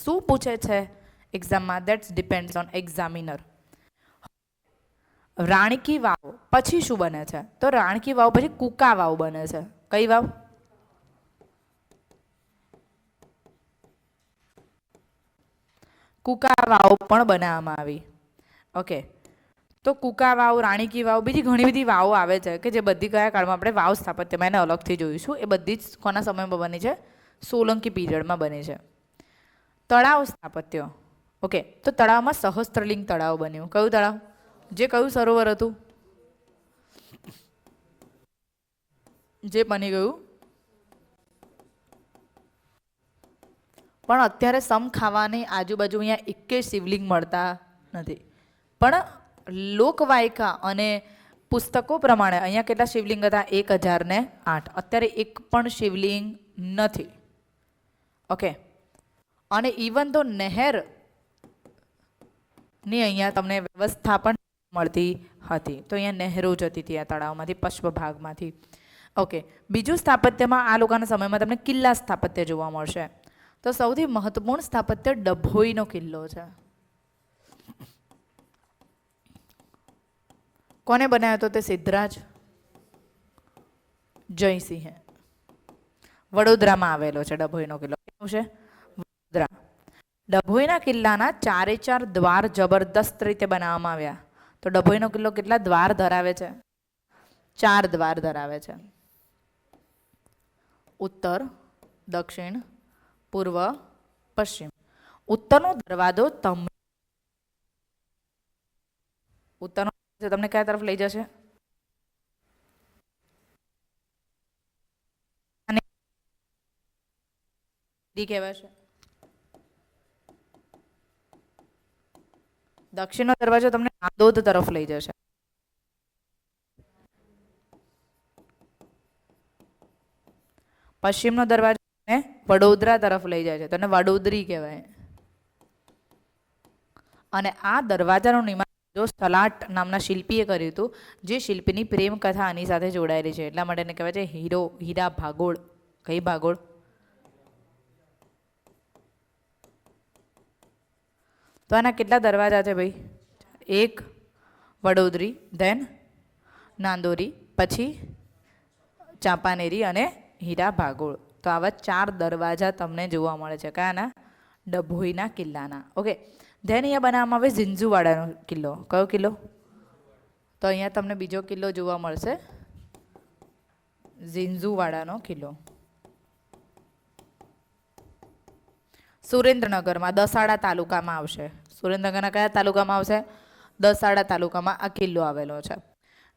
શું પૂછે છે એક્ઝામમાં, દેટ્સ ડિપેન્ડ્સ ઓન એક્ઝામિનર. રાણકી વાવ પછી શું બને છે? તો રાણકી વાવ પછી કુકા વાવ બને છે. કઈ વાવ? કુકા વાવ પણ બનાવવામાં આવી. ઓકે, તો કુકા વાવ, રાણીકી વાવ, બીજી ઘણી બધી વાવો આવે છે કે જે બધી કયા કાળમાં આપણે વાવ સ્થાપત્યમાં એને અલગથી જોઈશું. એ બધી જ કોના સમયમાં બની છે? સોલંકી પીરિયડમાં બની છે. તળાવ સ્થાપત્ય. ઓકે, તો તળાવમાં સહસ્ત્રલિંગ તળાવ બન્યું. કયું તળાવ? જે કયું સરોવર હતું જે બની ગયું? પણ અત્યારે સમ ખાવાની આજુબાજુ અહીંયા એકેય શિવલિંગ મળતા નથી. પણ લોકવાયકા અને પુસ્તકો પ્રમાણે અહીંયા કેટલા શિવલિંગ હતા? 1008. અત્યારે એક પણ શિવલિંગ નથી. ઓકે, અને ઇવન તો નહેર ની અહીંયા તમને વ્યવસ્થા પણ મળતી હતી. તો અહીંયા નહેરો જતી હતી આ તળાવમાંથી, પશ્ચિમ ભાગમાંથી. ઓકે, બીજું સ્થાપત્યમાં આ લોકોના સમયમાં તમને કિલ્લા સ્થાપત્ય જોવા મળશે. તો સૌથી મહત્વપૂર્ણ સ્થાપત્ય ડભોઈનો કિલ્લો છે. કોને બનાવ્યો હતો? તે સિદ્ધરાજ જયસિંહે. વડોદરામાં આવેલો છે ડભોઈનો કિલ્લો. કેવું છે? વડોદરા. ડભોઈના કિલ્લાના 4 દ્વાર જબરદસ્ત રીતે બનાવવામાં આવ્યા. તો ડભોઈનો કિલ્લો કેટલા દ્વાર ધરાવે છે? 4 દ્વાર ધરાવે છે. ઉત્તર, દક્ષિણ, પૂર્વ, પશ્ચિમ. ઉત્તરનો દરવાજો ઉત્તરનો તમને કયા તરફ લઈ જશે? કહેવાય છે. દક્ષિણનો દરવાજો તમને નાંદોદ તરફ લઈ જશે. પશ્ચિમનો દરવાજો વડોદરા તરફ લઈ જાય છે, તો એને વડોદરી કહેવાય. અને આ દરવાજાનું નિર્માણ જો સલાટ નામના શિલ્પીએ કર્યું હતું, જે શિલ્પીની પ્રેમ કથા આની સાથે જોડાયેલી છે, એટલા માટે એને કહેવાય છે હીરા ભાગોળ. કઈ ભાગોળ? તો આના કેટલા દરવાજા છે ભાઈ? 1 વડોદરી, ધેન નાંદોરી, પછી ચાંપાનેરી અને હીરા ભાગોળ. તો આવા 4 દરવાજા તમને જોવા મળે છે. કયાના? ડભોઈના કિલ્લાના. ઓકે, ધેન અહીંયા બનાવવામાં આવે ઝીંઝુવાડાનો કિલ્લો. કયો કિલ્લો? તો અહીંયા તમને બીજો કિલ્લો જોવા મળશે, ઝીંઝુવાડાનો કિલ્લો. સુરેન્દ્રનગરમાં દસાડા તાલુકામાં આવશે. સુરેન્દ્રનગરના કયા તાલુકામાં આવશે? દસાડા તાલુકામાં આ કિલ્લો આવેલો છે.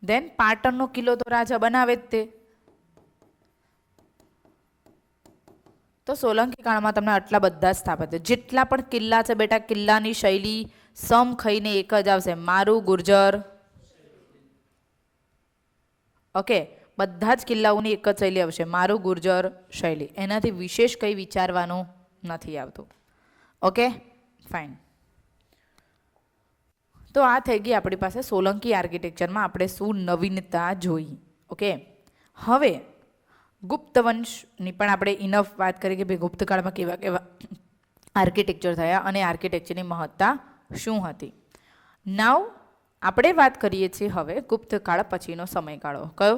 ધેન પાટણનો કિલ્લો તો રાજા બનાવે જ તે. તો સોલંકી કાળમાં તમને આટલા બધા સ્થાપત્ય, જેટલા પણ કિલ્લા છે બેટા, કિલ્લાની શૈલી સમ ખાઈને એક જ આવશે, મારું ગુર્જર. ઓકે, બધા જ કિલ્લાઓની એક જ શૈલી આવશે, મારું ગુર્જર શૈલી. એનાથી વિશેષ કંઈ વિચારવાનું નથી આવતું. Okay, fine. તો આ થઈ ગઈ આપણી પાસે સોલંકી આર્કિટેક્ચરમાં આપણે શું નવીનતા જોઈ. ઓકે, હવે ગુપ્ત વંશની પણ આપણે ઇનફ વાત કરી કે ભાઈ ગુપ્તકાળમાં કેવા કેવા આર્કિટેક્ચર થયા અને આર્કિટેક્ચરની મહત્તા શું હતી. નાવ આપણે વાત કરીએ છીએ હવે ગુપ્તકાળ પછીનો સમયગાળો. કયો?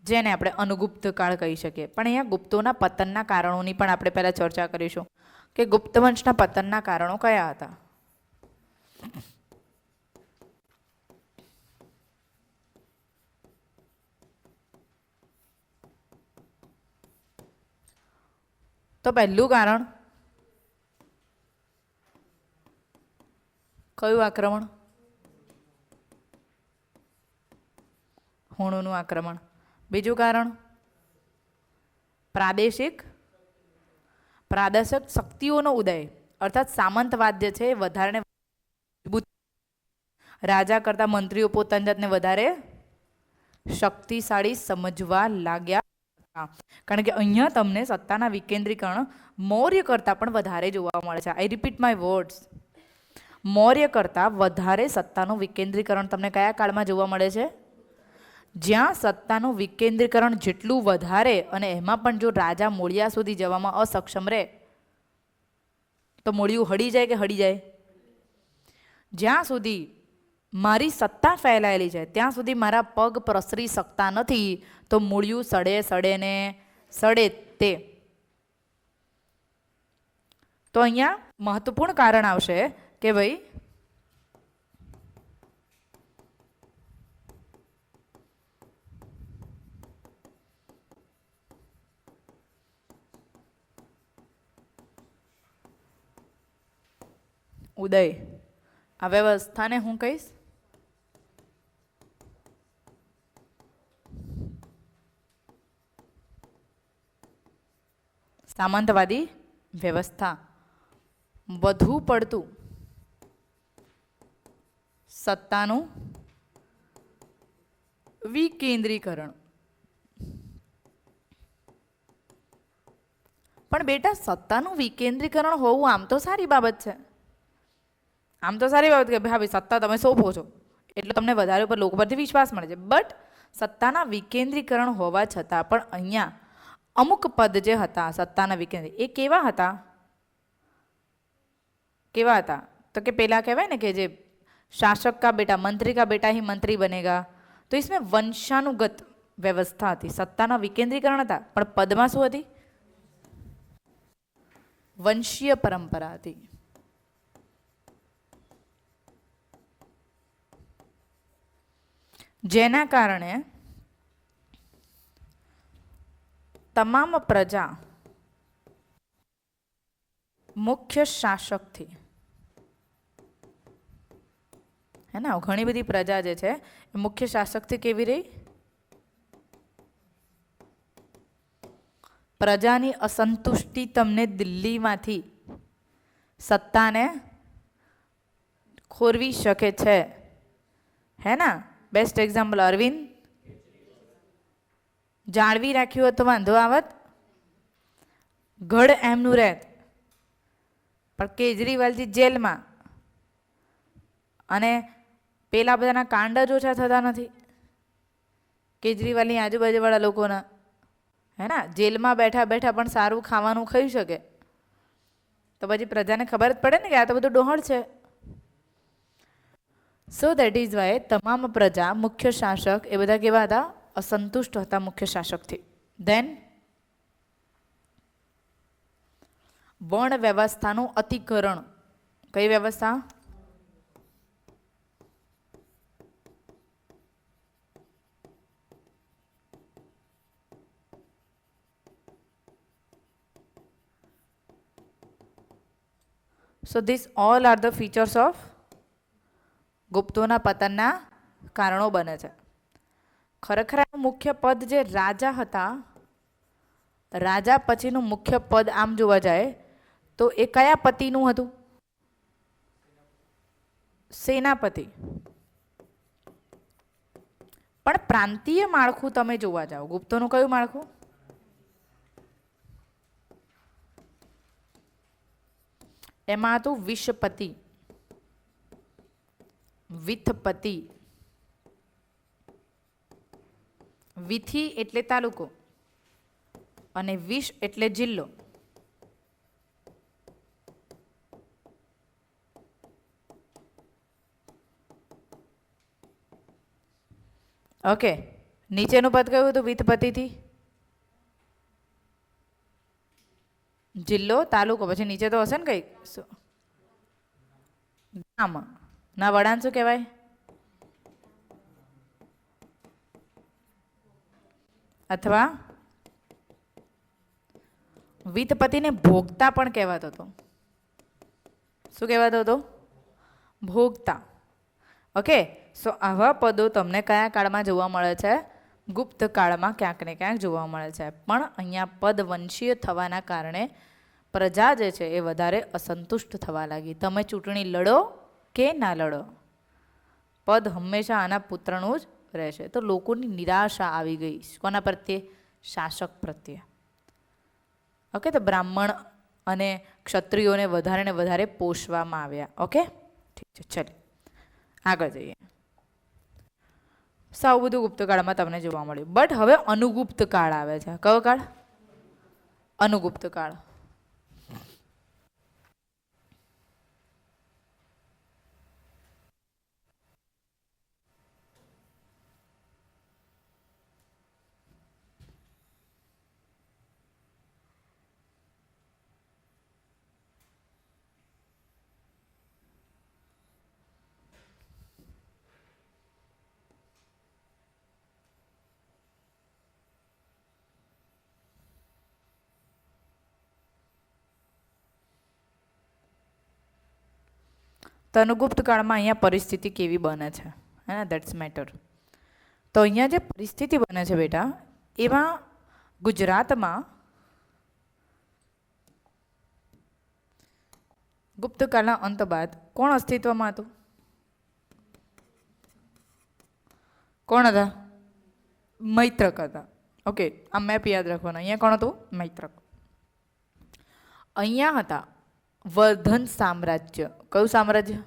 જેને આપણે અનુગુપ્ત કાળ કહી શકીએ. પણ અહીંયા ગુપ્તોના પતનના કારણોની પણ આપણે પહેલાં ચર્ચા કરીશું કે ગુપ્ત વંશના પતનના કારણો કયા હતા. તો પહેલું કારણ કયું આક્રમણ? હુણોનું આક્રમણ. બીજું કારણ પ્રાદેશિક શક્તિઓનો ઉદય, અર્થાત સામંતવાદ જે છે એ વધારે મજબૂત, રાજા કરતા મંત્રીઓ પોતાની જાતને વધારે શક્તિશાળી સમજવા લાગ્યા. કારણ કે અહીંયા તમને સત્તાના વિકેન્દ્રીકરણ મૌર્ય કરતાં પણ વધારે જોવા મળે છે. આઈ રિપીટ માય વર્ડ્સ, મૌર્ય કરતાં વધારે સત્તાનું વિકેન્દ્રીકરણ તમને કયા કાળમાં જોવા મળે છે? જ્યાં સત્તાનું વિકેન્દ્રીકરણ જેટલું વધારે અને એમાં પણ જો રાજા મૂળિયા સુધી જવામાં અસક્ષમ રહે તો મૂળિયું હળી જાય કે હળી જાય? જ્યાં સુધી મારી સત્તા ફેલાયેલી છે ત્યાં સુધી મારા પગ પ્રસરી શકતા નથી, તો મૂળિયું સડે ને સડે તે. તો અહીંયા મહત્વપૂર્ણ કારણ આવશે કે ભાઈ ઉદય. આ વ્યવસ્થાને હું કહીશ સામંતવાદી વ્યવસ્થા. વધુ પડતું સત્તાનું વિકેન્દ્રીકરણ. પણ બેટા સત્તાનું વિકેન્દ્રીકરણ હોવું આમ તો સારી બાબત છે. આમ તો સારી બાબત કે ભાઈ સત્તા તમે સોંપો છો એટલે તમને વધારે ઉપર લોકો પરથી વિશ્વાસ મળે છે. બટ સત્તાના વિકેન્દ્રીકરણ હોવા છતાં પણ અહીંયા અમુક પદ જે હતા સત્તાના વિકેન્દ્રી એ કેવા હતા? કેવા હતા? તો કે પેલા કહેવાય ને કે જે શાસક કા બેટા મંત્રી કા બેટા ही मंत्री बनेगा, तो इसमें वंशानुगत व्यवस्था હતી. સત્તાના વિકેન્દ્રીકરણ હતા પણ પદમાં શું હતી? વંશીય પરંપરા હતી. જેના કારણે તમામ પ્રજા મુખ્ય શાસકથી, હે ને, ઘણી બધી પ્રજા જે છે એ મુખ્ય શાસકથી કેવી રહી? પ્રજાની અસંતુષ્ટિ તમને દિલ્હીમાંથી સત્તાને ખોરવી શકે છે, હે ને? બેસ્ટ એક્ઝામ્પલ અરવિંદ જાળવી રાખ્યું હોત તો વાંધો આવત, ગઢ એમનું રહેત. પણ કેજરીવાલજી જેલમાં અને પેલા બધાના કાંડ જ ઓછા થતા નથી કેજરીવાલની આજુબાજુવાળા લોકોના, હે ને? જેલમાં બેઠા બેઠા પણ સારું ખાવાનું ખાઈ શકે તો પછી પ્રજાને ખબર જ પડે ને કે આ તો બધું ડોહળ છે. સો દેટ ઇઝ વાય તમામ પ્રજા મુખ્ય શાસક એ બધા કેવા હતા? અસંતુષ્ટ હતા મુખ્ય શાસકથી. ધેન વર્ણ વ્યવસ્થાનું અતિકરણ. કઈ વ્યવસ્થા? So these all are the features of ગુપ્તોના પતનના કારણો બને છે. ખરેખર મુખ્ય પદ જે રાજા હતા, રાજા પછીનું મુખ્ય પદ આમ જોવા જાય તો એ કયા પતિનું હતું? સેનાપતિ. પણ પ્રાંતીય માળખું તમે જોવા જાઓ, ગુપ્તોનું કયું માળખું? એમાં હતું વિષપતિ, વિથપતિ. વિથી એટલે તાલુકો અને વિષ એટલે જિલ્લો. ઓકે, નીચેનું પદ કયું હતું? વિથપતિથી જિલ્લો, તાલુકો, પછી નીચે તો હશે ને કઈક ગામ ના વડાને શું કહેવાય? અથવા વિથપતિને ભોગતા પણ કહેવાતો હતો. શું કહેવાતો હતો? ભોગતા. ઓકે, સો આવા પદો તમને કયા કાળમાં જોવા મળે છે? ગુપ્ત કાળમાં ક્યાંક ને ક્યાંક જોવા મળે છે. પણ અહીંયા પદ વંશીય થવાના કારણે પ્રજા જે છે એ વધારે અસંતુષ્ટ થવા લાગી. તમે ચૂંટણી લડો કે ના લડો, પદ હંમેશા આના પુત્રનું જ રહેશે. તો લોકોની નિરાશા આવી ગઈ. કોના પ્રત્યે? શાસક પ્રત્યે. ઓકે, તો બ્રાહ્મણ અને ક્ષત્રિયોને વધારે ને વધારે પોષવામાં આવ્યા. ઓકે, ઠીક છે, ચાલો આગળ જઈએ. સાવ બધું ગુપ્ત કાળમાં તમને જોવા મળ્યું. બટ હવે અનુગુપ્ત કાળ આવે છે. કયો કાળ? અનુગુપ્ત કાળ. તો અનુગુપ્ત કાળમાં અહીંયા પરિસ્થિતિ કેવી બને છે, હે ને, દેટ્સ મેટર. તો અહીંયા જે પરિસ્થિતિ બને છે બેટા, એમાં ગુજરાતમાં ગુપ્તકાળના અંત બાદ કોણ અસ્તિત્વમાં હતું? કોણ હતા? મૈત્રક હતા. ઓકે, આ મેપ યાદ રાખવાનો. અહીંયા કોણ હતું? મૈત્રક. અહીંયા હતા વર્ધન સામ્રાજ્ય. કયું સામ્રાજ્ય?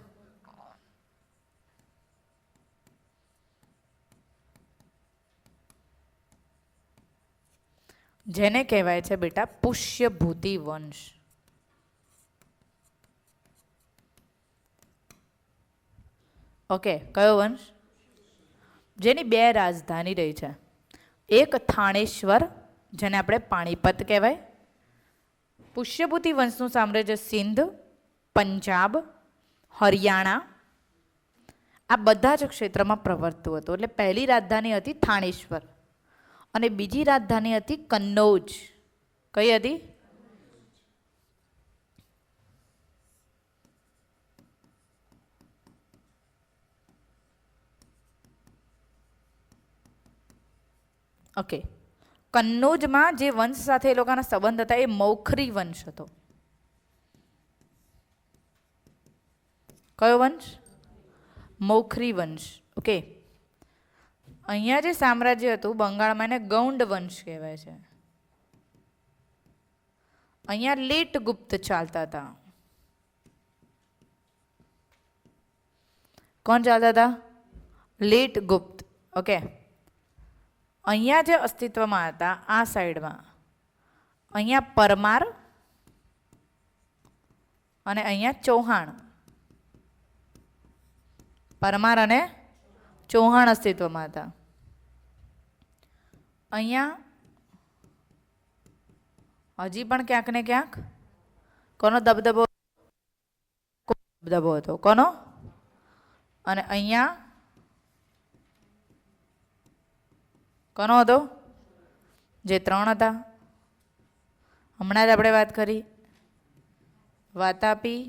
જેને કહેવાય છે બેટા પુષ્યભૂતિ વંશ. ઓકે, કયો વંશ? જેની બે રાજધાની રહી છે. એક થાણેશ્વર, જેને આપણે પાણીપત કહેવાય. પુષ્યભૂતિ વંશનું સામ્રાજ્ય સિંધ, પંજાબ, હરિયાણા આ બધા જ ક્ષેત્રમાં પ્રવર્તતું હતું. એટલે પહેલી રાજધાની હતી થાણેશ્વર અને બીજી રાજધાની હતી કન્નૌજ. કઈ હતી? ઓકે, કન્નૌજમાં જે વંશ સાથે એ લોકોના સંબંધ હતા એ મૌખરી વંશ હતો. કયો વંશ? મૌખરી વંશ. ઓકે, અહીંયા જે સામ્રાજ્ય હતું બંગાળમાં એને ગૌંડ વંશ કહેવાય છે. અહીંયા લેટ ગુપ્ત ચાલતા હતા. કોણ ચાલતા હતા? લેટ ગુપ્ત. ઓકે, અહીંયા જે અસ્તિત્વમાં હતા આ સાઈડમાં અહીંયા પરમાર અને અહીંયા ચૌહાણ. પરમાર અને ચૌહાણ અસ્તિત્વમાં હતા. અહીંયા હજી પણ ક્યાંક ને ક્યાંક કોનો દબદબો? દબદબો હતો. કોનો? અને અહીંયા કોનો હતો? જે ત્રણ હતા હમણાં જ આપણે વાત કરી, વાતાપી,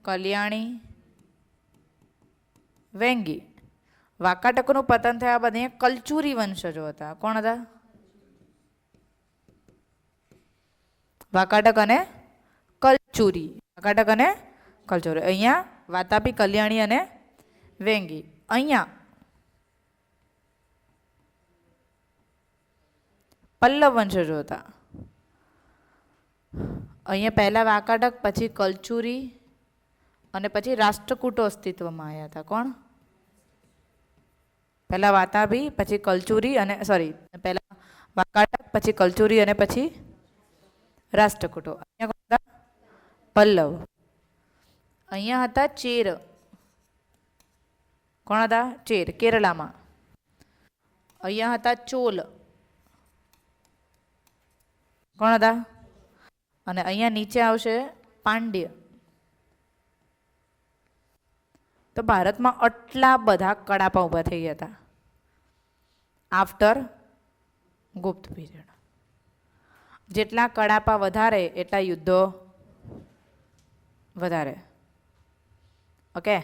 કલ્યાણી, વેંગી. વાકાટકનું પતન થયા બાદ અહીંયા કલચુરી વંશજો હતા. કોણ હતા? વાકાટક અને કલચુરી. વાકાટક અને કલચુરી. અહીંયા વાતાપી, કલ્યાણી અને વેંગી. અહીંયા પલ્લવ વંશજો હતા. અહીંયા પહેલા વાકાટક, પછી કલચુરી અને પછી રાષ્ટ્રકૂટો અસ્તિત્વમાં આવ્યા હતા. કોણ? પહેલા વાતાપી, પછી કલચુરી અને પહેલા વાકાટક, પછી કલચુરી અને પછી રાષ્ટ્રકૂટો. અહીંયા કોણ હતા? પલ્લવ. અહીંયા હતા ચેર. કોણ હતા? ચેર, કેરળામાં. અહીંયા હતા ચોલ. કોણ હતા? અને અહીંયા નીચે આવશે પાંડ્ય. તો ભારતમાં આટલા બધા કડાપા ઊભા થઈ ગયા હતા આફ્ટર ગુપ્ત પીરિયડ. જેટલા કડાપા વધારે એટલા યુદ્ધો વધારે. ઓકે,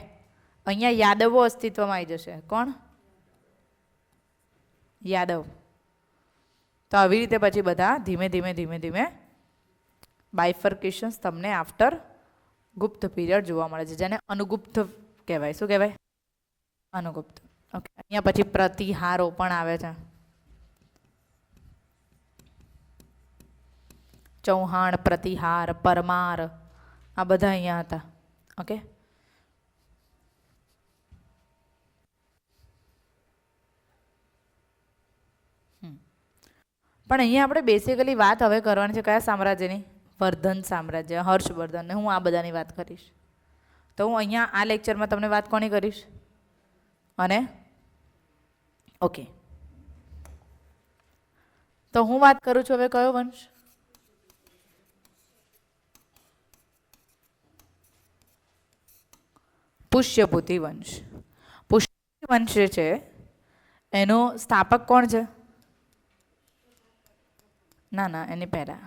અહીંયા યાદવો અસ્તિત્વમાં આવી જશે. કોણ? યાદવ. તો આવી રીતે પછી બધા ધીમે ધીમે બાયફર્કેશન્સ તમને આફ્ટર ગુપ્ત પીરિયડ જોવા મળે છે, જેને અનુગુપ્ત કહેવાય. શું કહેવાય? અનુગુપ્ત. ઓકે, અહીંયા પછી પ્રતિહારો પણ આવે છે. ચૌહાણ, પ્રતિહાર, પરમાર આ બધા અહીંયા હતા. ઓકે, પણ અહીંયા આપણે બેસિકલી વાત હવે કરવાની છે કયા સામ્રાજ્યની? વર્ધન સામ્રાજ્ય, હર્ષવર્ધન. હું આ બધાની વાત કરીશ. તો હું અહીંયા આ લેક્ચરમાં તમને વાત કોની કરીશ? અને ઓકે, તો હું વાત કરું છું હવે કયો વંશ? પુષ્યભૂતિ વંશ. પુષ્યભૂતિ વંશ જે છે એનો સ્થાપક કોણ છે? ના, એની પહેલા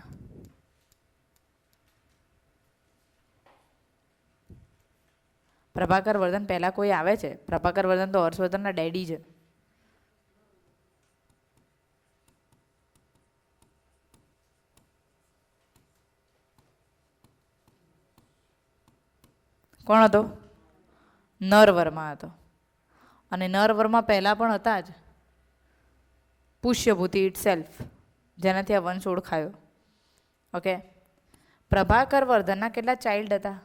પ્રભાકર વર્ધન પહેલાં કોઈ આવે છે? પ્રભાકર વર્ધન તો હર્ષવર્ધનના ડેડી છે. કોણ હતો? નરવર્મા હતો. અને નરવર્મા પહેલાં પણ હતા જ પુષ્યભૂતિ ઇટ સેલ્ફ, જેનાથી આ વંશ ઓળખાયો. ઓકે. પ્રભાકર વર્ધનના કેટલા ચાઇલ્ડ હતા?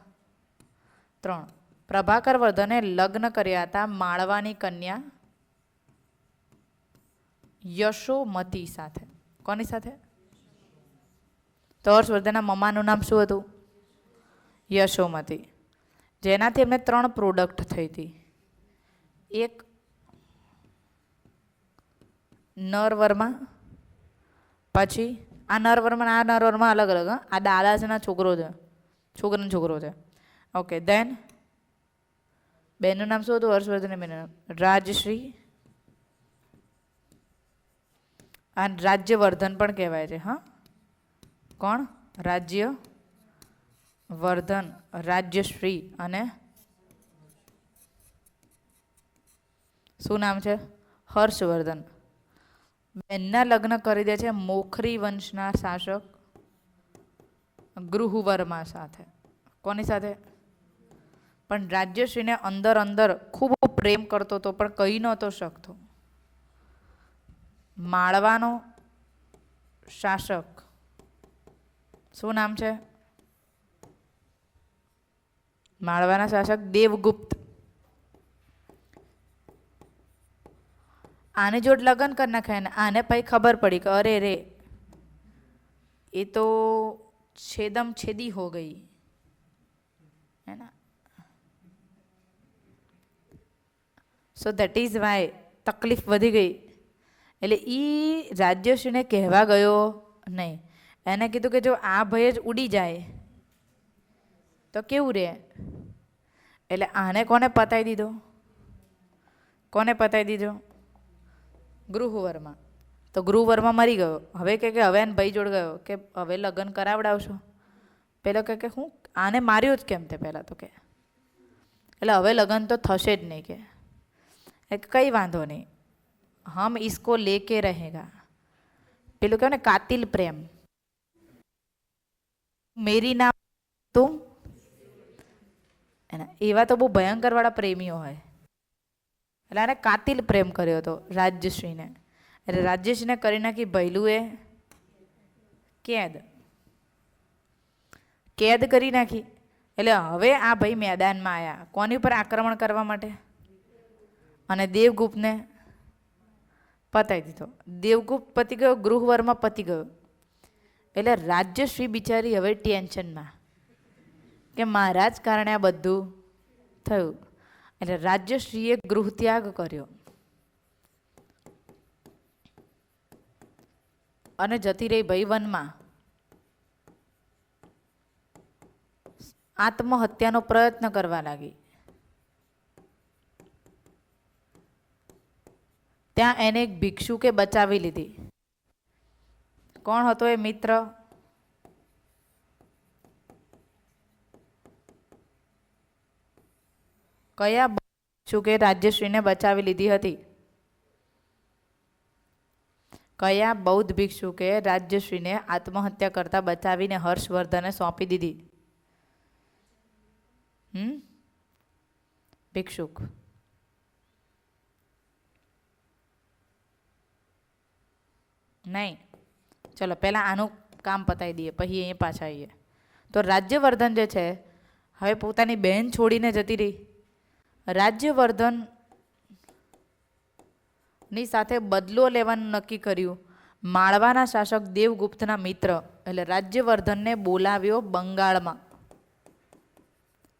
3. પ્રભાકર વર્ધને લગ્ન કર્યા હતા માળવાની કન્યા યશોમતી સાથે. કોની સાથે? તો હર્ષવર્ધનના મમ્માનું નામ શું હતું? યશોમતી. જેનાથી એમને 3 પ્રોડક્ટ થઈ હતી. એક નરવર્મા, પછી આ નરવર્મા અલગ અલગ. આ દાદાજીના છોકરો છે, છોકરાનો છોકરો છે. ઓકે. દેન બેનનું નામ શું હતું? હર્ષવર્ધન બેનનું નામ રાજશ્રી. આ રાજ્યવર્ધન પણ કહેવાય છે. હા, કોણ? રાજ્યવર્ધન, રાજ્યશ્રી. અને શું નામ છે? હર્ષવર્ધન. બેનના લગ્ન કરી દે છે મોખરી વંશના શાસક ગૃહવર્મા સાથે. કોની સાથે? પણ રાજ્યશ્રીને અંદર અંદર ખૂબ પ્રેમ કરતો હતો, પણ કહી નહોતો શકતો. માળવાનો શાસક, શું નામ છે? માળવાના શાસક દેવગુપ્ત. આને જોડ લગ્ન કરી નાખ્યા ને આને પછી ખબર પડી કે અરે રે એ તો છેદમ છેદી હો ગઈ, હે ના? સો દેટ ઇઝ વાય તકલીફ વધી ગઈ. એટલે એ રાજ્યશ્રીને કહેવા ગયો નહીં. એને કીધું કે જો આ ભય જ ઉડી જાય તો કેવું રહે. એટલે આને કોને પતાવી દીધો? કોને પતાવી દીધો? ગૃહવર્મા. તો ગૃહવર્મા મરી ગયો. હવે કે હવે એને ભાઈ જોડ ગયો કે હવે લગ્ન કરાવડાવશો. પેલો કે હું આને માર્યો જ કેમ તે પહેલાં તો કે, એટલે હવે લગ્ન તો થશે જ નહીં કે. કંઈ વાંધો નહીં, હમ ઇસકો લેકે રહેગા. પેલું કહે ને કાતિલ પ્રેમ, મેરી નામ તું. એના એવા તો બહુ ભયંકર વાળા પ્રેમીઓ હોય. એટલે આને કાતિલ પ્રેમ કર્યો હતો રાજ્યશ્રીને. એટલે રાજ્યશ્રીને કરી નાખી ભૈલુએ કેદ કરી નાખી. એટલે હવે આ ભાઈ મેદાનમાં આવ્યા કોની ઉપર? આક્રમણ કરવા માટે. અને દેવગુપ્તને પતાવી દીધો. દેવગુપ્ત પતી ગયો, ગૃહવર્મા પતી ગયો. એટલે રાજ્યશ્રી બિચારી હવે ટેન્શનમાં કે મારા જ કારણે આ બધું થયું. એટલે રાજ્યશ્રીએ ગૃહ ત્યાગ કર્યો અને જતી રહી ભાઈ વનમાં. આત્મહત્યાનો પ્રયત્ન કરવા લાગી. ત્યાં એને એક ભિક્ષુકે બચાવી લીધી. કોણ હતો એ મિત્ર? કયા ભિક્ષુકે રાજ્યશ્રીને બચાવી લીધી હતી? કયા બૌદ્ધ ભિક્ષુકે રાજ્યશ્રીને આત્મહત્યા કરતા બચાવીને હર્ષવર્ધને સોંપી દીધી? ભિક્ષુક. નહીં. ચલો પહેલાં આનું કામ પતાવી દઈએ, પછી અહીં પાછા આવીએ. તો રાજ્યવર્ધન જે છે હવે પોતાની બહેન છોડીને જતી રહી. રાજ્યવર્ધનની સાથે બદલો લેવાનું નક્કી કર્યું માળવાના શાસક દેવગુપ્તના મિત્ર. એટલે રાજ્યવર્ધનને બોલાવ્યો બંગાળમાં.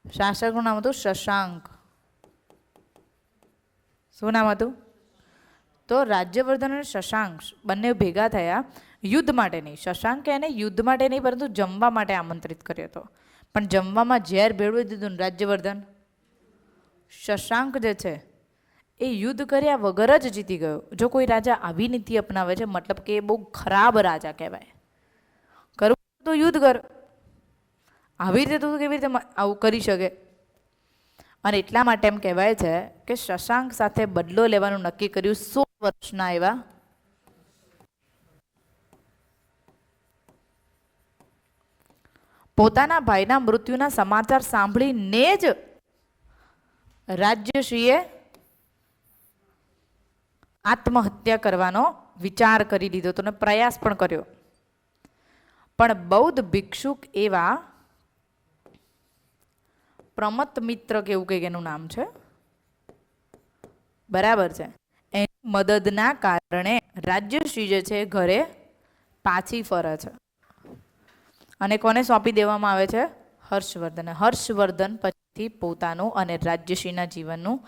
શાસકનું નામ હતું શશાંક. શું નામ હતું? તો રાજ્યવર્ધન અને શશાંક બંને ભેગા થયા યુદ્ધ માટે નહીં. શશાંકે એને યુદ્ધ માટે નહીં પરંતુ જમવા માટે આમંત્રિત કર્યો હતો. પણ જમવામાં ઝેર ભેળવી દીધું ને રાજ્યવર્ધન. શશાંક જે છે એ યુદ્ધ કર્યા વગર જ જીતી ગયો. જો કોઈ રાજા આવી નીતિ અપનાવે છે મતલબ કે એ બહુ ખરાબ રાજા કહેવાય. કરવું તો યુદ્ધ કર, આવી રીતે તું કેવી રીતે આવું કરી શકે? અને એટલા માટે એમ કહેવાય છે કે શશાંક સાથે બદલો લેવાનું નક્કી કર્યું 16 વર્ષના એવા પોતાના ભાઈના મૃત્યુના સમાચાર સાંભળીને જ રાજ્યશ્રીએ આત્મહત્યા કરવાનો વિચાર કરી લીધો હતો અને પ્રયાસ પણ કર્યો. પણ બૌદ્ધ ભિક્ષુક એવા પ્રમત મિત્ર કે એવું કંઈક એનું નામ છે, બરાબર છે, એની મદદના કારણે રાજ્યશ્રી જે છે ઘરે પાછી ફરે છે અને કોને સોંપી દેવામાં આવે છે? હર્ષવર્ધન. હર્ષવર્ધન પછી પોતાનું અને રાજ્યશ્રીના જીવનનું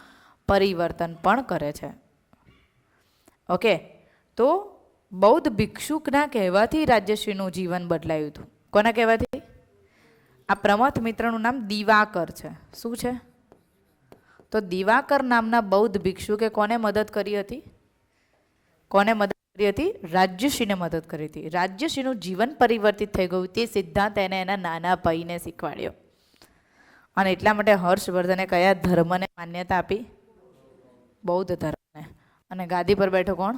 પરિવર્તન પણ કરે છે. ઓકે, તો બૌદ્ધ ભિક્ષુકના કહેવાથી રાજ્યશ્રીનું જીવન બદલાયું હતું. કોના કહેવાથી? આ પ્રમથ મિત્રનું નામ દિવાકર છે. શું છે? તો દિવાકર નામના બૌદ્ધ ભિક્ષુકે કોને મદદ કરી હતી? કોને મદદ કરી હતી? રાજ્યશ્રીને મદદ કરી હતી. રાજ્યશ્રીનું જીવન પરિવર્તિત થઈ ગયું તે સિદ્ધાંત એને એના નાના ભાઈને શીખવાડ્યો. અને એટલા માટે હર્ષવર્ધને કયા ધર્મને માન્યતા આપી? બૌદ્ધ ધર્મને. અને ગાદી પર બેઠો કોણ?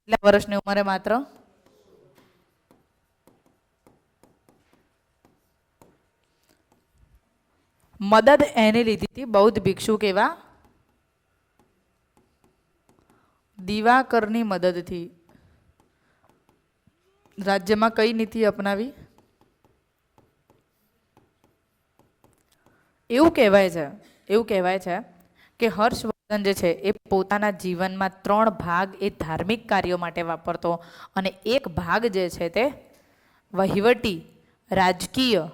કેટલા વર્ષની ઉંમરે? માત્ર મદદ એને લીધી હતી બૌદ્ધ ભિક્ષુક એવા દિવાકરની મદદથી. રાજ્યમાં કઈ નીતિ અપનાવી? એવું કહેવાય છે કે હર્ષવર્ધન જે છે એ પોતાના જીવનમાં 3 ભાગ એ ધાર્મિક કાર્યો માટે વાપરતો અને એક ભાગ જે છે તે વહીવટી, રાજકીય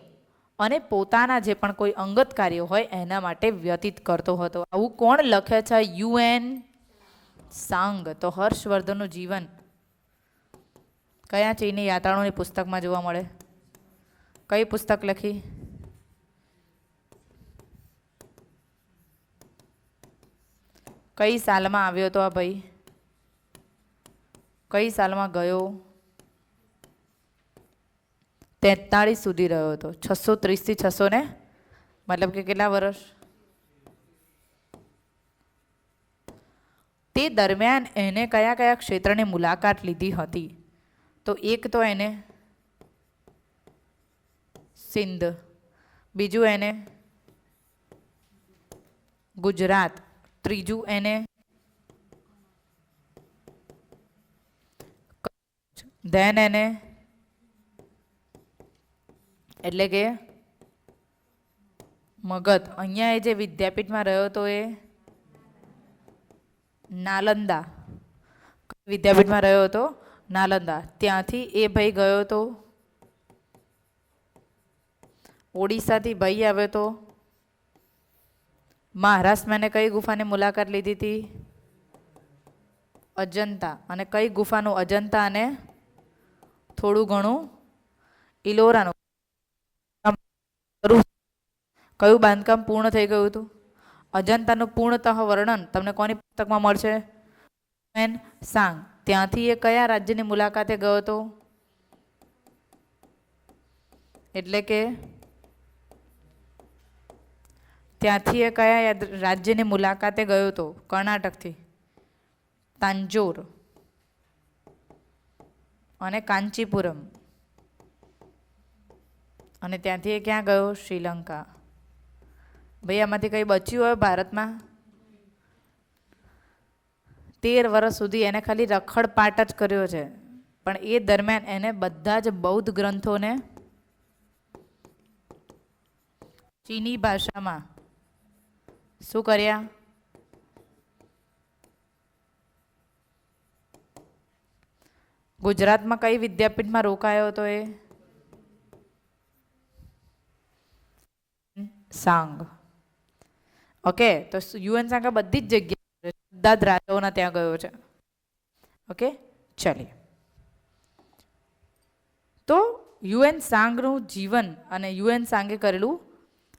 અને પોતાના જે પણ કોઈ અંગત કાર્યો હોય એના માટે વ્યતીત કરતો હતો. આવું કોણ લખે છે? યુએન સાંગ. તો હર્ષવર્ધનનું જીવન કયા ચીની યાત્રાળુની પુસ્તકમાં જોવા મળે? કઈ પુસ્તક લખી? કઈ સાલમાં આવ્યો હતો આ ભાઈ? કઈ સાલમાં ગયો? 43 સુધી રહ્યો હતો. 630 થી 600 ને મતલબ કે કેટલા વર્ષ? તે દરમિયાન એને કયા કયા ક્ષેત્રની મુલાકાત લીધી હતી? તો એક તો એને સિંધ, બીજું એને ગુજરાત, ત્રીજું એને ધેન એને એટલે કે મગધ. અહીંયા એ જે વિદ્યાપીઠમાં રહ્યો હતો એ નાલંદા. વિદ્યાપીઠમાં રહ્યો હતો નાલંદા. ત્યાંથી એ ભાઈ ગયો હતો ઓડિશાથી ભાઈ આવ્યો હતો મહારાષ્ટ્રમાં. એને કઈ ગુફાની મુલાકાત લીધી હતી? અજંતા. અને કઈ ગુફાનું? અજંતા અને થોડું ઘણું ઇલોરાનું. કયું બાંધકામ પૂર્ણ થઈ ગયું હતું? અજંતાનું પૂર્ણતઃ વર્ણન તમને કોની પુસ્તકમાં મળશે? સાંગ. ત્યાંથી એ કયા રાજ્યની મુલાકાતે ગયો હતો? એટલે કે ત્યાંથી એ કયા રાજ્યની મુલાકાતે ગયો હતો? કર્ણાટકથી તાંજોર અને કાંચીપુરમ. અને ત્યાંથી એ ક્યાં ગયો? શ્રીલંકા. ભાઈ આમાંથી કઈ બચ્યું હોય ભારતમાં? 13 વર્ષ સુધી એને ખાલી રખડપાટ જ કર્યો છે. પણ એ દરમિયાન એને બધા જ બૌદ્ધ ગ્રંથોને ચીની ભાષામાં શું કર્યા? ગુજરાતમાં કઈ વિદ્યાપીઠમાં રોકાયો હતો એ? સાંગ. ઓકે, તો યુએન સાંગ બધી જ જગ્યાએ બધા જ રાજાઓના ત્યાં ગયો છે. ઓકે, ચાલીએ. તો યુએન સાંગનું જીવન અને યુએન સાંગે કરેલું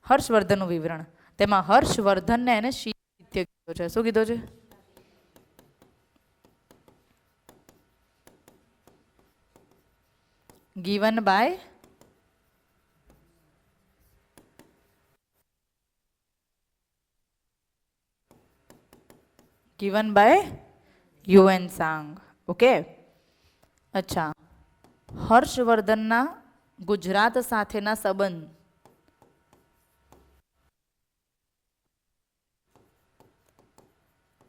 હર્ષવર્ધનનું વિવરણ. તેમાં હર્ષવર્ધનને એને શીત્ય કીધો છે. શું કીધો છે? given by Hiuen Tsang. Okay. અચ્છા, હર્ષવર્ધનના ગુજરાત સાથેના સંબંધ.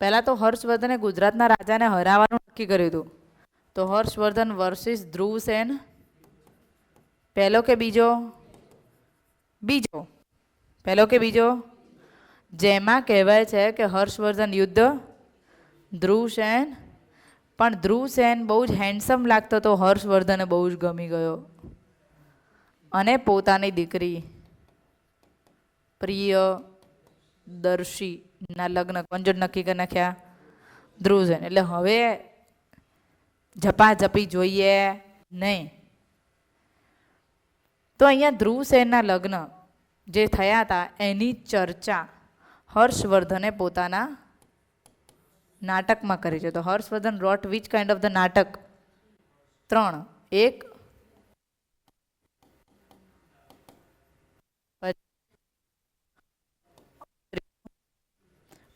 પહેલા તો હર્ષવર્ધને ગુજરાતના રાજાને હરાવવાનું નક્કી કર્યું હતું. તો હર્ષવર્ધન વર્સિસ ધ્રુવસેન, પહેલો કે બીજો? બીજો. પહેલો કે બીજો? જેમાં કહેવાય છે કે હર્ષવર્ધન યુદ્ધ ધ્રુવસેન, પણ ધ્રુવસેન બહુ જ હેન્ડસમ લાગતો તો હર્ષવર્ધને બહુ જ ગમી ગયો અને પોતાની દીકરી પ્રિયદર્શીના લગ્ન કોણ જોડે નક્કી કરી નાખ્યા? ધ્રુવસેન. એટલે હવે ઝપાઝપી જોઈએ નહીં. તો અહીંયા ધ્રુવસેનના લગ્ન જે થયા હતા એની ચર્ચા હર્ષવર્ધને પોતાના નાટકમાં કરી છે. તો હર્ષવર્ધન રોટ વિચ કાઇન્ડ ઓફ ધ નાટક? 3. એક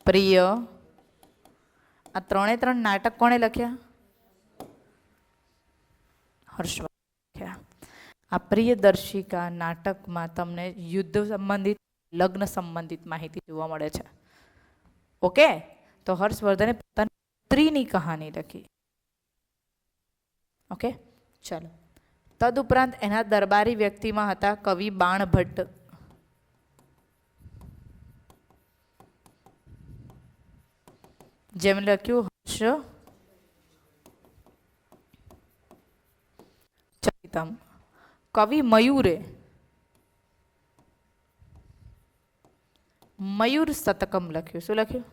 પ્રિય. આ 3 નાટક કોણે લખ્યા? હર્ષવર્ધન લખ્યા. આ પ્રિયદર્શિકા નાટકમાં તમને યુદ્ધ સંબંધિત, લગ્ન સંબંધિત માહિતી જોવા મળે છે. ઓકે. તો હર્ષવર્ધને પોતાની પુત્રીની કહાની લખી. ઓકે, ચાલો. તદુપરાંત એના દરબારી વ્યક્તિમાં હતા કવિ બાણભટ્ટ. જેમણે લખ્યું હર્ષ ચરિતમ. કવિ મયુરે મયુર શતકમ લખ્યું. શું લખ્યું?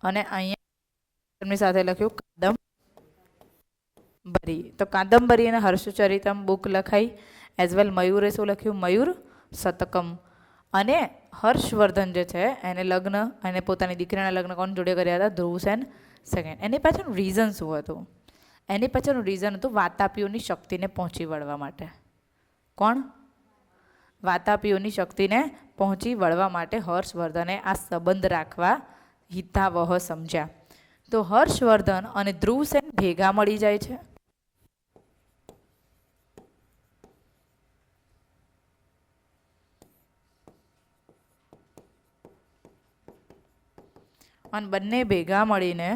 અને અહીંયા એમની સાથે લખ્યું કાદંબરી. તો કાદંબરી અને હર્ષચરિતમ બુક લખાઈ. એઝ વેલ મયુરે શું લખ્યું? મયુર શતકમ. અને હર્ષવર્ધન જે છે એને લગ્ન, એને પોતાની દીકરીના લગ્ન કોણ જોડે કર્યા હતા? ધ્રુવસેન સેકન્ડ. એની પાછળનું રીઝન શું હતું? એની પાછળનું રીઝન હતું વાતાપીઓની શક્તિને પહોંચી વળવા માટે. કોણ? વાતાપીઓની શક્તિને પહોંચી વળવા માટે હર્ષવર્ધને આ સંબંધ રાખવા હિતાવહ સમજ્યા. તો હર્ષવર્ધન અને ધ્રુવસેન ભેગા મળી જાય છે. અને બંને ભેગા મળીને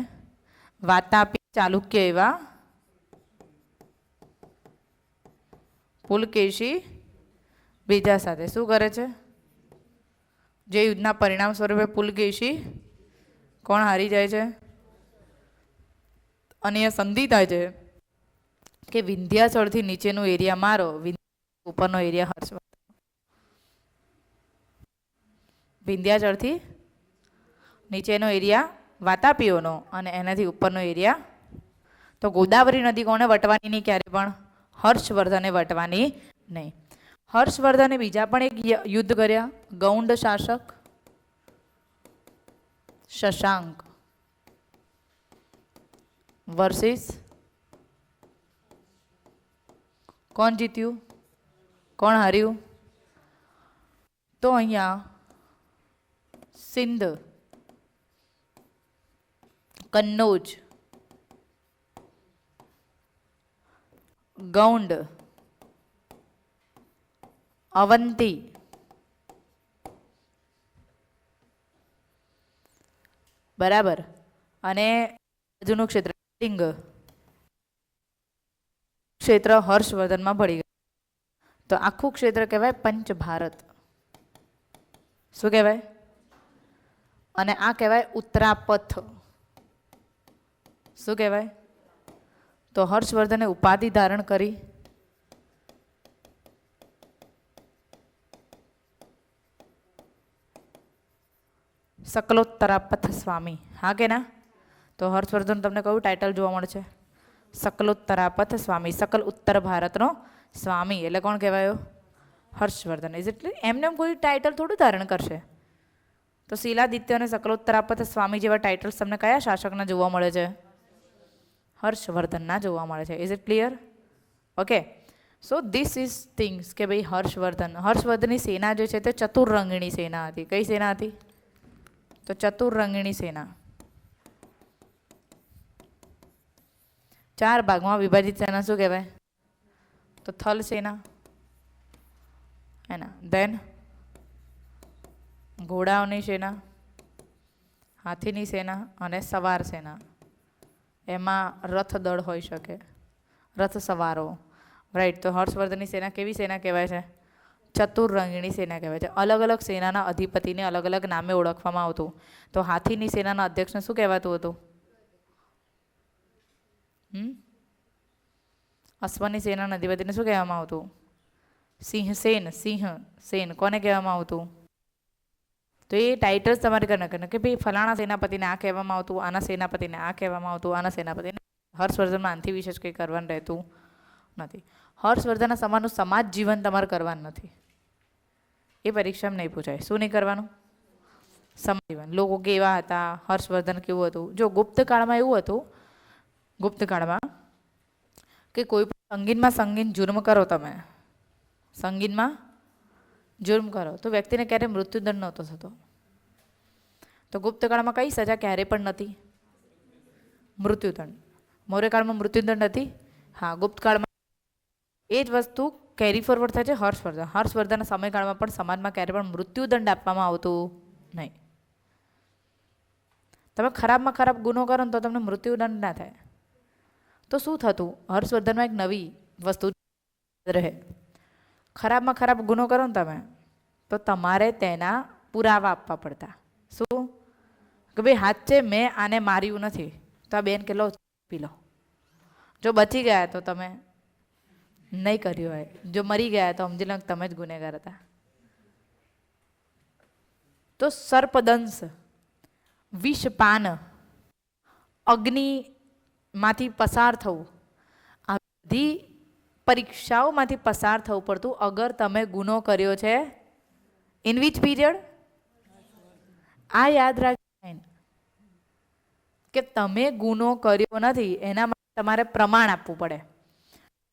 વાતાપી ચાલુક્ય એવા પુલકેશી બીજા સાથે શું કરે છે? જે યુદ્ધના પરિણામ સ્વરૂપે પુલકેશી કોણ હારી જાય છે? અને એ સંધિ થાય છે કે વિંધ્યાચળથી નીચેનો એરિયા મારો, ઉપરનો એરિયા હર્ષવર્ધન. વિંધ્યાચળથી નીચેનો એરિયા વાતાપીઓનો અને એનાથી ઉપરનો એરિયા. તો ગોદાવરી નદી કોને વટવાની નહીં? ક્યારે પણ હર્ષવર્ધને વટવાની નહીં. હર્ષવર્ધને બીજા પણ એક યુદ્ધ કર્યા. ગૌંડ શાસક શશાંક વર્સિસ કોણ જીત્યું? કોણ હાર્યું? તો અહીંયા સિંધ, કન્નૌજ, ગૌંડ, અવંતી, બરાબર, અને બાજુનું ક્ષેત્ર લિંગ ક્ષેત્ર હર્ષવર્ધનમાં ભળી ગયું. તો આખું ક્ષેત્ર કહેવાય પંચ ભારત. શું કહેવાય? અને આ કહેવાય ઉત્તરાપથ. શું કહેવાય? તો હર્ષવર્ધને ઉપાધિ ધારણ કરી સકલોત્તરાપથ સ્વામી. હા કે ના? તો હર્ષવર્ધન તમને કયું ટાઇટલ જોવા મળે છે? સકલોત્તરાપથ સ્વામી. સકલ ઉત્તર ભારતનો સ્વામી એટલે કોણ કહેવાયો? હર્ષવર્ધન. એટલે એમને કોઈ ટાઇટલ થોડું ધારણ કરશે. તો શીલાદિત્ય અને સકલોત્તરાપથ સ્વામી જેવા ટાઇટલ્સ તમને કયા શાસકના જોવા મળે છે? હર્ષવર્ધનના જોવા મળે છે. Is it clear? Okay, so this is things કે ભાઈ હર્ષવર્ધનની સેના જે છે તે ચતુરંગીણી સેના હતી. કઈ સેના હતી? તો ચતુરંગીણી સેના. 4 ભાગમાં વિભાજિત સેના શું કહેવાય? તો થલ સેના, એના દેન ઘોડાઓની સેના, હાથીની સેના અને સવાર સેના. એમાં રથ દળ હોઈ શકે, રથ સવારો. રાઈટ. તો હર્ષવર્ધનની સેના કેવી સેના કહેવાય છે? ચતુરંગીણી સેના કહેવાય છે. અલગ અલગ સેનાના અધિપતિને અલગ અલગ નામે ઓળખવામાં આવતું. તો હાથીની સેનાના અધ્યક્ષને શું કહેવાતું હતું? અશ્વની સેનાના અધિપતિને શું કહેવામાં આવતું? સિંહસેન. સિંહ કોને કહેવામાં આવતું? તો એ ટાઇટલ્સ તમારે કરી નાખવાના કે ભાઈ ફલાણા સેનાપતિને આ કહેવામાં આવતું, આના સેનાપતિને આ કહેવામાં આવતું, આના સેનાપતિને. હર્ષવર્ધનમાં આનાથી વિશેષ કંઈ કરવાનું રહેતું નથી. હર્ષવર્ધનના સમાનનું સમાજ જીવન તમારે કરવાનું નથી. એ પરીક્ષામાં નહીં પૂછાય. શું નહીં કરવાનું? સમાજ જીવન. લોકો કેવા હતા, હર્ષવર્ધન કેવું હતું. જો ગુપ્તકાળમાં એવું હતું, ગુપ્તકાળમાં કે કોઈ પણ સંગીન જુર્મ કરો તમે, સંગીનમાં જુર્મ કરો તો વ્યક્તિને ક્યારેય મૃત્યુદંડ નહોતો થતો. તો ગુપ્તકાળમાં કઈ સજા ક્યારે પણ નથી? મૃત્યુદંડ. મૌર્યકાળમાં મૃત્યુદંડ હતી? હા. ગુપ્તકાળમાં એ જ વસ્તુ કેરી ફોરવર્ડ થાય છે હર્ષવર્ધનના સમયકાળમાં પણ સમાજમાં ક્યારે પણ મૃત્યુદંડ આપવામાં આવતું નહીં. તમે ખરાબમાં ખરાબ ગુનો કરો ને તો તમને મૃત્યુદંડ ના થાય. તો શું થતું? હર્ષવર્ધનમાં એક નવી વસ્તુ રહે. ખરાબમાં ખરાબ ગુનો કરો ને તમે તો તમારે તેના પુરાવા આપવા પડતા. શું? કે ભાઈ હાચે મેં આને માર્યું નથી, તો આ બેન કે લો પી લો. જો બચી ગયા તો તમે નહીં કર્યું હોય, જો મરી ગયા તો સમજી લો તમે જ ગુનેગાર હતા. તો સર્પદંશ, વિષપાન, અગ્નિમાંથી પસાર થવું, આ બધી પરીક્ષાઓમાંથી પસાર થવું પડતું અગર તમે ગુનો કર્યો છે. In which period? આ યાદ રાખજો કે તમે ગુનો કર્યો નથી એના માટે તમારે પ્રમાણ આપવું પડે.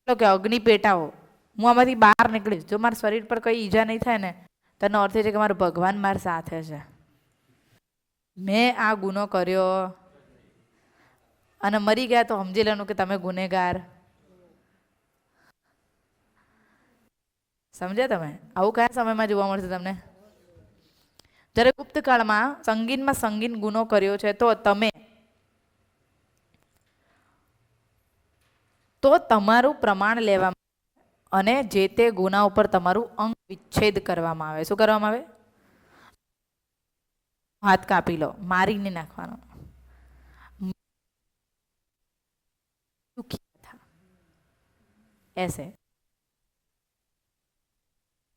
કે અગ્નિ પેટાવો, હું આમાંથી બહાર નીકળીશ, જો મારા શરીર પર કઈ ઈજા નહીં થાય ને તેનો અર્થ એ છે કે મારો ભગવાન મારી સાથે છે, મેં આ ગુનો કર્યો અને મરી ગયા તો સમજી લેવાનું કે તમે ગુનેગાર. સમજ્યા તમે? આવું કયા સમયમાં જોવા મળશે તમને? જ્યારે ગુપ્તકાળમાં સંગીન ગુનો કર્યો છે તો તમે તો તમારું પ્રમાણ લેવામાં અને જે તે ગુના ઉપર તમારું અંગ વિચ્છેદ કરવામાં આવે. શું કરવામાં આવે? હાથ કાપી લો, મારીને નાખવાનો. એસે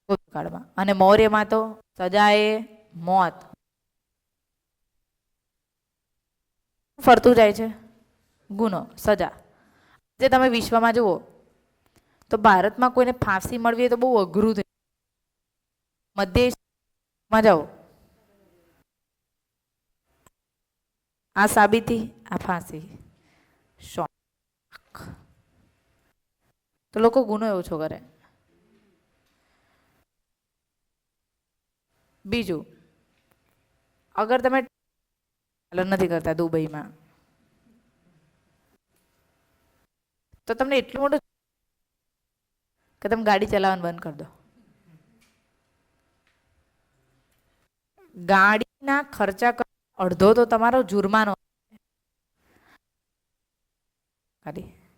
ભૂતકાળમાં. અને મૌર્યમાં તો સજાએ મોત. ફરતું જાય છે ગુનો, સજા. જે તમે વિશ્વમાં જુઓ તો ભારતમાં કોઈને ફાંસી મળવી તો બહુ અઘરું છે. મધ્યમાં જાઓ, આ સાબિતી, આ ફાંસી, શોખ. તો લોકો ગુનો ઓછો કરે. બીજું, અગર તમે નથી કરતા દુબઈમાં તો તમને એટલું મોટું કે તમે ગાડી ચલાવવાનું બંધ કરી દો. ગાડીના ખર્ચા અડધો તો તમારો જુર્માનો.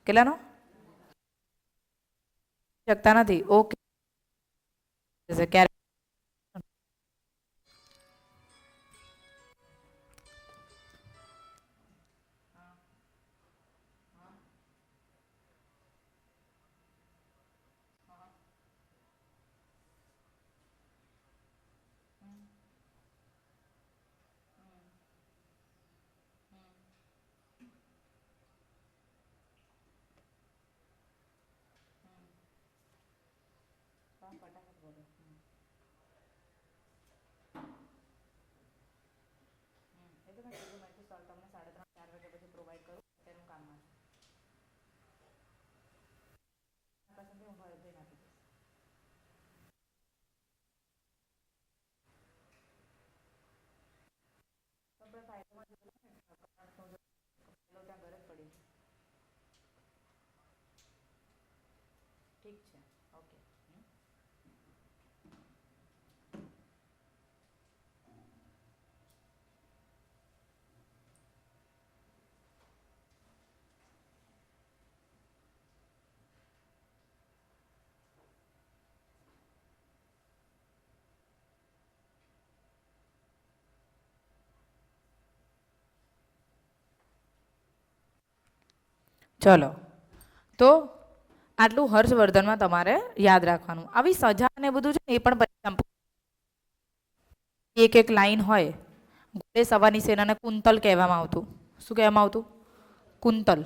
કેટલાનો? શકતા નથી. ઓકે, ક્યારે ઠીક છે, ઓકે. ચલો, તો આટલું હર્ષવર્ધનમાં તમારે યાદ રાખવાનું. આવી સજા ને બધું છે ને એ પણ પરીક્ષામાં એક એક લાઈન હોય. ઘોડે સવારની સેનાને કુંતલ કહેવામાં આવતું. શું કહેવામાં આવતું? કુંતલ.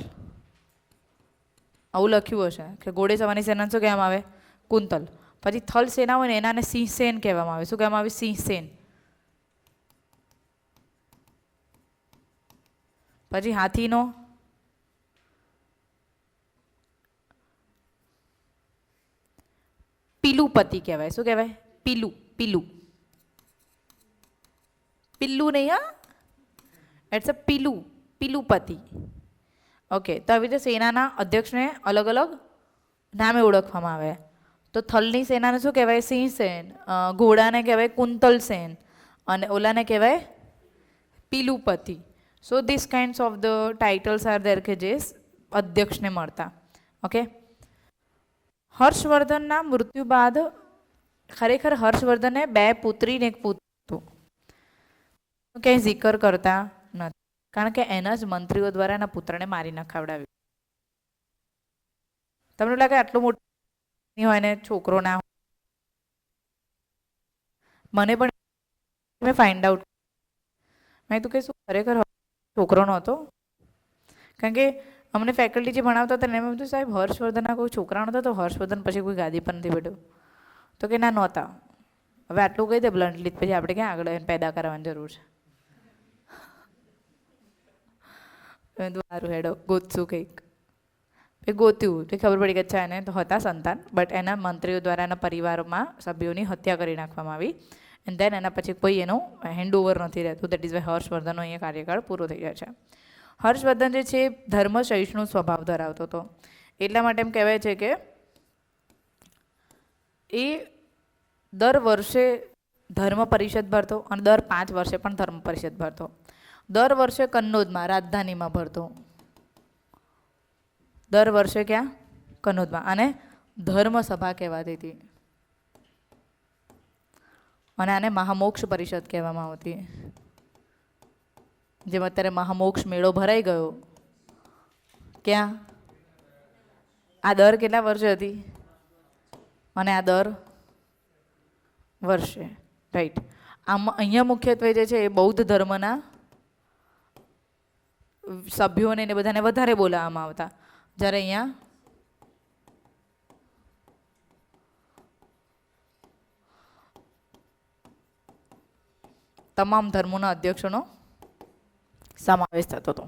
આવું લખ્યું હશે કે ઘોડે સવારની સેનાને શું કહેવામાં આવે? કુંતલ. પછી થલ સેના હોય ને એનાને સિંહસેન કહેવામાં આવે. શું કહેવામાં આવે? સિંહસેન. પછી હાથીનો પીલુપતિ કહેવાય. શું કહેવાય? પીલું. પીલું. પિલ્લું નહીં, હા, ઇટ્સ અ પીલું. પીલુપતિ. ઓકે, તો આવી રીતે સેનાના અધ્યક્ષને અલગ અલગ નામે ઓળખવામાં આવે. તો થલની સેનાને શું કહેવાય? સિંહસેન. ઘોડાને કહેવાય કુંતલસેન. અને ઓલાને કહેવાય પીલુપતિ. So this kinds of the titles are there કે જે અધ્યક્ષને મળતા. ઓકે. હર્ષવર્ધનના મૃત્યુ બાદ ખરેખર હર્ષવર્ધને 2 પુત્રી ને 1 પુત્ર હતું. ક્યાંય zikr કરતા નથી, કારણ કે એના જ મંત્રીઓ દ્વારા એના પુત્રને મારી નખાવડાવ્યો. તમને લાગે આટલું મોટું હોય ને છોકરો ના હોય? મને પણ મેં ફાઇન્ડ આઉટ, મેં તું કે શું ખરેખર છોકરો નહોતો? કારણ કે અમને ફેકલ્ટી જે ભણાવતા હતા ને એમ બધું, સાહેબ હર્ષવર્ધનના કોઈ છોકરા નહોતા તો હર્ષવર્ધન પછી કોઈ ગાદી પર નથી બેઠો? તો કે ના, નહોતા. હવે આટલું કહી દે બ્લન્ટલી, પછી આપણે ક્યાં આગળ પેદા કરવાની જરૂર છે? સારું, હેડો ગોતશું કંઈક. એ ગોત્યું તો ખબર પડી કે અચ્છા એને તો હતા સંતાન, બટ એના મંત્રીઓ દ્વારા એના પરિવારમાં સભ્યોની હત્યા કરી નાખવામાં આવી. એન્ડ દેન એના પછી કોઈ એનું હેન્ડ ઓવર નથી રહેતું. દેટ ઇઝ વાય હર્ષવર્ધનનો અહીંયા કાર્યકાળ પૂરો થઈ જાય છે. હર્ષવર્ધન જે છે ધર્મ સહિષ્ણુ સ્વભાવ ધરાવતો હતો. એટલા માટે એમ કહેવાય છે કે એ દર વર્ષે ધર્મ પરિષદ ભરતો અને દર 5 વર્ષે પણ ધર્મ પરિષદ ભરતો. દર વર્ષે કન્નોજમાં રાજધાનીમાં ભરતો. દર વર્ષે ક્યાં? કનોજમાં. અને ધર્મસભા કહેવાતી હતી. અને આને મહામોક્ષ પરિષદ કહેવામાં આવતી. જેમ અત્યારે મહામોક્ષ મેળો ભરાઈ ગયો. ક્યાં? આ દર કેટલા વર્ષે હતી? અને આ દર વર્ષે. રાઈટ. આમ અહીંયા મુખ્યત્વે જે છે એ બૌદ્ધ ધર્મના સભ્યોને ને બધાને વધારે બોલાવવામાં આવતા. જ્યારે અહીંયા તમામ ધર્મોના અધ્યક્ષોનો સમાવેશ થતો હતો.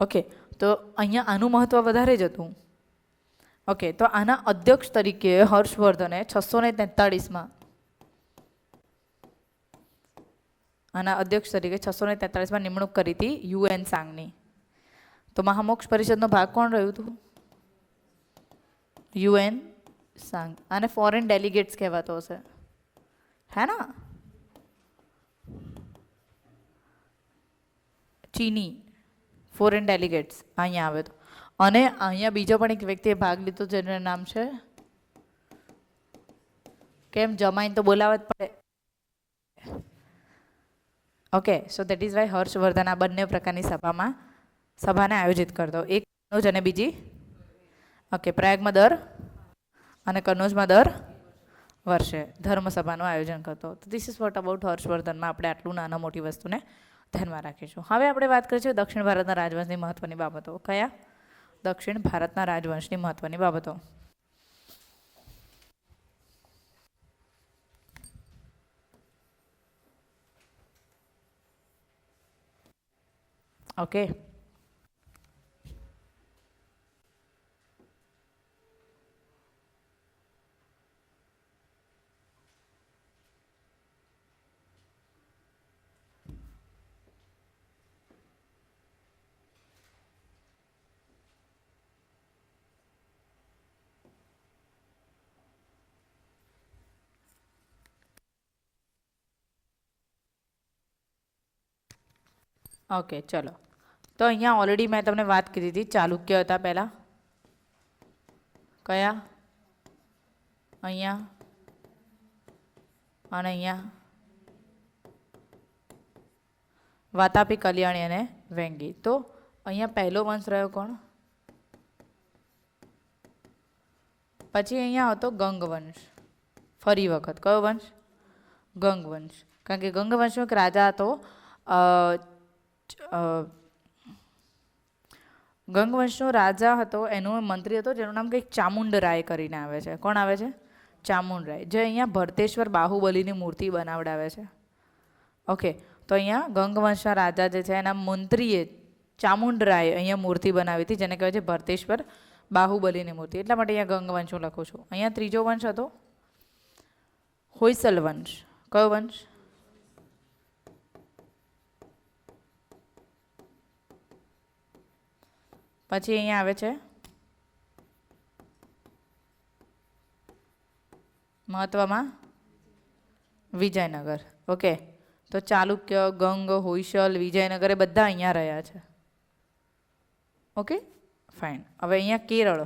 ઓકે, તો અહીંયા આનું મહત્વ વધારે જ હતું. ઓકે, તો આના અધ્યક્ષ તરીકે હર્ષવર્ધને 643માં આના અધ્યક્ષ તરીકે 643માં નિમણૂક કરી હતી યુએન સાંગની. તો મહામોક્ષ પરિષદનો ભાગ કોણ રહ્યું હતું? યુએન સાંગ. આને ફોરેન ડેલિગેટ્સ કહેવાતો હશે, હે ના? ચીની ફોરેન ડેલિગેટ્સ અહીંયા આવે તો. અને અહીંયા બીજો પણ એક વ્યક્તિએ ભાગ લીધો જેનું નામ છે, કેમ જમાઈને તો બોલાવવા જ પડે. Okay, so that is why Harshvardhan આ બંને પ્રકારની સભાને આયોજિત કરતો. એક કનોજ અને બીજી ઓકે પ્રયાગમાં દર અને કનોજમાં દર વર્ષે ધર્મસભાનું આયોજન કરતો. તો ધીસ ઇઝ વોટ અબાઉટ હર્ષવર્ધનમાં આપણે આટલું નાના મોટી વસ્તુને ધ્યાનમાં રાખીશું. હવે આપણે વાત કરીશું દક્ષિણ ભારતના રાજવંશની મહત્વની બાબતો. કયા? દક્ષિણ ભારતના રાજવંશની મહત્વની બાબતો. ઓકે, ઓકે ચલો, તો અહીંયા ઓલરેડી મેં તમને વાત કરી હતી, ચાલુક્ય હતા પહેલાં. કયા? અહીંયા અને અહીંયા વાતાપી, કલ્યાણી અને વેંગી. તો અહીંયા પહેલો વંશ રહ્યો કોણ? પછી અહીંયા હતો ગંગ વંશ. ફરી વખત કયો વંશ? ગંગ વંશ. કારણ કે ગંગ વંશનો એક રાજા હતો, ગંગ વંશનો રાજા હતો, એનો મંત્રી હતો જેનું નામ કંઈક ચામુંડ રાય કરીને આવે છે. કોણ આવે છે? ચામુંડ રાય, જે અહીંયા ભરતેશ્વર બાહુબલીની મૂર્તિ બનાવડાવે છે. ઓકે, તો અહીંયા ગંગ વંશના રાજા જે છે એના મંત્રીએ ચામુંડ રાય અહીંયા મૂર્તિ બનાવી હતી, જેને કહેવાય છે ભરતેશ્વર બાહુબલીની મૂર્તિ. એટલા માટે અહીંયા ગંગ વંશ હું લખું છું. અહીંયા ત્રીજો વંશ હતો હોયસલ વંશ. કયો વંશ? પછી અહીંયા આવે છે મહત્વમાં વિજયનગર. ઓકે, તો ચાલુક્ય, ગંગ, હોયસલ, વિજયનગર એ બધા અહીંયા રહ્યા છે. Okay fine. હવે અહીંયા કેરળ.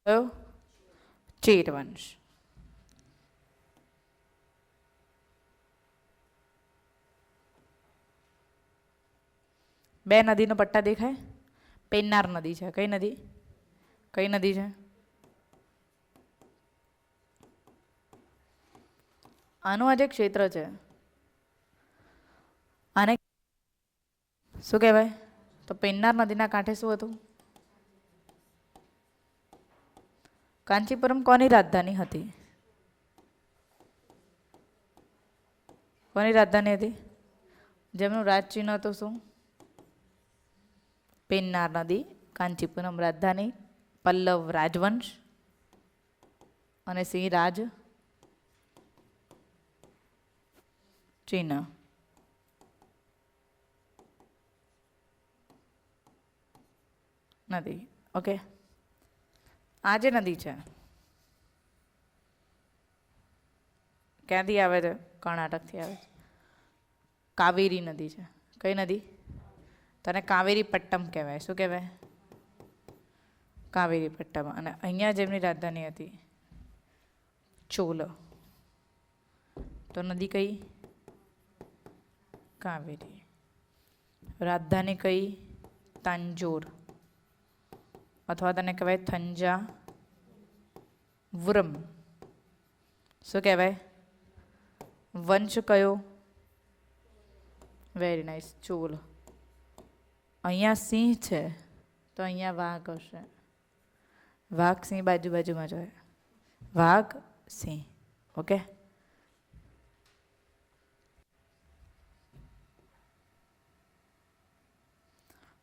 કયો? ચેર વંશ. બે નદીનો પટ્ટા દેખાય? પેન્નાર નદી છે. કઈ નદી? કઈ નદી છે? આનું આ જે ક્ષેત્ર છે આને શું કહેવાય? તો પેન્નાર નદીના કાંઠે શું હતું? કાંચીપુરમ કોની રાજધાની હતી? કોની રાજધાની હતી? જેમનું રાજચિહ્ન હતું શું? પેન્નાર નદી, કાંચીપુરમ રાજધાની, પલ્લવ રાજવંશ અને સિંહ રાજ ચિહ્ન. નદી. ઓકે, આ જે નદી છે ક્યાંથી આવે છે? કર્ણાટકથી આવે છે. કાવેરી નદી છે. કઈ નદી? તને કાવેરી પટ્ટમ કહેવાય. શું કહેવાય? કાવેરી પટ્ટમ. અને અહીંયા જેમની રાજધાની હતી ચોલ. તો નદી કઈ? કાવેરી. રાજધાની કઈ? તાંજોર, અથવા તને કહેવાય થંજાવુરમ. શું કહેવાય? વંશ કયો? Very nice, Chola. અહીંયા સિંહ છે તો અહીંયા વાઘ હશે. વાઘ સિંહ બાજુ બાજુમાં જ હોય. વાઘ સિંહ. ઓકે,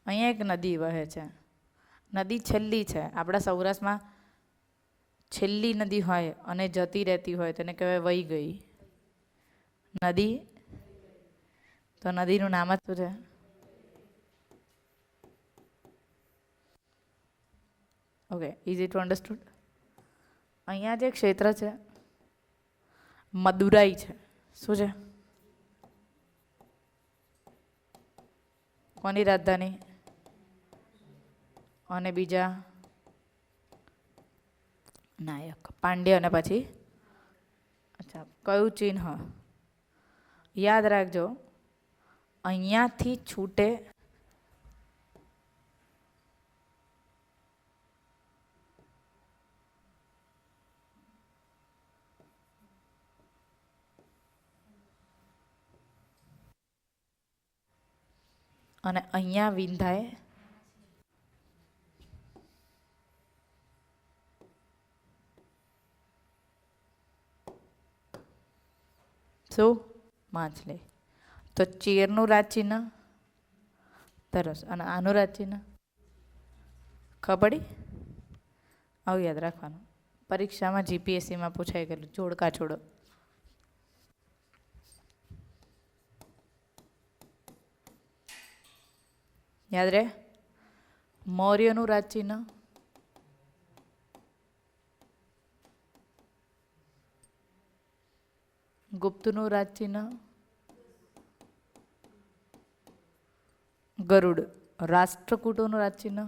અહીંયા એક નદી વહે છે. નદી છેલ્લી છે. આપણા સૌરાષ્ટ્રમાં છેલ્લી નદી હોય અને જતી રહેતી હોય તેને કહેવાય વહી ગઈ નદી. તો નદીનું નામ જ શું છે? Okay, is it understood? અહીંયા જે ક્ષેત્ર છે મદુરાઈ છે. શું છે? કોની રાજધાની? અને બીજા નાયક પાંડ્ય. અને પછી અચ્છા, કયું ચિહ્ન? યાદ રાખજો, અહીંયાથી છૂટે અને અહીંયા વિંધાય શું? માછલી. તો ચેરનું રાજચિહ્ન તરસ અને આનું રાજચિહ્ન ખબર પડી? આવું યાદ રાખવાનું. પરીક્ષામાં જીપીએસસીમાં પૂછાઈ ગયેલું જોડકા છોડો. યાદ રહે? મૌર્યનું રાજચિહ્ન ગુપ્તનું રાજચિહ્ન ગરુડ. રાષ્ટ્રકૂટોનું રાજચિહ્ન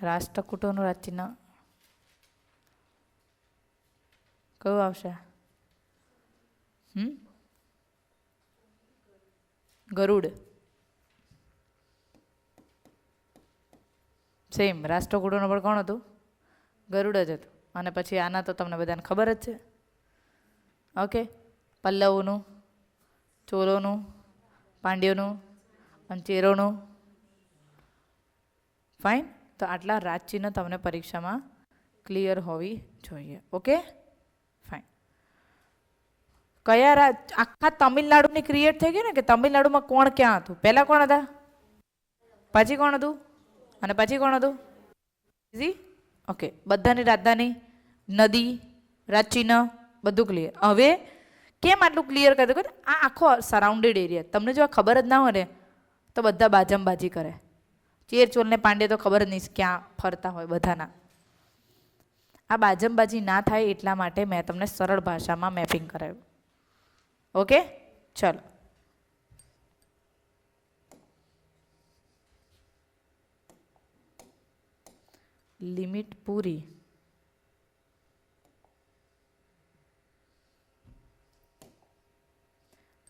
રાષ્ટ્રકૂટોનું રાજચિહ્ન કયું આવશે? ગરુડ. સેમ રાષ્ટ્રકૂટોનું પણ કોણ હતું? ગરુડ જ હતું. અને પછી આના તો તમને બધાને ખબર જ છે. ઓકે, પલ્લવોનું, ચોરોનું, પાંડ્યોનું અને ચેરોનું. ફાઇન. તો આટલા રાજચિહ્ન તમને પરીક્ષામાં ક્લિયર હોવી જોઈએ. Okay, fine. કયા આખા તમિલનાડુની ક્રિએટ થઈ ગઈ ને કે તમિલનાડુમાં કોણ ક્યાં હતું? પહેલા કોણ હતા, પછી કોણ હતું અને પછી કોણ હતું? ઇઝી. ઓકે, બધાની રાજધાની, નદી, રાજચિહ્ન બધું ક્લિયર. હવે કેમ આટલું ક્લિયર કરી દો? આ આખો સરાઉન્ડેડ એરિયા તમને જો ખબર જ ના હોય ને તો બધા બાજંબાજી કરે. ચેર ચોર ને પાંડે તો ખબર જ નહીં ક્યાં ફરતા હોય બધાના. આ બાજંબાજી ના થાય એટલા માટે મેં તમને સરળ ભાષામાં મેપિંગ કરાવ્યું. ઓકે, ચલો. લિમિટ પૂરી.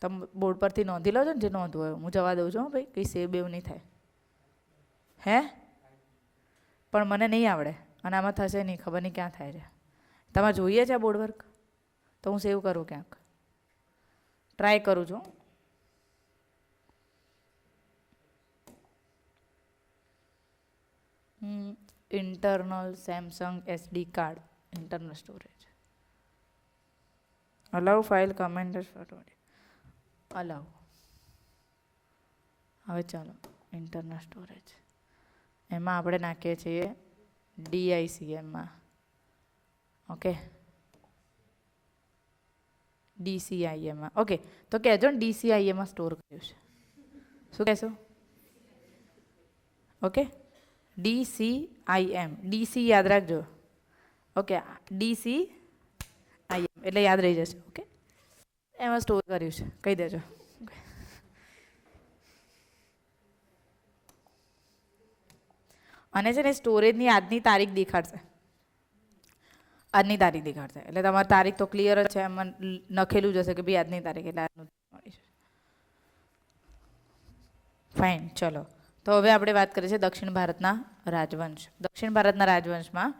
તમે બોર્ડ પરથી નોંધી લો છો ને જે નોંધવું હોય. હું જવા દઉં છું ભાઈ, કંઈ સેવ બેવ નહીં થાય. હે પણ મને નહીં આવડે અને આમાં થશે નહીં, ખબર નહીં ક્યાં થાય છે. તમારે જોઈએ છે આ બોર્ડ વર્ક? તો હું સેવ કરું ક્યાંક, ટ્રાય કરું છું. Internal Samsung SD card, internal storage. Allow file comment allow. હવે ચાલો ઇન્ટરનલ સ્ટોરેજ એમાં આપણે નાખીએ છીએ DICMમાં. ઓકે, DCIMમાં. ઓકે, તો કહેજો ને DCIMમાં સ્ટોર કર્યું છે. શું કહેશો? Okay, DCIM. DC યાદ રાખજો. ઓકે, DCIM એટલે યાદ રહી જશે. ઓકે, એમાં સ્ટોર કર્યું છે, કહી દેજો. અને છે ને સ્ટોરેજની આજની તારીખ દેખાડશે. આજની તારીખ દેખાડશે એટલે તમારી તારીખ તો ક્લિયર જ છે. એમાં લખેલું જ હશે કે ભાઈ આજની તારીખ એટલે આજનું મળી છે. ફાઇન, ચલો. તો હવે આપણે વાત કરીએ છીએ દક્ષિણ ભારતના રાજવંશ. દક્ષિણ ભારતના રાજવંશમાં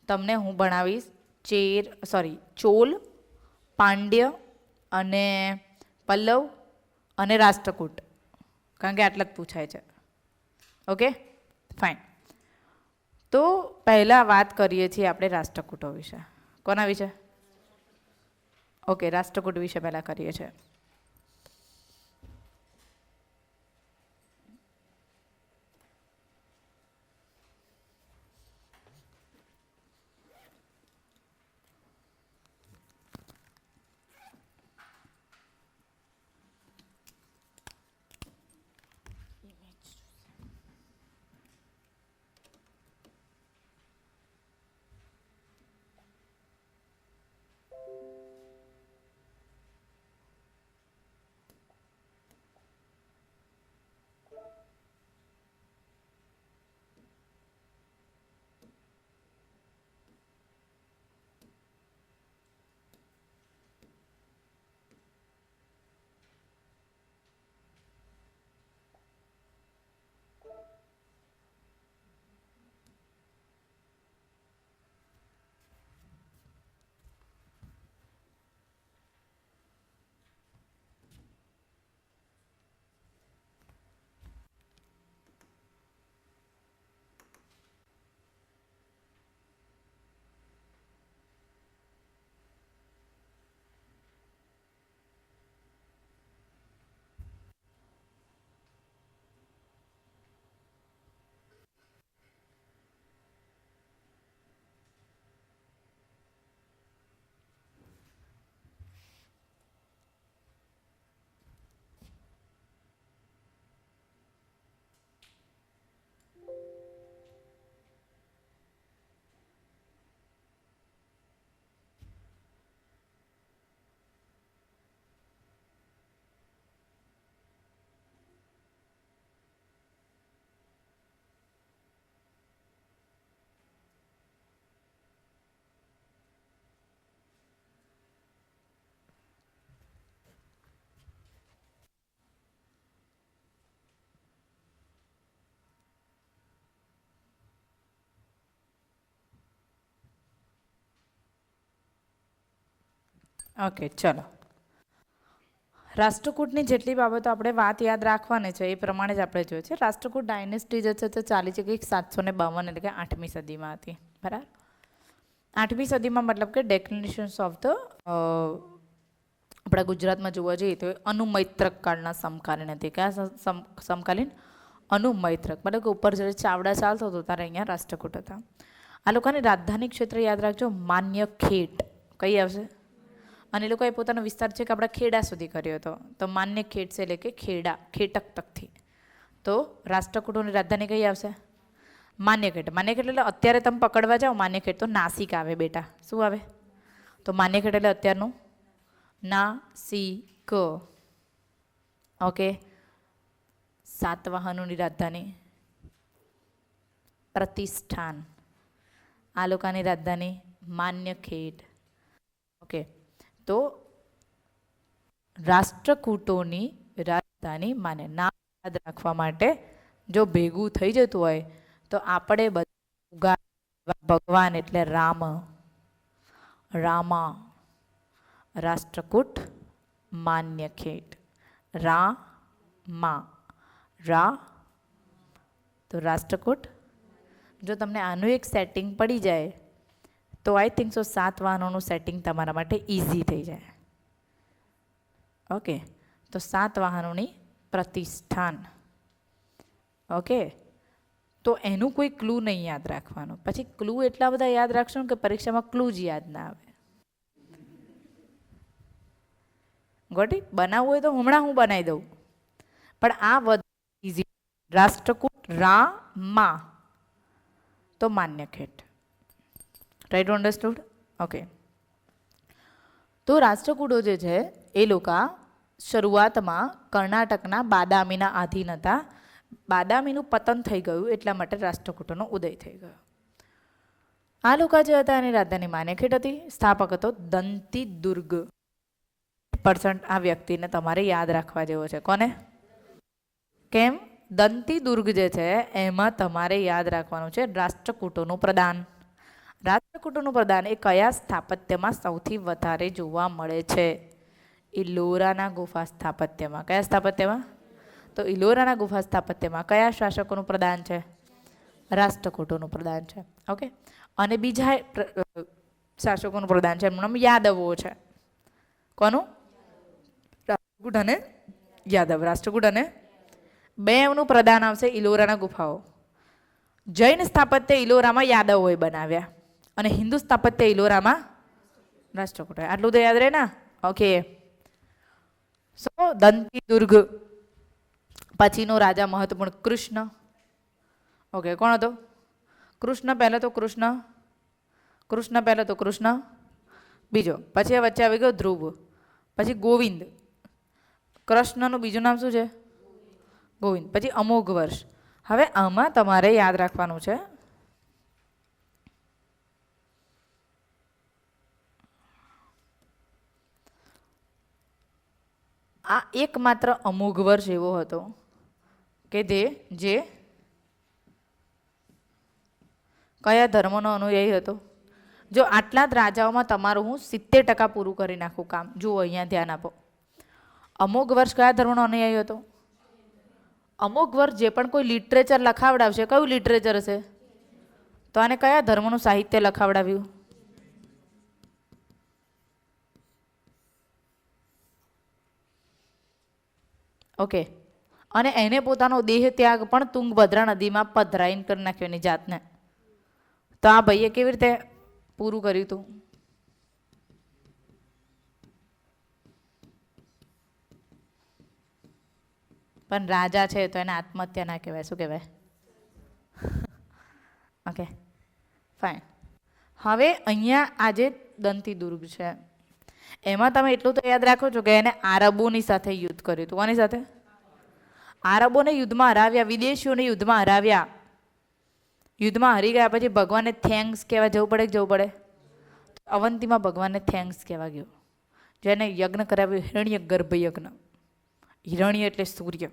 તમને હું ભણાવીશ ચોલ, પાંડ્ય અને પલ્લવ અને રાષ્ટ્રકૂટ, કારણ કે આટલા જ પૂછાય છે. Okay, fine. તો પહેલાં વાત કરીએ છીએ આપણે રાષ્ટ્રકૂટો વિશે. કોના વિશે? ઓકે, રાષ્ટ્રકૂટ વિશે પહેલાં કરીએ છીએ. ઓકે, ચલો. રાષ્ટ્રકૂટની જેટલી બાબતો આપણે વાત યાદ રાખવાની છે એ પ્રમાણે જ આપણે જોઈએ છે. રાષ્ટ્રકૂટ ડાયનેસ્ટી જે છે તે ચાલી છે કંઈક 752 એટલે કે 8મી સદીમાં હતી. બરાબર. 8મી સદીમાં મતલબ કે ડેક્લિનેશન્સ ઓફ ધ આપણા ગુજરાતમાં જોવા જઈએ તો અનુમૈત્રક કાળના સમકાલીન હતી. કયા સમકાલીન? અનુમૈત્રક. મતલબ કે ઉપર જ્યારે ચાવડા ચાલતો હતો ત્યારે અહીંયા રાષ્ટ્રકૂટ હતા. આ લોકોની રાજધાની ક્ષેત્ર યાદ રાખજો, માન્ય ખેટ. કઈ આવશે? અને એ લોકોએ પોતાનો વિસ્તાર છે કે આપણા ખેડા સુધી કર્યો હતો. તો માન્ય ખેટ છે એટલે કે ખેડા, ખેટક તકથી. તો રાષ્ટ્રકૂટોની રાજધાની કઈ આવશે? માન્યખેટ. માન્યખેટ એટલે અત્યારે તમે પકડવા જાઓ માન્યખેટ તો નાસિક આવે બેટા. શું આવે? તો માન્યખેટ એટલે અત્યારનું નાસિક. ઓકે. સાતવાહનોની રાજધાની પ્રતિષ્ઠાન. આ લોકોની રાજધાની માન્યખેટ. ઓકે. તો રાષ્ટ્રકૂટોની રાજધાની માન્ય. નામ યાદ રાખવા માટે જો ભેગું થઈ જતું હોય તો આપણે બધા ભગવાન એટલે રામ, રામા, રાષ્ટ્રકૂટ, માન્યખેટ, રામા, રા. તો રાષ્ટ્રકૂટ. જો તમને આનું એક સેટિંગ પડી જાય તો આઈ થિંક સો 7 વાહનોનું સેટિંગ તમારા માટે ઇઝી થઈ જાય. ઓકે. તો 7 વાહનોની પ્રતિષ્ઠાન. ઓકે. તો એનું કોઈ ક્લુ નહીં યાદ રાખવાનું. પછી ક્લુ એટલા બધા યાદ રાખશો ને કે પરીક્ષામાં ક્લુ જ યાદ ના આવે. ગોટી બનાવવું હોય તો હમણાં હું બનાવી દઉં, પણ આ વધુ ઇઝી. રાષ્ટ્રકૂટ, રામા, તો માન્યખેટ. Right understood? ઓકે. તો રાષ્ટ્રકૂટો જે છે એ લોકો શરૂઆતમાં કર્ણાટકના બાદામીના આધીન હતા. બાદામીનું પતન થઈ ગયું એટલા માટે રાષ્ટ્રકૂટોનો ઉદય થઈ ગયો. આ લોકો જે હતા એની રાજધાની માન્યખેટ હતી. સ્થાપક હતો દંતી દુર્ગ. આ વ્યક્તિને તમારે યાદ રાખવા જેવો છે. કોને? કેમ? દંતી દુર્ગ જે છે એમાં તમારે યાદ રાખવાનું છે રાષ્ટ્રકૂટોનું પ્રદાન. રાષ્ટ્રકૂટોનું પ્રદાન એ કયા સ્થાપત્યમાં સૌથી વધારે જોવા મળે છે? ઇલોરાના ગુફા સ્થાપત્યમાં. કયા સ્થાપત્યમાં? તો ઇલોરાના ગુફા સ્થાપત્યમાં કયા શાસકોનું પ્રદાન છે? રાષ્ટ્રકૂટોનું પ્રદાન છે. ઓકે. અને બીજા શાસકોનું પ્રદાન છે એમનું નામ યાદવો છે. કોનું? રાષ્ટ્રકૂટ અને યાદવ. રાષ્ટ્રકૂટ અને બેનું પ્રદાન આવશે ઇલોરાના ગુફાઓ. જૈન સ્થાપત્ય ઇલોરામાં યાદવોએ બનાવ્યા અને હિન્દુ સ્થાપત્ય ઇલોરામાં રાષ્ટ્રકૂટ. આટલું તો યાદ રહે ને? ઓકે. સો દંતી દુર્ગ. પછીનો રાજા મહત્વપૂર્ણ કૃષ્ણ. ઓકે. કોણ હતો? કૃષ્ણ. પહેલો તો કૃષ્ણ. કૃષ્ણ પહેલો તો કૃષ્ણ. બીજો પછી વચ્ચે આવી ગયો ધ્રુવ. પછી ગોવિંદ. કૃષ્ણનું બીજું નામ શું છે? ગોવિંદ. પછી અમોઘ વર્ષ. હવે આમાં તમારે યાદ રાખવાનું છે આ એકમાત્ર અમોઘ વર્ષ એવો હતો કે જે કયા ધર્મનો અનુયાયી હતો? જો આટલા જ રાજાઓમાં તમારું હું 70% પૂરું કરી નાખું કામ. જુઓ અહીંયા ધ્યાન આપો. અમોઘ વર્ષ કયા ધર્મનો અનુયાયી હતો? અમુક વર્ષ જે પણ કોઈ લિટરેચર લખાવડાવશે કયું લિટરેચર હશે? તો આને કયા ધર્મનું સાહિત્ય લખાવડાવ્યું? ઓકે. અને એને પોતાનો દેહ ત્યાગ પણ તુંગભદ્રા નદીમાં પધરાઈને કરી નાખ્યો એની જાતને. તો આ ભાઈએ કેવી રીતે પૂરું કર્યું હતું? પણ રાજા છે તો એને આત્મહત્યા ના કહેવાય. શું કહેવાય? Okay fine. હવે અહીંયા આજે દંતી દુર્ગ છે એમાં તમે એટલું તો યાદ રાખો છો કે એને આરબોની સાથે યુદ્ધ કર્યું હતું. કોની સાથે? આરબોને યુદ્ધમાં હરાવ્યા, વિદેશીઓને યુદ્ધમાં હરાવ્યા. યુદ્ધમાં હારી ગયા પછી ભગવાનને થેન્ક્સ કહેવા જવું પડે કે જવું પડે? અવંતીમાં ભગવાનને થેન્ક્સ કહેવા ગયો. જેને યજ્ઞ કરાવ્યો હિરણ્ય ગર્ભ યજ્ઞ. હિરણ્ય એટલે સૂર્ય.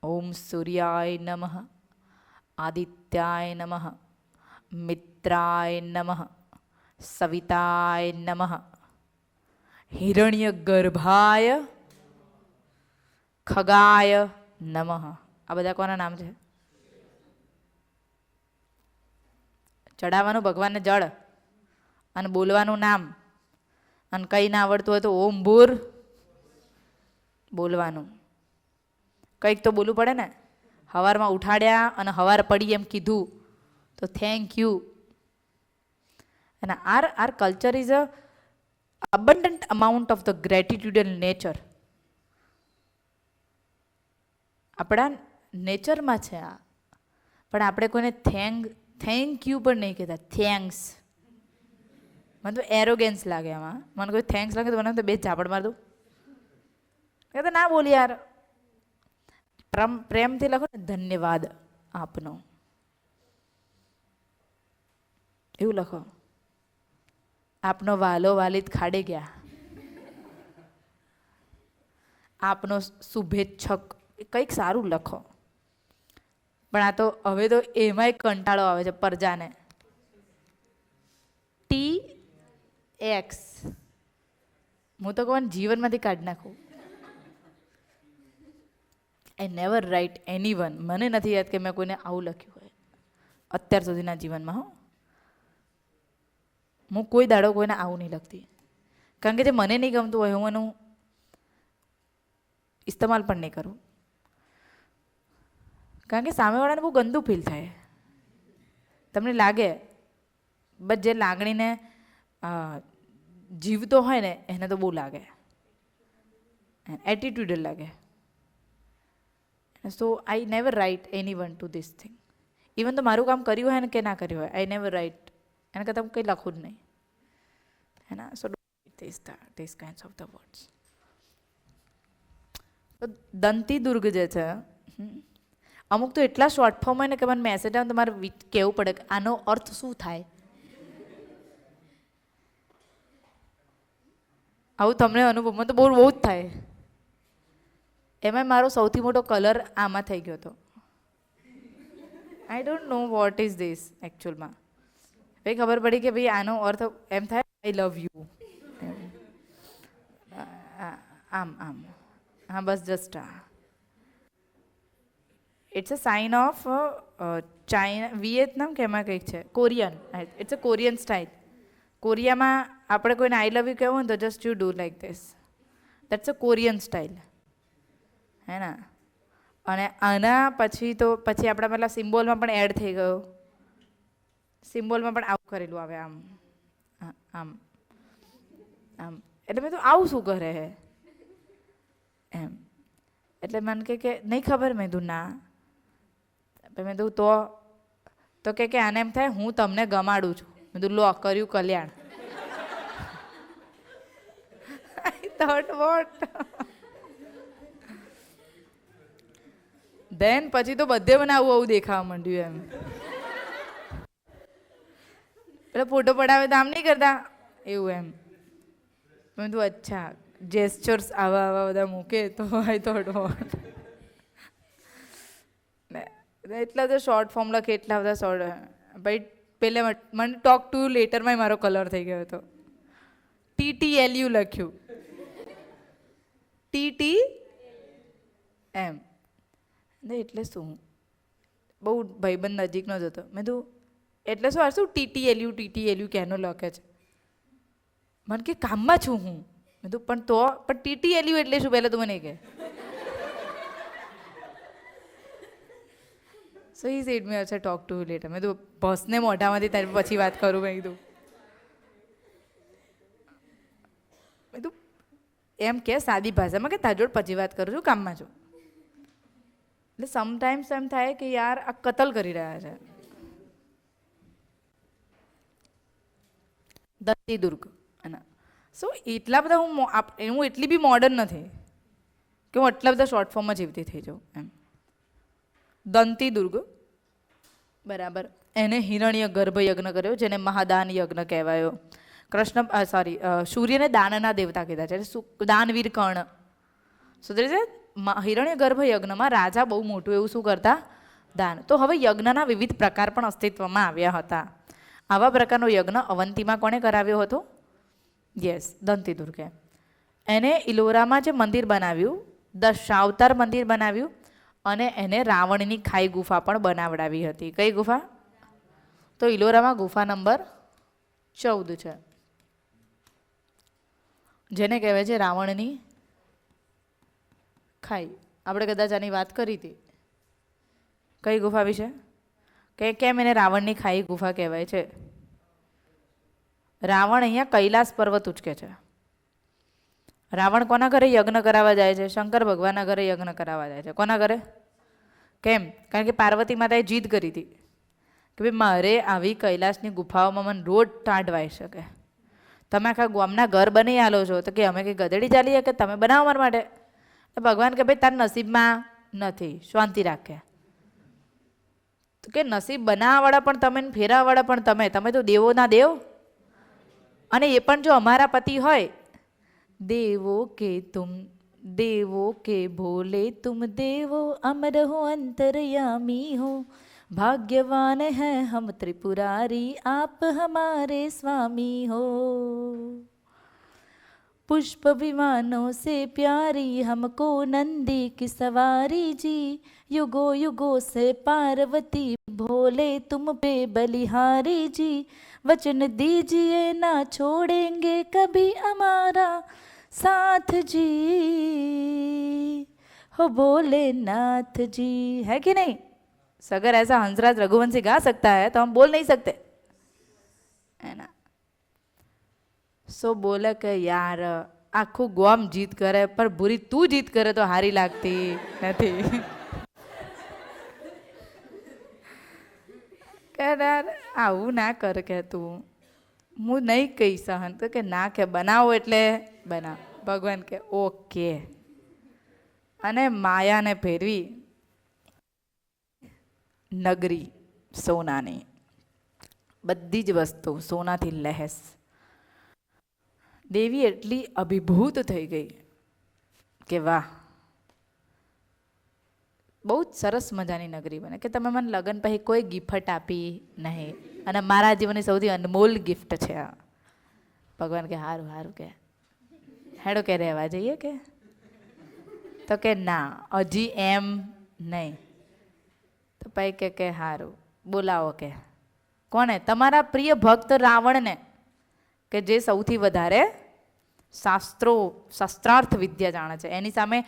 ઓમ સૂર્યાય નમઃ, આદિત્યાય નમઃ, મિત્રાય નમઃ, સવિતાય નમઃ, હિરણ્ય ગર્ભાય ખગાય નમઃ. આ બધા કોના નામ છે? ચડાવવાનું ભગવાનને જળ અને બોલવાનું નામ, અને કંઈ ના આવડતું હોય તો ઓમ ભૂર બોલવાનું. કંઈક તો બોલવું પડે ને. સવારમાં ઉઠાડ્યા અને સવાર પડી એમ કીધું તો થેન્ક યુ. અને our culture is a abundant amount of the gratitudinal nature. આપણા નેચરમાં છે આ. પણ આપણે કોઈને થેન્ક યુ પણ નહીં કહેતા, થેન્ક્સ. મને તો એરોગેન્સ લાગે એમાં. મને કોઈ થેન્ક્સ લાગે તો મને તો બે ઝાપડ માર દઉં. એ તો ના બોલી યાર. પ્રેમથી લખો ને, ધન્યવાદ આપનો, એવું લખો. આપનો વાલો વાલિદ ખાડે ગયા, આપનો શુભેચ્છક, કંઈક સારું લખો. પણ આ તો હવે તો એમાંય કંટાળો આવે છે પરજાને. TX હું તો કહું જીવનમાંથી કાઢી નાખું. I never write any one. મને નથી યાદ કે મેં કોઈને આવું લખ્યું હોય અત્યાર સુધીના જીવનમાં. હું કોઈ દાડો કોઈને આવું નહીં લખતી, કારણ કે જે મને નહીં ગમતું હોય હું એનું ઇસ્તેમાલ પણ નહીં કરું. કારણ કે સામેવાળાને બહુ ગંદુ ફીલ થાય. તમને લાગે બસ જે લાગણીને જીવતો હોય ને એને તો બહુ લાગે, એટીટ્યુડ લાગે. So I never write any one to this thing. Even તો મારું કામ કર્યું હોય ને કે ના કર્યું હોય, આઈ નેવર રાઇટ. એના કરતાં હું કંઈ લખું જ નહીં. હે ના? સો this kinds of the words. તો દંતી દુર્ગ જે છે, અમુક તો એટલા શોર્ટ ફોર્મ હોય ને કે મને મેસેજ આવે તો મારે કહેવું પડે કે આનો અર્થ શું થાય. આવું તમને અનુભવ મને તો બહુ જ થાય. એમાં મારો સૌથી મોટો કલર આમાં થઈ ગયો હતો. I don't know what is this એકચ્યુઅલમાં. ભાઈ ખબર પડી કે ભાઈ આનો અર્થ એમ થાય, આઈ લવ યુ. આમ આમ હા, બસ just it's a sign of China, Vietnam કે એમાં કંઈક છે, Korean. It's a Korean style. કોરિયામાં આપણે કોઈને આઈ લવ યુ કહેવું ને તો just you do like this. That's a Korean style. હે ના? અને આના પછી તો પછી આપણા પેલા સિમ્બોલમાં પણ એડ થઈ ગયો. સિમ્બોલમાં પણ આવું કરેલું આવે, આમ આમ આમ. એટલે મેં તો આવું શું કરે હે એમ. એટલે મને કે નહીં ખબર. મેં કીધું ના. મેં કીધું તો કે આને એમ થાય હું તમને ગમાડું છું. મેં કીધું લો કર્યું કલ્યાણ. I thought what. ધેન પછી તો બધે મને આવું દેખાવા માંડ્યું એમ. એટલે ફોટો પડાવે તો આમ નહીં કરતા એવું એમ. મેં તો અચ્છા જેસ્ચર્સ આવા બધા મૂકે તો આઈ થોટ વોટ. એટલા બધા શોર્ટ ફોર્મ લખે, એટલા બધા શોર્ટ. ભાઈ પહેલે મને ટોક ટુ લેટરમાં મારો કલર થઈ ગયો હતો. TTLU લખ્યું. TT એમ. એટલે શું? બહુ ભાઈબંધ નજીકનો જ હતો. મેં કીધું એટલે શું TTLU કેનો લખે છે? મને કે કામમાં છું હું. મેં કીધું પણ TTLU એટલે શું પહેલાં તું મને કહે. સો હી સેડ મી અચ્છા ટોક ટુ લેટર. મેં કીધું બસને મોઢામાંથી તારી પછી વાત કરું. મેં કીધું એમ કે સાદી ભાષામાં કે તારી જોડે પછી વાત કરું છું, કામમાં છું. એટલે સમટાઈમ્સ એમ થાય કે યાર આ કતલ કરી રહ્યા છે. દંતી દુર્ગ. સો એટલા બધા હું એટલી બી મોડર્ન નથી કે હું આટલા બધા શોર્ટ ફોર્મમાં જીવતી થઈ જાઉં એમ. દંતી દુર્ગ બરાબર. એને હિરણ્ય ગર્ભ યજ્ઞ કર્યો, જેને મહાદાન યજ્ઞ કહેવાયો. સૂર્યને દાનના દેવતા કીધા છે. દાનવીર કર્ણ. સુધરે છે. હિરણ્ય ગર્ભ યજ્ઞમાં રાજા બહુ મોટું એવું શું કરતા? દાન. તો હવે યજ્ઞના વિવિધ પ્રકાર પણ અસ્તિત્વમાં આવ્યા હતા. આવા પ્રકારનો યજ્ઞ અવંતીમાં કોણે કરાવ્યો હતો? યસ, દંતી દુર્ગે. એને ઇલોરામાં જે મંદિર બનાવ્યું, દશાવતાર મંદિર બનાવ્યું, અને એને રાવણની ખાઈ ગુફા પણ બનાવડાવી હતી. કઈ ગુફા? તો ઇલોરામાં ગુફા નંબર 14 છે, જેને કહેવાય છે રાવણની ખાઈ. આપણે કદાચ આની વાત કરી હતી. કઈ ગુફા વિશે? કે કેમ એને રાવણની ખાઈ ગુફા કહેવાય છે? રાવણ અહીંયા કૈલાસ પર્વત ઉચકે છે. રાવણ કોના ઘરે યજ્ઞ કરાવવા જાય છે? શંકર ભગવાનના ઘરે યજ્ઞ કરાવવા જાય છે. કોના ઘરે? કેમ? કારણ કે પાર્વતી માતાએ જીદ કરી હતી કે ભાઈ મારે આવી કૈલાસની ગુફાઓમાં મને રોજ ટાંડવાઈ શકે. તમે આખા ગામના ઘર બની આલો છો તો કે અમે કંઈ ગધેડી ચાલીએ કે તમે બનાવો મારા માટે? તો ભગવાન કે ભાઈ તારા નસીબમાં નથી, શાંતિ રાખે. તો કે નસીબ બનાવવાવાળા પણ તમે, ફેરવાવાળા પણ તમે. તમે તો દેવોના દેવ. અને એ પણ જો અમારા પતિ હોય, देवो के भोले तुम देवो अमर हो अंतर्यामी हो भाग्यवान है हम त्रिपुरारी आप हमारे स्वामी हो पुष्प विमानों से प्यारी हमको नंदी की सवारी जी युगो युगो से पार्वती भोले तुम पे बलिहारी जी वचन दीजिए ना छोड़ेंगे कभी हमारा साथ जी हो भोलेनाथ जी. है कि नहीं? अगर ऐसा हंसराज रघुवंशी गा सकता है तो हम बोल नहीं सकते, है ना? सो बोले કે યાર આખું ગોમ જીત કરે પણ ભૂરી તું જીત કરે તો હારી લાગતી નથી. કે યાર આવું ના કર કે તું, હું નહીં કહી સહન. તો કે ના કે બનાવો એટલે બનાવો. ભગવાન કે ઓકે. અને માયાને ફેરવી નગરી સોનાની, બધી જ વસ્તુ સોનાથી લહેસ. દેવી એટલી અભિભૂત થઈ ગઈ કે વાહ, બહુ જ સરસ મજાની નગરી બને. કે તમે મને લગ્ન પછી કોઈ ગિફ્ટ આપી નહીં, અને મારા જીવનની સૌથી અનમોલ ગિફ્ટ છે આ. ભગવાન કે સારું સારું કે હેડો કે રહેવા જઈએ કે? તો કે ના હજી એમ નહીં. તો પછી કે સારું બોલાવો કે. કોને? તમારા પ્રિય ભક્ત રાવણને, કે જે સૌથી વધારે શાસ્ત્રાર્થ વિદ્યા જાણે છે. એની સામે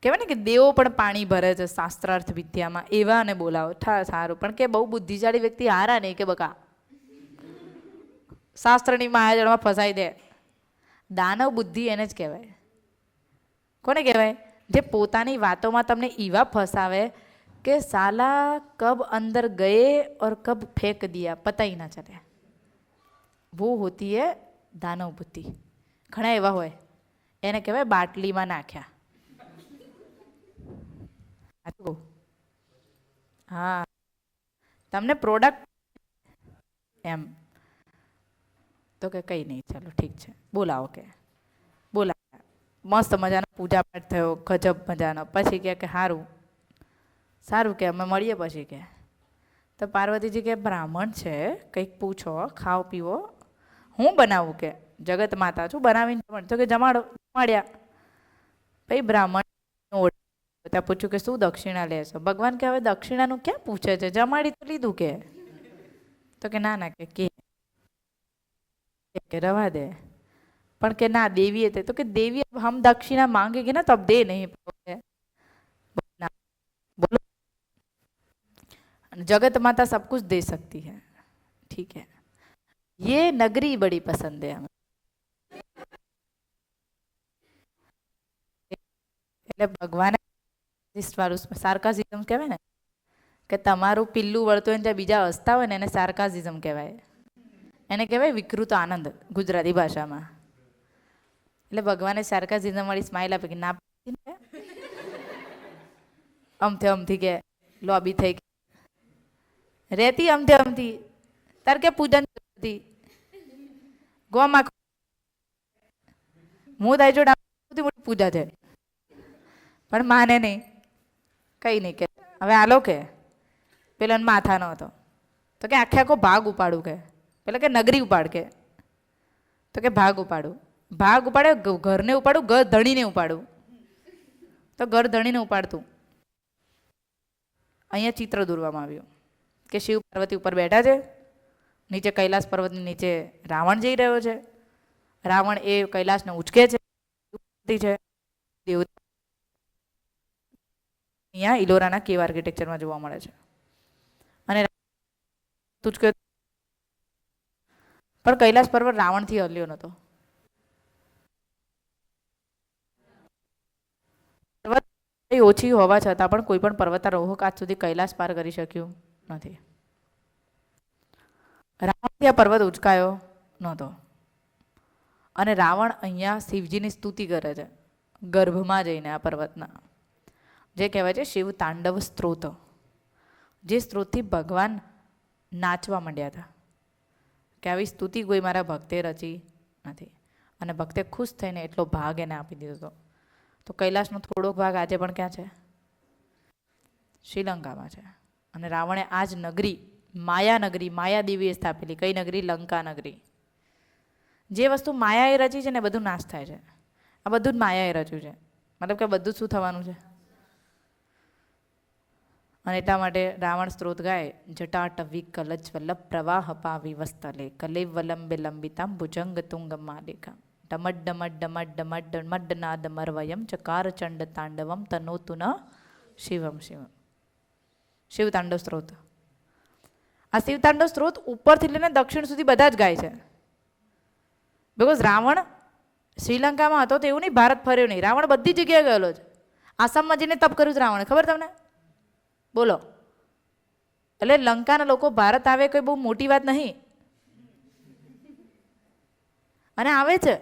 કહેવાય ને કે દેવો પણ પાણી ભરે છે શાસ્ત્રાર્થ વિદ્યામાં, એવાને બોલાવો. સારું. પણ કે બહુ બુદ્ધિશાળી વ્યક્તિ હારા નહીં કે બકા શાસ્ત્રની માયાજળમાં ફસાઈ દે. દાનવ બુદ્ધિ એને જ કહેવાય. કોને કહેવાય? જે પોતાની વાતોમાં તમને એવા ફસાવે કે સાલા કબ અંદર ગયે ઓર કબ ફેંક દિયા પતા ही ના ચલે. वो होती है દાનવ બુદ્ધિ. ઘણા એવા હોય, એને કહેવાય બાટલીમાં નાખ્યા. હા, તમને પ્રોડક્ટ એમ. તો કે કંઈ નહીં, ચાલો ઠીક છે બોલાવો કે. બોલાવ્યા, મસ્ત મજાનો પૂજા પાઠ થયો, ગજબ મજાનો. પછી કે સારું સારું કે અમે મળીએ પછી કે. તો પાર્વતીજી કે બ્રાહ્મણ છે, કંઈક પૂછો, ખાઓ પીવો. હું બનાવું કે? જગત માતા છું, બનાવીને તો કે જમાડો. જમાડ્યા. પછી બ્રાહ્મણ ત્યાં પૂછ્યું કે શું દક્ષિણા લેશો? ભગવાન કે હવે દક્ષિણાનું ક્યાં પૂછે છે, જમાડી તો લીધું કે. તો કે ના ના કે રવા દે. પણ કે ના देवी थे. तो कि देवी अब हम दक्षिणा मांगेंगे ना तो अब दे नहीं पाओगे. बोलो, जगत माता सब कुछ दे सकती है, ठीक है. ये नगरी बड़ी पसंद है हमें. એટલે ભગવાને સાર્કાઝિઝમ કહેવાય ને, કે તમારું પિલ્લું વળતું હોય ને ત્યાં બીજા હસતા હોય ને એને સાર્કાઝિઝમ કહેવાય. એને કહેવાય વિકૃત આનંદ ગુજરાતી ભાષામાં. એટલે ભગવાને સાર્કાઝિઝમ વાળી સ્માઇલ આપી કે ના અમથે અમથી કે લોબી થઈ રહેતી અમથે અમથી તાર કે પૂજન કરતી ગોમાં હું તારી જોડે સૌથી મોટી પૂજા છે. પણ માને નહીં, કઈ નહીં કે હવે આલો કે પેલા માથાનો હતો. તો કે આખે આખો ભાગ ઉપાડું કે. પેલા કે નગરી ઉપાડ કે, તો કે ભાગ ઉપાડું. ભાગ ઉપાડે ઘરને ઉપાડું, ઘર ધણીને ઉપાડું, તો ઘર ધણીને ઉપાડતું. અહીંયા ચિત્ર દોરવામાં આવ્યું કે શિવ પાર્વતી ઉપર બેઠા છે, નીચે કૈલાસ પર્વતની નીચે રાવણ જઈ રહ્યો છે, રાવણ એ કૈલાસને ઉચકે છે, અહીંયા ઇલોરાના કેવ આર્કિટેક્ચરમાં જોવા મળે છે. અને ઉચકે પણ કૈલાસ પર્વત રાવણથી હલ્યો નતો. પર્વત ઓછી હોવા છતાં પણ કોઈ પણ પર્વતારોહક આજ સુધી કૈલાસ પાર કરી શક્યું નથી. રાવણથી આ પર્વત ઉચકાયો નહોતો. અને રાવણ અહીંયા શિવજીની સ્તુતિ કરે છે ગર્ભમાં જઈને આ પર્વતના, જે કહેવાય છે શિવ તાંડવ સ્ત્રોત, જે સ્ત્રોતથી ભગવાન નાચવા માંડ્યા હતા કે આવી સ્તુતિ કોઈ મારા ભક્તે રચી નથી. અને ભક્તે ખુશ થઈને એટલો ભાગ એને આપી દીધો હતો. તો કૈલાસનો થોડોક ભાગ આજે પણ ક્યાં છે? શ્રીલંકામાં છે. અને રાવણે આ જ નગરી, માયાનગરી, માયાદેવીએ સ્થાપેલી. કઈ નગરી? લંકા નગરી. જે વસ્તુ માયાએ રચી છે ને બધું નાશ થાય છે. આ બધું જ માયાએ રચ્યું છે. મતલબ કે બધું જ શું થવાનું છે? અને એટલા માટે રાવણ સ્ત્રોત ગાય, જટાટવી કલચ વલ્લભ પ્રવાહ પાવી વસ્તલે કલે વલંબે લંબિતામ ભુજંગ તુંગ માલિકા ડમડ ડમડ ડમડ ડમડ ડમડ નાદ મરવયમ ચકાર ચંડ તાંડવમ તનોતુ ન શિવમ શિવમ. શિવ તાંડવ સ્ત્રોત. આ શિવ તાંડવ સ્ત્રોત ઉપરથી લઈને દક્ષિણ સુધી બધા જ ગાય છે. બિકોઝ રાવણ શ્રીલંકામાં હતો તો એવું નહીં ભારત ફર્યો નહીં, રાવણ બધી જગ્યાએ ગયેલો છે. આસામમાં જઈને તપ કર્યું છે રાવણે, ખબર તમને? બોલો. એટલે લંકાના લોકો ભારત આવે કોઈ બહુ મોટી વાત નહીં, અને આવે છે.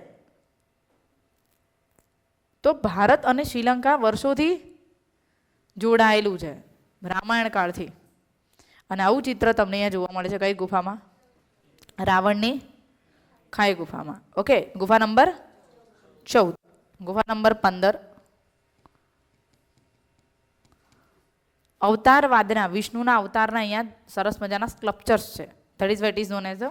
તો ભારત અને શ્રીલંકા વર્ષોથી જોડાયેલું છે રામાયણ કાળથી. અને આવું ચિત્ર તમને અહીંયા જોવા મળે છે કઈ ગુફામાં? રાવણની ખાઈ ગુફામાં. ઓકે, ગુફા નંબર 14. ગુફા નંબર 15 અવતારવાદના, વિષ્ણુના અવતારના અહીંયા સરસ મજાના સ્કલ્પચર્સ છે. That is what is known as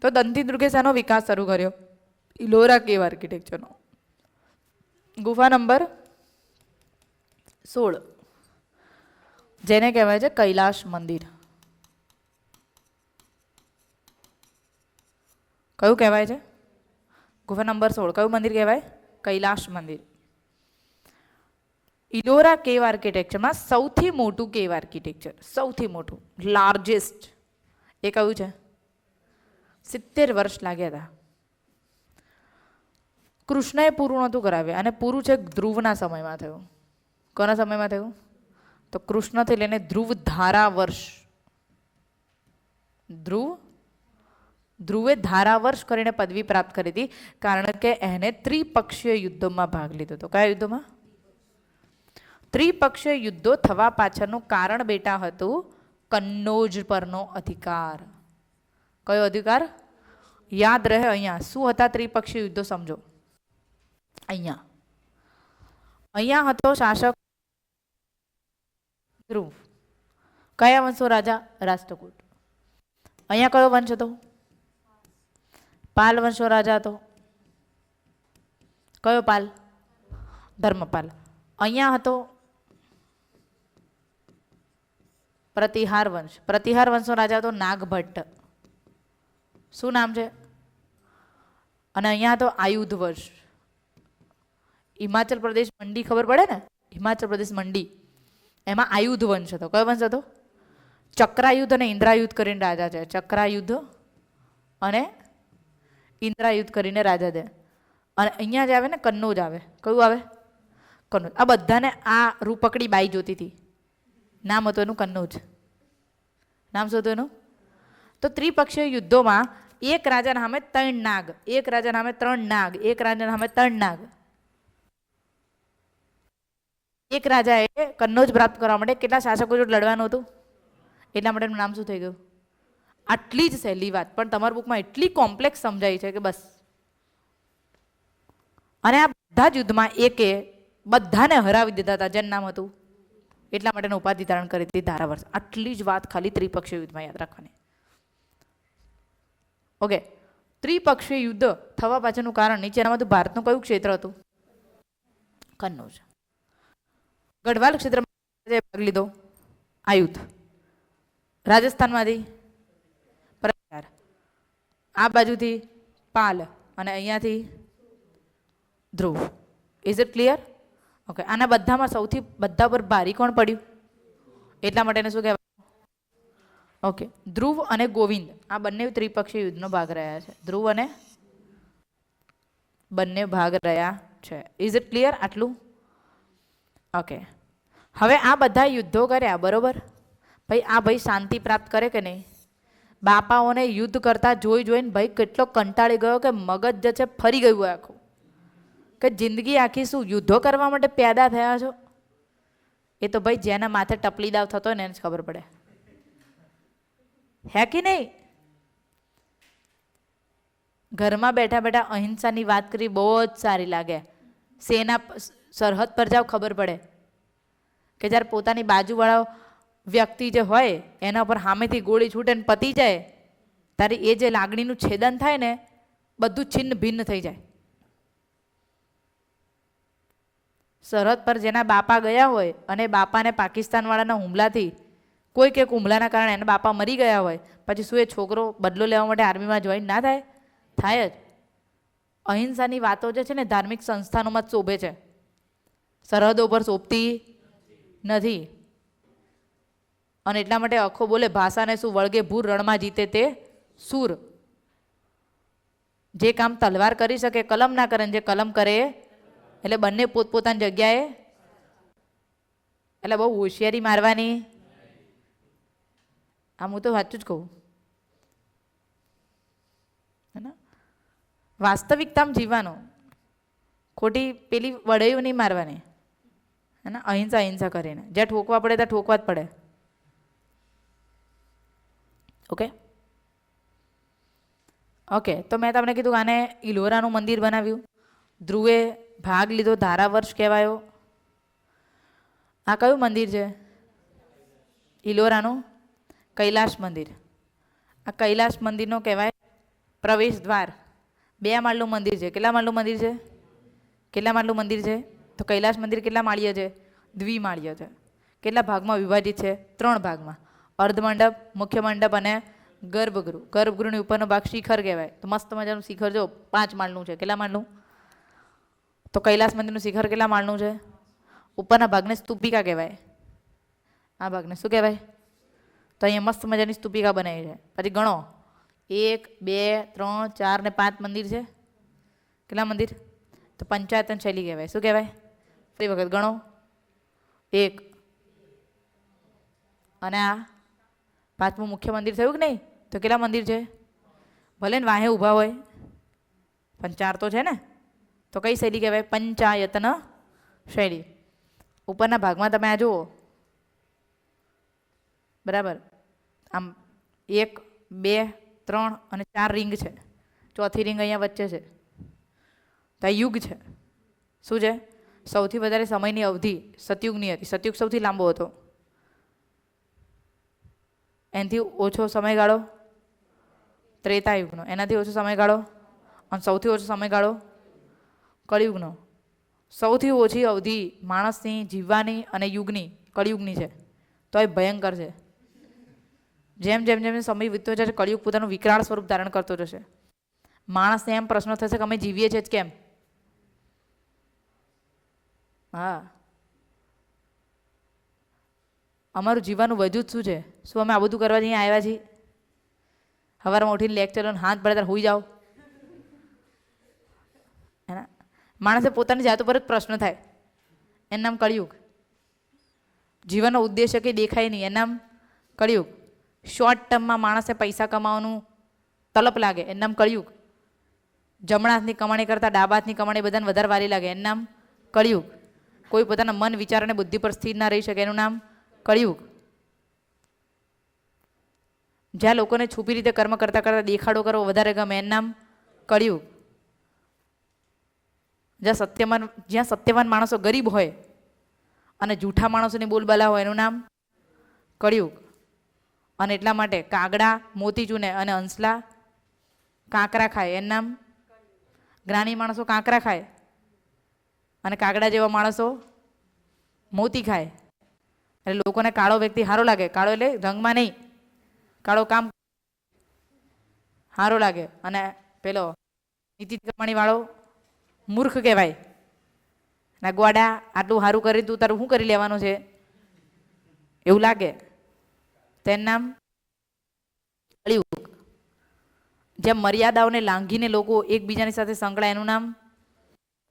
તો દંતી દુર્ગે શાનો વિકાસ શરૂ કર્યો? ઇલોરા કેવ આર્કિટેક્ચરનો. ગુફા નંબર 16 જેને કહેવાય છે કૈલાશ મંદિર. કયું કહેવાય છે? ગુફા નંબર 16 કયું મંદિર કહેવાય? કૈલાશ મંદિર. ઇલોરા કેવ આર્કિટેક્ચરમાં સૌથી મોટું કેવ આર્કિટેક્ચર, સૌથી મોટું, લાર્જેસ્ટ, એ કયું છે? 70 વર્ષ લાગ્યા હતા. કૃષ્ણએ પૂરું નહોતું કરાવ્યું, અને પૂરું છે ધ્રુવના સમયમાં થયું. કોના સમયમાં થયું? તો કૃષ્ણથી લઈને ધ્રુવ ધારા વર્ષ, ધ્રુવે ધારા વર્ષ કરીને પદવી પ્રાપ્ત કરી હતી, કારણ કે એને ત્રિપક્ષીય યુદ્ધોમાં ભાગ લીધો હતો. કયા યુદ્ધોમાં? ત્રિપક્ષીય યુદ્ધો થવા પાછળનું કારણ બેટા હતું કન્નૌજ પરનો અધિકાર. કયો અધિકાર? યાદ રહે. અહીંયા શું હતા ત્રિપક્ષીય યુદ્ધો? સમજો. અહીંયા હતો શાસક ધ્રુવ. કયા વંશો રાજા? રાષ્ટ્રકૂટ. અહીંયા કયો વંશ હતો? પાલ વંશો રાજા હતો. કયો પાલ? ધર્મપાલ. અહીંયા હતો પ્રતિહાર વંશ. પ્રતિહાર વંશનો રાજા હતો નાગભટ્ટ. શું નામ છે? અને અહીંયા હતો આયુધ વંશ. હિમાચલ પ્રદેશ મંડી ખબર પડે ને? હિમાચલ પ્રદેશ મંડી, એમાં આયુધ વંશ હતો. કયો વંશ હતો? ચક્રાયુદ્ધ અને ઇન્દ્રાયુદ્ધ કરીને રાજા છે. ચક્રાયુદ્ધ અને ઇન્દ્રાયુદ્ધ કરીને રાજા છે. અને અહીંયા જે આવે ને કન્નૌજ આવે. કયું આવે? કન્નૌજ. આ બધાને આ રૂપકડી બાઈ જોતી હતી. નામ હતું એનું કન્નૌજ. નામ શું હતું એનું? તો ત્રિપક્ષીય યુદ્ધોમાં એક રાજાના સામે 3 નાગ, એક રાજાના સામે 3 નાગ, એક રાજાના સામે 3 નાગ. એક રાજાએ કન્નૌજ પ્રાપ્ત કરવા માટે કેટલા શાસકો જોડે લડવાનું હતું? એટલા માટે એનું નામ શું થઈ ગયું? આટલી જ સહેલી વાત પણ તમારા બુકમાં એટલી કોમ્પ્લેક્સ સમજાઈ છે કે બસ. અને આ બધા જ યુદ્ધમાં એકે બધાને હરાવી દીધા હતા. જેનું નામ હતું એટલા માટેનો ઉપાધિ ધારણ કરી હતી ધારાવર્ષ. આટલી જ વાત ખાલી ત્રિપક્ષીય યુદ્ધમાં યાદ રાખવાની. ઓકે, ત્રિપક્ષીય યુદ્ધ થવા પાછળનું કારણ નીચેનામાંથી ભારતનું કયું ક્ષેત્ર હતું? કન્નૌજ. ગઢવાલ ક્ષેત્રમાં ભાગ લીધો આ યુદ્ધ. રાજસ્થાનમાંથી પ્રચાર, આ બાજુથી પાલ અને અહીંયાથી Dhruv. Is it clear? Okay, આના બધામાં સૌથી બધા પર ભારી કોણ પડ્યું? એટલા માટે શું કહેવાય? ઓકે, ધ્રુવ અને ગોવિંદ આ બંને ત્રિપક્ષીય યુદ્ધનો ભાગ રહ્યા છે. ધ્રુવ અને બંને ભાગ રહ્યા છે. ઇઝ ઇટ ક્લિયર આટલું? ઓકે, હવે આ બધા યુદ્ધો કર્યા બરોબર. ભાઈ આ ભાઈ શાંતિ પ્રાપ્ત કરે કે નહીં? બાપાઓને યુદ્ધ કરતા જોઈ જોઈને ભાઈ કેટલો કંટાળી ગયો કે મગજ જે છે ફરી ગયું આખું, કે જિંદગી આખી શું યુદ્ધો કરવા માટે પેદા થયા છો? એ તો ભાઈ જેના માથે ટપલી દાવ થતો હોય ને એને જ ખબર પડે, હે કે નહીં? ઘરમાં બેઠા બેઠા અહિંસાની વાત કરી બહુ જ સારી લાગે. સેના સરહદ પર જાવ ખબર પડે કે જ્યારે પોતાની બાજુવાળા વ્યક્તિ જે હોય એના પર સામેથી ગોળી છૂટે ને પતી જાય ત્યારે એ જે લાગણીનું છેદન થાય ને બધું છિન્ન ભિન્ન થઈ જાય. સરહદ પર જેના બાપા ગયા હોય અને બાપાને પાકિસ્તાનવાળાના હુમલાથી કોઈક એક હુમલાના કારણે એના બાપા મરી ગયા હોય, પછી શું એ છોકરો બદલો લેવા માટે આર્મીમાં જોઈન ના થાય? થાય જ. અહિંસાની વાતો જે છે ને ધાર્મિક સંસ્થાનોમાં જ શોભે છે, સરહદો પર શોભતી નથી. અને એટલા માટે અખો બોલે ભાષાને શું વળગે ભૂર, રણમાં જીતે તે સૂર. જે કામ તલવાર કરી શકે કલમ ના કરે, જે કલમ કરે એટલે બંને પોતપોતાની જગ્યાએ. એટલે બહુ હોશિયારી મારવાની. આમ હું તો સાચું જ કહું, હે ને? વાસ્તવિકતામાં જીવવાનું, ખોટી પેલી વડૈયું નહીં મારવાની, હે ને? અહિંસા અહિંસા કરીને જ્યાં ઠોકવા પડે ત્યાં ઠોકવા જ પડે. ઓકે ઓકે, તો મેં તમને કીધું આને ઇલોરાનું મંદિર બનાવ્યું, ધ્રુવે ભાગ લીધો, ધારાવર્ષ કહેવાયો. આ કયું મંદિર છે? ઇલોરાનું કૈલાશ મંદિર. આ કૈલાશ મંદિરનો કહેવાય પ્રવેશ દ્વાર. 2 માળનું મંદિર છે. કેટલા માળનું મંદિર છે? કેટલા માળનું મંદિર છે? તો કૈલાશ મંદિર કેટલા માળીય છે? દ્વિમાળીય છે. કેટલા ભાગમાં વિભાજિત છે? 3 ભાગમાં. અર્ધમંડપ, મુખ્ય મંડપ અને ગર્ભગૃહ. ગર્ભગૃહની ઉપરનો ભાગ શિખર કહેવાય. તો મસ્ત મજાનું શિખર જો 5 માળનું છે. કેટલા માળનું? તો કૈલાશ મંદિરનું શિખર કેટલા માળનું છે? ઉપરના ભાગને સ્તુપિકા કહેવાય. આ ભાગને શું કહેવાય? તો અહીંયા મસ્ત મજાની સ્તુપિકા બનાવી છે. પછી ગણો 1 2 3 4 ને 5 મંદિર છે. કેટલા મંદિર? તો પંચાયતન શૈલી કહેવાય. શું કહેવાય? ફરી વખત ગણો 1 અને આ 5મું મુખ્ય મંદિર થયું કે નહીં? તો કેટલા મંદિર છે? ભલે ને વાહે ઊભા હોય પણ 4 તો છે ને. તો કઈ શૈલી કહેવાય? પંચાયતન શૈલી. ઉપરના ભાગમાં તમે આ જુઓ બરાબર, આમ 1 2 3 અને 4 રિંગ છે. ચોથી રિંગ અહીંયા વચ્ચે છે. તો આ યુગ છે. શું છે? સૌથી વધારે સમયની અવધિ સતયુગની હતી. સતયુગ સૌથી લાંબો હતો. એનાથી ઓછો સમયગાળો ત્રેતાયુગનો, એનાથી ઓછો સમયગાળો, અને સૌથી ઓછો સમયગાળો કળિયુગનો. સૌથી ઓછી અવધિ માણસની જીવવાની અને યુગની કળિયુગની છે. તો એ ભયંકર છે. જેમ જેમ જેમ સમય વીતતો જશે કળિયુગ પોતાનું વિકરાળ સ્વરૂપ ધારણ કરતો જશે. માણસને એમ પ્રશ્ન થશે કે અમે જીવીએ છીએ જ કેમ? હા, અમારું જીવવાનું વજૂદ શું છે? શું અમે આ બધું કરવા અહીંયા આવ્યા છીએ? સવારમાં ઉઠીને લેક્ચર હાથ પડે ત્યારે હોઈ જાઓ. એના માણસે પોતાની જાત ઉપર જ પ્રશ્ન થાય. એનું નામ કળિયુગ. જીવનનો ઉદ્દેશ્ય કંઈ દેખાય નહીં, એનું નામ કળિયુગ. શોર્ટ ટર્મમાં માણસે પૈસા કમાવાનું તલપ લાગે, એનું નામ કળિયુગ. જમણા હાથની કમાણી કરતાં ડાબા હાથની કમાણી બધાને વધારે વાલી લાગે, એનું નામ કળિયુગ. કોઈ પોતાના મન વિચાર અને બુદ્ધિ પર સ્થિર ના રહી શકે, એનું નામ કળિયુગ. જ્યાં લોકોને છુપી રીતે કર્મ કરતા કરતા દેખાડો કરવો વધારે ગમે, એનું નામ કળિયુગ. જ્યાં સત્યવાન માણસો ગરીબ હોય અને જૂઠા માણસોની બોલબાલા હોય એનું નામ કળિયુગ. અને એટલા માટે કાગડા મોતી ચૂને અને હંસલા કાંકરા ખાય એનું નામ, જ્ઞાની માણસો કાંકરા ખાય અને કાગડા જેવા માણસો મોતી ખાય. એટલે લોકોને કાળો વ્યક્તિ સારો લાગે, કાળો એટલે રંગમાં નહીં, કાળો કામ સારો લાગે. અને પેલો નીતિ કમાણી વાળો મૂર્ખ કહેવાય. ના ગોડા આટલું સારું કરી તું તારું શું કરી લેવાનું છે એવું લાગે, તેનું નામ કળિયુગ. જેમ મર્યાદાઓને લાંઘીને લોકો એકબીજાની સાથે સંકળાય એનું નામ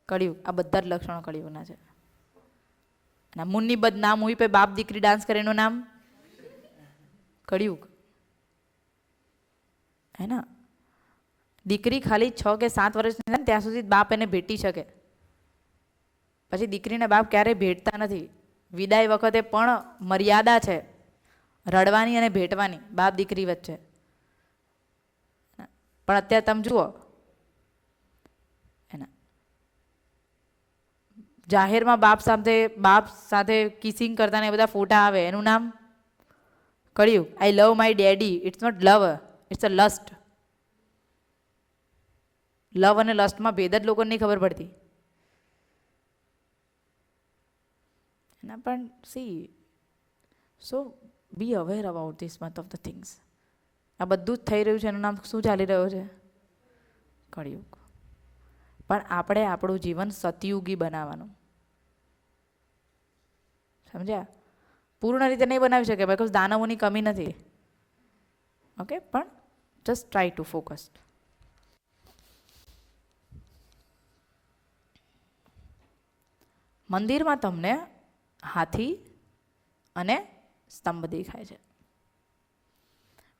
કળિયુગ. આ બધા જ લક્ષણો કળિયુગના છે. મુન્ની બદ નામ હુઈ પે બાપ દીકરી ડાન્સ કરે એનું નામ કળિયુગ હે ના. દીકરી ખાલી 6 કે 7 વર્ષની થાય ત્યાં સુધી બાપ એને ભેટી શકે, પછી દીકરીને બાપ ક્યારેય ભેટતા નથી. વિદાય વખતે પણ મર્યાદા છે રડવાની અને ભેટવાની બાપ દીકરી વચ્ચે. પણ અત્યારે તમે જુઓ એના જાહેરમાં બાપ સાથે કિસિંગ કરતા ને બધા ફોટા આવે એનું નામ Kaliyug. I love my daddy. It's not love, it's a lust. Love અને લસ્ટમાં ભેદ જ લોકોને નહીં ખબર પડતી. એના પણ C so B aware about this much of the things. આ બધું જ થઈ રહ્યું છે એનું નામ શું ચાલી રહ્યું છે કળિયુગ. પણ આપણે આપણું જીવન સતયુગી બનાવવાનું, સમજ્યા? પૂર્ણ રીતે નહીં બનાવી શકે બિકોઝ દાનવોની કમી નથી. ઓકે, પણ જસ્ટ ટ્રાય ટુ ફોકસ. મંદિરમાં તમને હાથી અને સ્તંભ દેખાય છે.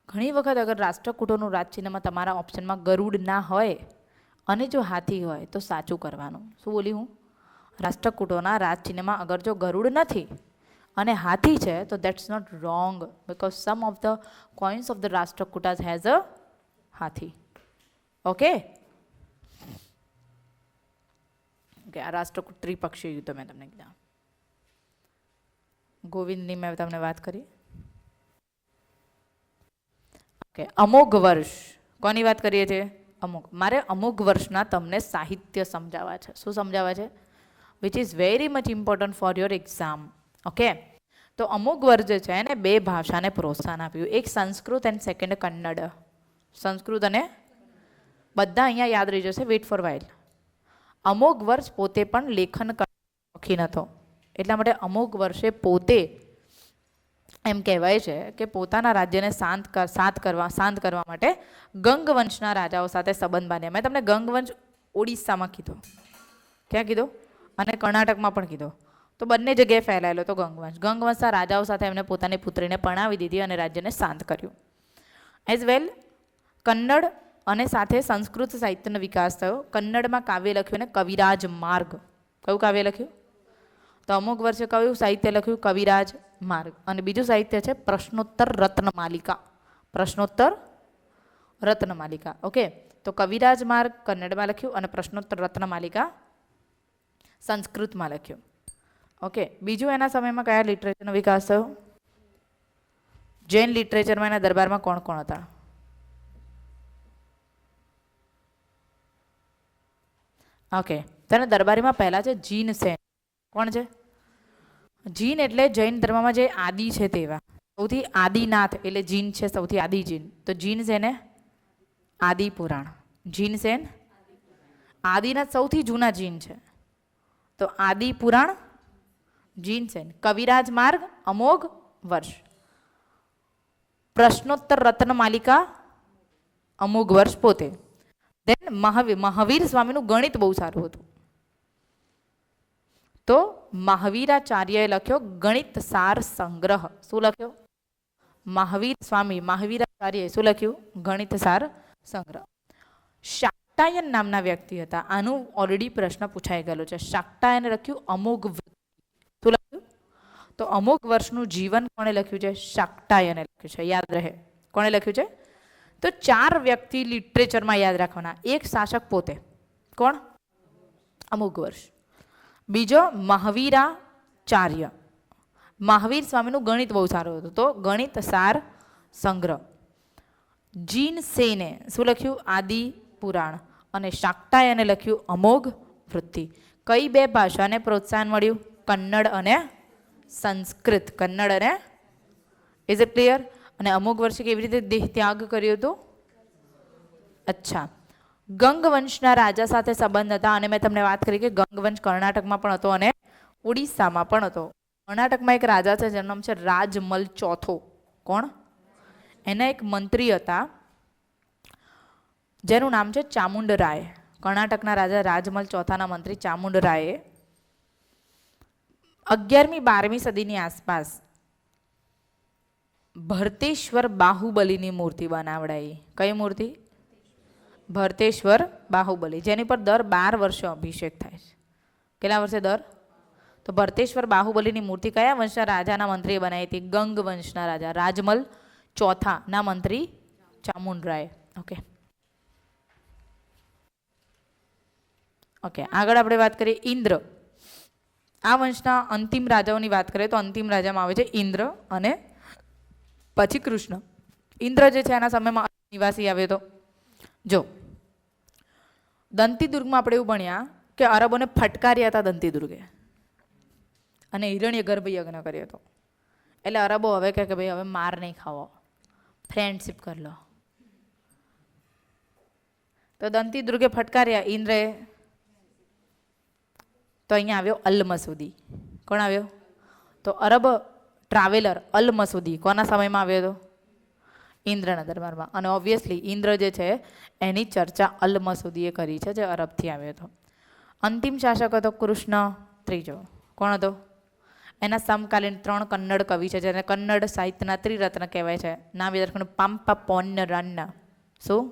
ઘણી વખત અગર રાષ્ટ્રકૂટોનું રાજચિહ્નમાં તમારા ઓપ્શનમાં ગરુડ ના હોય અને જો હાથી હોય તો સાચું કરવાનું. શું બોલી હું? રાષ્ટ્રકૂટોના રાજચિહ્નમાં અગર જો ગરુડ નથી અને હાથી છે તો that's not wrong because some of the coins of the Rashtrakutas has a hathi. Okay okay, આ રાષ્ટ્રકૂટ ત્રિપક્ષીય યુદ્ધ મેં તમને કીધા. ગોવિંદની મેં તમને વાત કરી. ઓકે, અમોઘ વર્ષ કોની વાત કરીએ છીએ? અમુક. મારે અમુક વર્ષના તમને સાહિત્ય સમજાવવા છે. શું સમજાવવા છે? Which is very much important for your exam. Okay, તો અમુક વર્ષ જે છે એને 2 ભાષાને પ્રોત્સાહન આપ્યું. એક સંસ્કૃત એન્ડ સેકન્ડ કન્નડ. સંસ્કૃત અને બધા અહીંયા યાદ રહી જશે. Weight four while. અમોઘ વર્ષ પોતે પણ લેખન શોખીન હતો. એટલા માટે અમુક વર્ષે પોતે એમ કહેવાય છે કે પોતાના રાજ્યને શાંત કરવા માટે ગંગવંશના રાજાઓ સાથે સંબંધ બાંધ્યા. મેં તમને ગંગવંશ ઓડિશામાં કીધો, ક્યાં કીધો, અને કર્ણાટકમાં પણ કીધો. તો બંને જગ્યાએ ફેલાયેલો હતો ગંગવંશ. ગંગવંશના રાજાઓ સાથે એમને પોતાની પુત્રીને પરણાવી દીધી અને રાજ્યને શાંત કર્યું. એઝ વેલ કન્નડ અને સાથે સંસ્કૃત સાહિત્યનો વિકાસ થયો. કન્નડમાં કાવ્ય લખ્યું અને કવિરાજ માર્ગ. કયું કાવ્ય લખ્યું? તો અમુક વર્ષે કયું સાહિત્ય લખ્યું? કવિરાજ માર્ગ. અને બીજું સાહિત્ય છે પ્રશ્નોત્તર રત્નમાલિકા. પ્રશ્નોત્તર રત્નમાલિકા. ઓકે, તો કવિરાજ માર્ગ કન્નડમાં લખ્યું અને પ્રશ્નોત્તર રત્નમાલિકા સંસ્કૃતમાં લખ્યું. ઓકે, બીજું એના સમયમાં કયા લિટરેચરનો વિકાસ થયો? જૈન લિટરેચરમાં એના દરબારમાં કોણ કોણ હતા? ઓકે, તેના દરબારીમાં પહેલા છે જીન સેન. કોણ છે? જીન એટલે જૈન ધર્મમાં જે આદિ છે તેવા. સૌથી આદિનાથ એટલે જીન છે, સૌથી આદિ જીન. તો જીન સેન આદિ પુરાણ. જીન સેન આદિનાથ સૌથી જૂના જીન છે. તો આદિ પુરાણ જીન સેન. કવિરાજ માર્ગ અમોઘ વર્ષ. પ્રશ્નોત્તર રત્નમાલિકા અમોઘ વર્ષ પોતે. દેન મહાવીર સ્વામીનું ગણિત બહુ સારું હતું. તો મહાવીરાચાર્યએ લખ્યો ગણિત સાર સંગ્રહ. શું લખ્યો? મહાવીર સ્વામી મહાવીરાચાર્યએ શું લખ્યું? ગણિત સાર સંગ્રહ. શાક્ટાયન નામના વ્યક્તિ હતા. આનું ઓલરેડી પ્રશ્ન પૂછાઈ ગયેલો છે. શાક્ટાયને લખ્યું અમોઘ. શું લખ્યું? તો અમોઘ વર્ષનું જીવન કોણે લખ્યું છે? શાક્ટાયને લખ્યું છે. યાદ રહે કોણે લખ્યું છે? તો 4 વ્યક્તિ લિટરેચરમાં યાદ રાખવાના. એક શાસક પોતે. કોણ? અમુક વર્ષ. બીજો મહાવીરાચાર્ય મહાવીર સ્વામીનું ગણિત બહુ સારું હતું, તો ગણિત સાર સંગ્રહ. જીન સેને શું લખ્યું? આદિ પુરાણ. અને શાક્તાયને લખ્યું અમોઘ વૃત્તિ. કઈ બે ભાષાને પ્રોત્સાહન મળ્યું? કન્નડ અને સંસ્કૃત. કન્નડ અને, ઇઝ ઇટ ક્લિયર? અને અમુક વર્ષે કેવી રીતે દેહ ત્યાગ કર્યો હતો? અચ્છા, ગંગવંશના રાજા સાથે સંબંધ હતા, અને મેં તમને વાત કરી કે ગંગવંશ કર્ણાટકમાં પણ હતો અને ઓડિશામાં પણ હતો. કર્ણાટકમાં એક રાજા છે જેનું નામ છે રાજમલ ચોથો. કોણ? એના એક મંત્રી હતા જેનું નામ છે ચામુંડરાય. કર્ણાટકના રાજા રાજમલ ચોથાના મંત્રી ચામુંડરાયે 11મી-12મી સદીની આસપાસ ભરતેશ્વર બાહુબલીની મૂર્તિ બનાવડાવી. કઈ મૂર્તિ? ભરતેશ્વર બાહુબલી, જેની પર દર 12 વર્ષે અભિષેક થાય છે. કેટલા વર્ષે દર? તો ભરતેશ્વર બાહુબલીની મૂર્તિ કયા વંશના રાજાના મંત્રીએ બનાવી હતી? ગંગ વંશના રાજા રાજમલ ચોથાના મંત્રી ચામુંડરાય. ઓકે ઓકે, આગળ આપણે વાત કરીએ ઇન્દ્ર. આ વંશના અંતિમ રાજાઓની વાત કરીએ તો અંતિમ રાજામાં આવે છે ઇન્દ્ર અને પછી કૃષ્ણ. ઇન્દ્ર જે છે એના સમયમાં નિવાસી આવ્યો હતો. જો દંતીદુર્ગમાં આપણે એવું ભણ્યા કે અરબોને ફટકાર્યા હતા દંતીદુર્ગે અને હિરણ્ય ગર્ભ યજ્ઞ કર્યો હતો. એટલે અરબો હવે કહે કે ભાઈ હવે માર નહીં ખાવો, ફ્રેન્ડશીપ કરી લો. તો દંતીદુર્ગે ફટકાર્યા ઇન્દ્રએ, તો અહીંયા આવ્યો અલ મસૂદી. કોણ આવ્યો? તો અરબ ટ્રાવેલર અલ મસૂદી કોના સમયમાં આવ્યો હતો? ઇન્દ્રના દરબારમાં. અને ઓબ્વિયસલી ઇન્દ્ર જે છે એની ચર્ચા અલ મસૂદીએ કરી છે, જે અરબથી આવ્યો હતો. અંતિમ શાસક હતો કૃષ્ણ ત્રીજો. કોણ હતો? એના સમકાલીન 3 કન્નડ કવિ છે જેને કન્નડ સાહિત્યના ત્રિરત્ન કહેવાય છે. નામ યાદ રાખવાનું, પાંપા પોન્ન રન્ના. શું?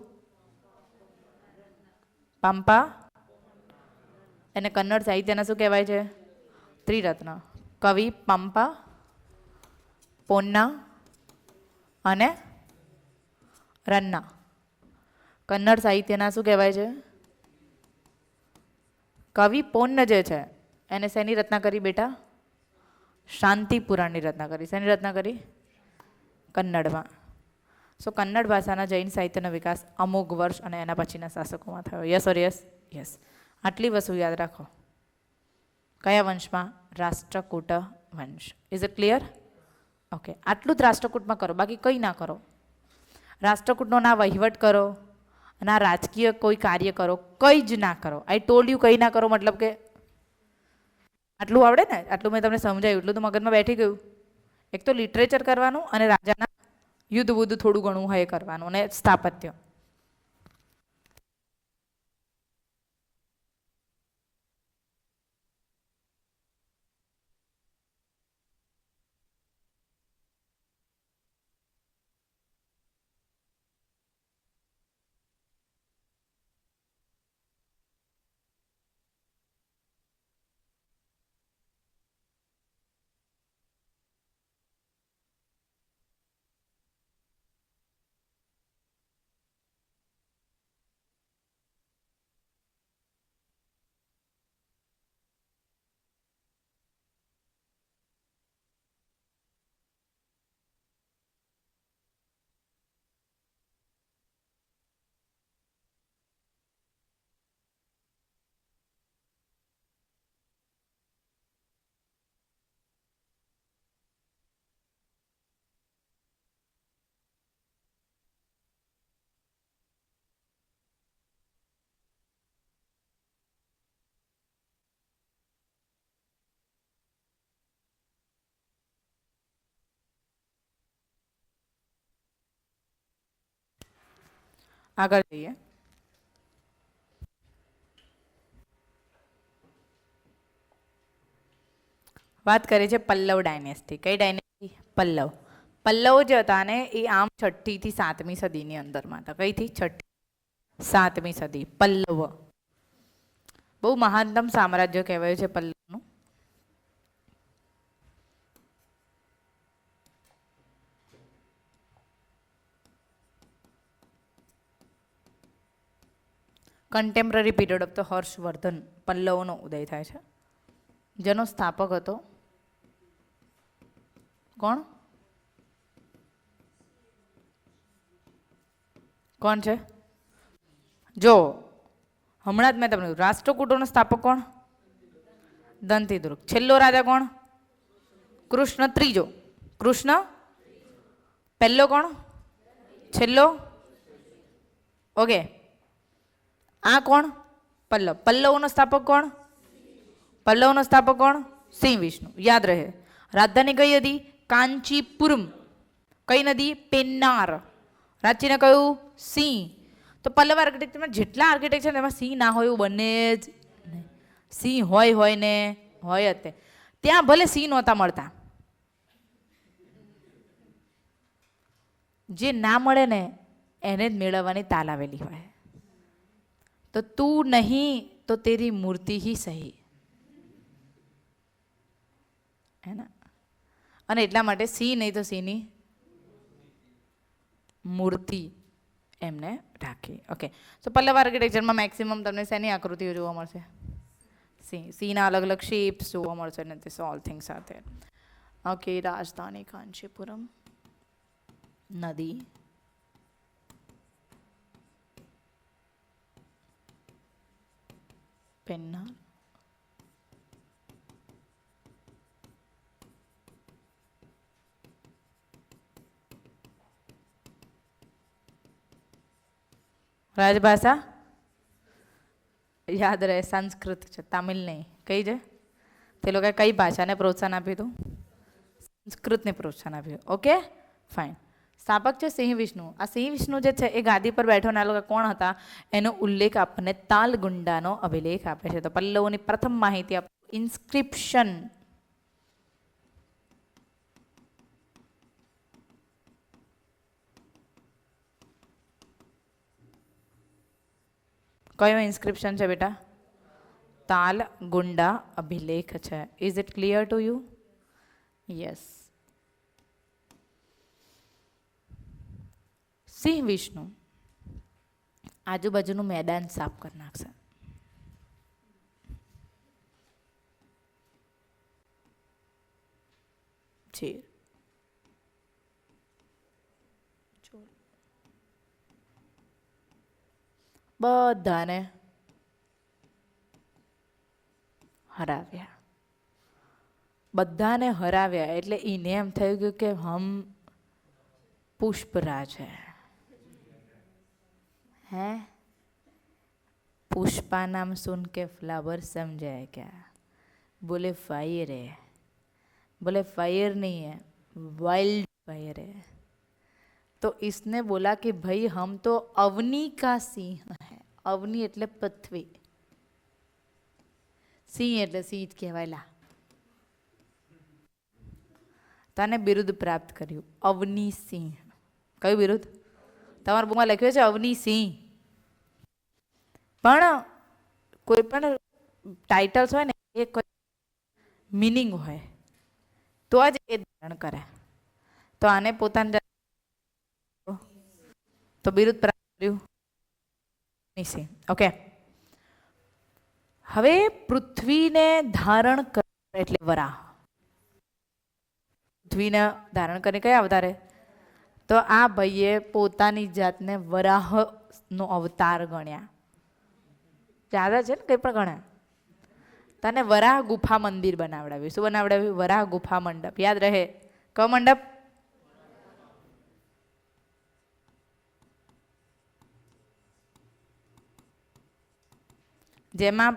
પાંપા, એને કન્નડ સાહિત્યના શું કહેવાય છે? ત્રિરત્ન. કવિ પંપા, પોન્ના અને રન્ના. કન્નડ સાહિત્યના શું કહેવાય છે? કવિ પોન્ન જે છે એને શેની રચના કરી બેટા? શાંતિ પુરાણની રચના કરી. શેની રચના કરી? કન્નડમાં. સો કન્નડ ભાષાના જૈન સાહિત્યનો વિકાસ અમુક વર્ષ અને એના પછીના શાસકોમાં થયો. Yes or yes? યસ. આટલી વસ્તુ યાદ રાખો. કયા વંશમાં? રાષ્ટ્રકૂટ વંશ. Is it clear? ઓકે, આટલું જ રાષ્ટ્રકૂટમાં કરો, બાકી કંઈ ના કરો. રાષ્ટ્રકૂટનો ના વહીવટ કરો, ના રાજકીય કોઈ કાર્ય કરો, કંઈ જ ના કરો. આઈ ટોલ્ડ યુ કંઈ ના કરો મતલબ કે આટલું આવડે ને, આટલું મેં તમને સમજાયું એટલું તો મગજમાં બેઠી ગયું. એક તો લિટરેચર કરવાનું અને રાજાના યુદ્ધ બુદ્ધ થોડું ઘણું હોય કરવાનું, અને સ્થાપત્ય. આગળ જઈએ. વાત કરીએ છીએ પલ્લવ ડાયનેસ્ટી. કઈ ડાયનેસ્ટી? પલ્લવ. પલ્લવો જે હતા ને એ આમ 6ઠ્ઠી થી 7મી સદીની અંદરમાં હતા. કઈથી? 6ઠ્ઠી 7મી સદી. પલ્લવ બહુ મહાનતમ સામ્રાજ્ય કહેવાયું છે પલ્લવનું. Contemporary period of the Harshavardhan પલ્લવોનો ઉદય થાય છે, જેનો સ્થાપક હતો કોણ કોણ છે? જો હમણાં જ મેં તમને રાષ્ટ્રકૂટોનો સ્થાપક કોણ? દંતીદુર્ગ. છેલ્લો રાજા કોણ? કૃષ્ણ ત્રીજો. કૃષ્ણ પહેલો કોણ? છેલ્લો? ઓકે. આ કોણ? પલ્લવ. પલ્લવોનો સ્થાપક કોણ? પલ્લવનો સ્થાપક કોણ? સિંહ વિષ્ણુ. યાદ રહે. રાજધાની કઈ હતી? કાંચીપુરમ. કઈ નદી? પેન્નાર. રાંચીને કયું? સિંહ. તો પલ્લવ આર્કિટેક્ચરમાં જેટલા આર્કિટેક્ટ છે એમાં સિંહ ના હોય એવું બને જ નહીં. સિંહ હોય ને હોય જ તે. ત્યાં ભલે સિંહ નહોતા મળતા, જે ના મળે ને એને જ મેળવવાની તાલ આવેલી હોય. તો તું નહીં તો તેરી મૂર્તિ ही સહી, હે ને? અને એટલા માટે સિંહ નહીં તો સિંહની મૂર્તિ એમને રાખી. ઓકે. સો પલ્લવ આર્કિટેક્ચરમાં મેક્સિમમ તમને શેની આકૃતિઓ જોવા મળશે? સિંહ. સિંહના અલગ અલગ શેપ્સ જોવા મળશે ને તે ઓલ થિંગ્સ સાથે. ઓકે. રાજધાની કાંચીપુરમ, નદી, પેન્નાર, રાજભાષા યાદ રહે સંસ્કૃત છે, તમિલ નહીં. કઈ છે? તે લોકોએ કઈ ભાષાને પ્રોત્સાહન આપ્યું હતું? સંસ્કૃતને પ્રોત્સાહન આપ્યું. Okay fine. સ્થાપક છે સિંહ વિષ્ણુ. આ સિંહ વિષ્ણુ જે છે એ ગાદી પર બેઠો ને આ લોકો કોણ હતા એનો ઉલ્લેખ આપણને તાલગુંડાનો અભિલેખ આપે છે. તો પલ્લવોની પ્રથમ માહિતી આપે ઇન્સ્ક્રિપ્શન. કયો ઇન્સ્ક્રિપ્શન છે બેટા? તાલગુંડા અભિલેખ છે. Is it clear to you? Yes. Simha Vishnu આજુબાજુનું મેદાન સાફ કરી નાખશે. બધાને હરાવ્યા. બધાને હરાવ્યા એટલે એને એમ થઈ ગયું કે હમ પુષ્પરાજ है पुष्पा नाम सुन के फ्लावर समझाए क्या? बोले फायर है. बोले फायर नहीं है, वाइल्ड फायर है. तो इसने बोला कि भाई हम तो अवनी का सिंह है. अवनी એટલે પૃથ્વી, સિંહ એટલે સિંહ જ કહેવાયેલા. તને બિરુદ પ્રાપ્ત કર્યું અવની સિંહ. કયું બિરુદ? તમારા બુકમાં લખ્યું છે અવની સિંહ. પણ કોઈ પણ ટાઇટલ્સ હોય ને એ કોઈ મીનિંગ હોય તો જ એ ધારણ કરે. તો આને પોતાના તો બિરુદ પ્રાપ્ત કર્યું સિંહ. ઓકે. હવે પૃથ્વીને ધારણ કરે એટલે વરાહ. પૃથ્વીને ધારણ કરીને કયા અવતારે? તો આ ભાઈએ પોતાની જાતને વરાહનો અવતાર ગણ્યા. યાદ છે ને? કંઈ પણ ગણ્યા. તને વરાહ ગુફા મંદિર બનાવડાવ્યું. શું બનાવડાવ્યું? વરાહ ગુફા મંડપ. યાદ રહે? કયો મંડપ? જેમાં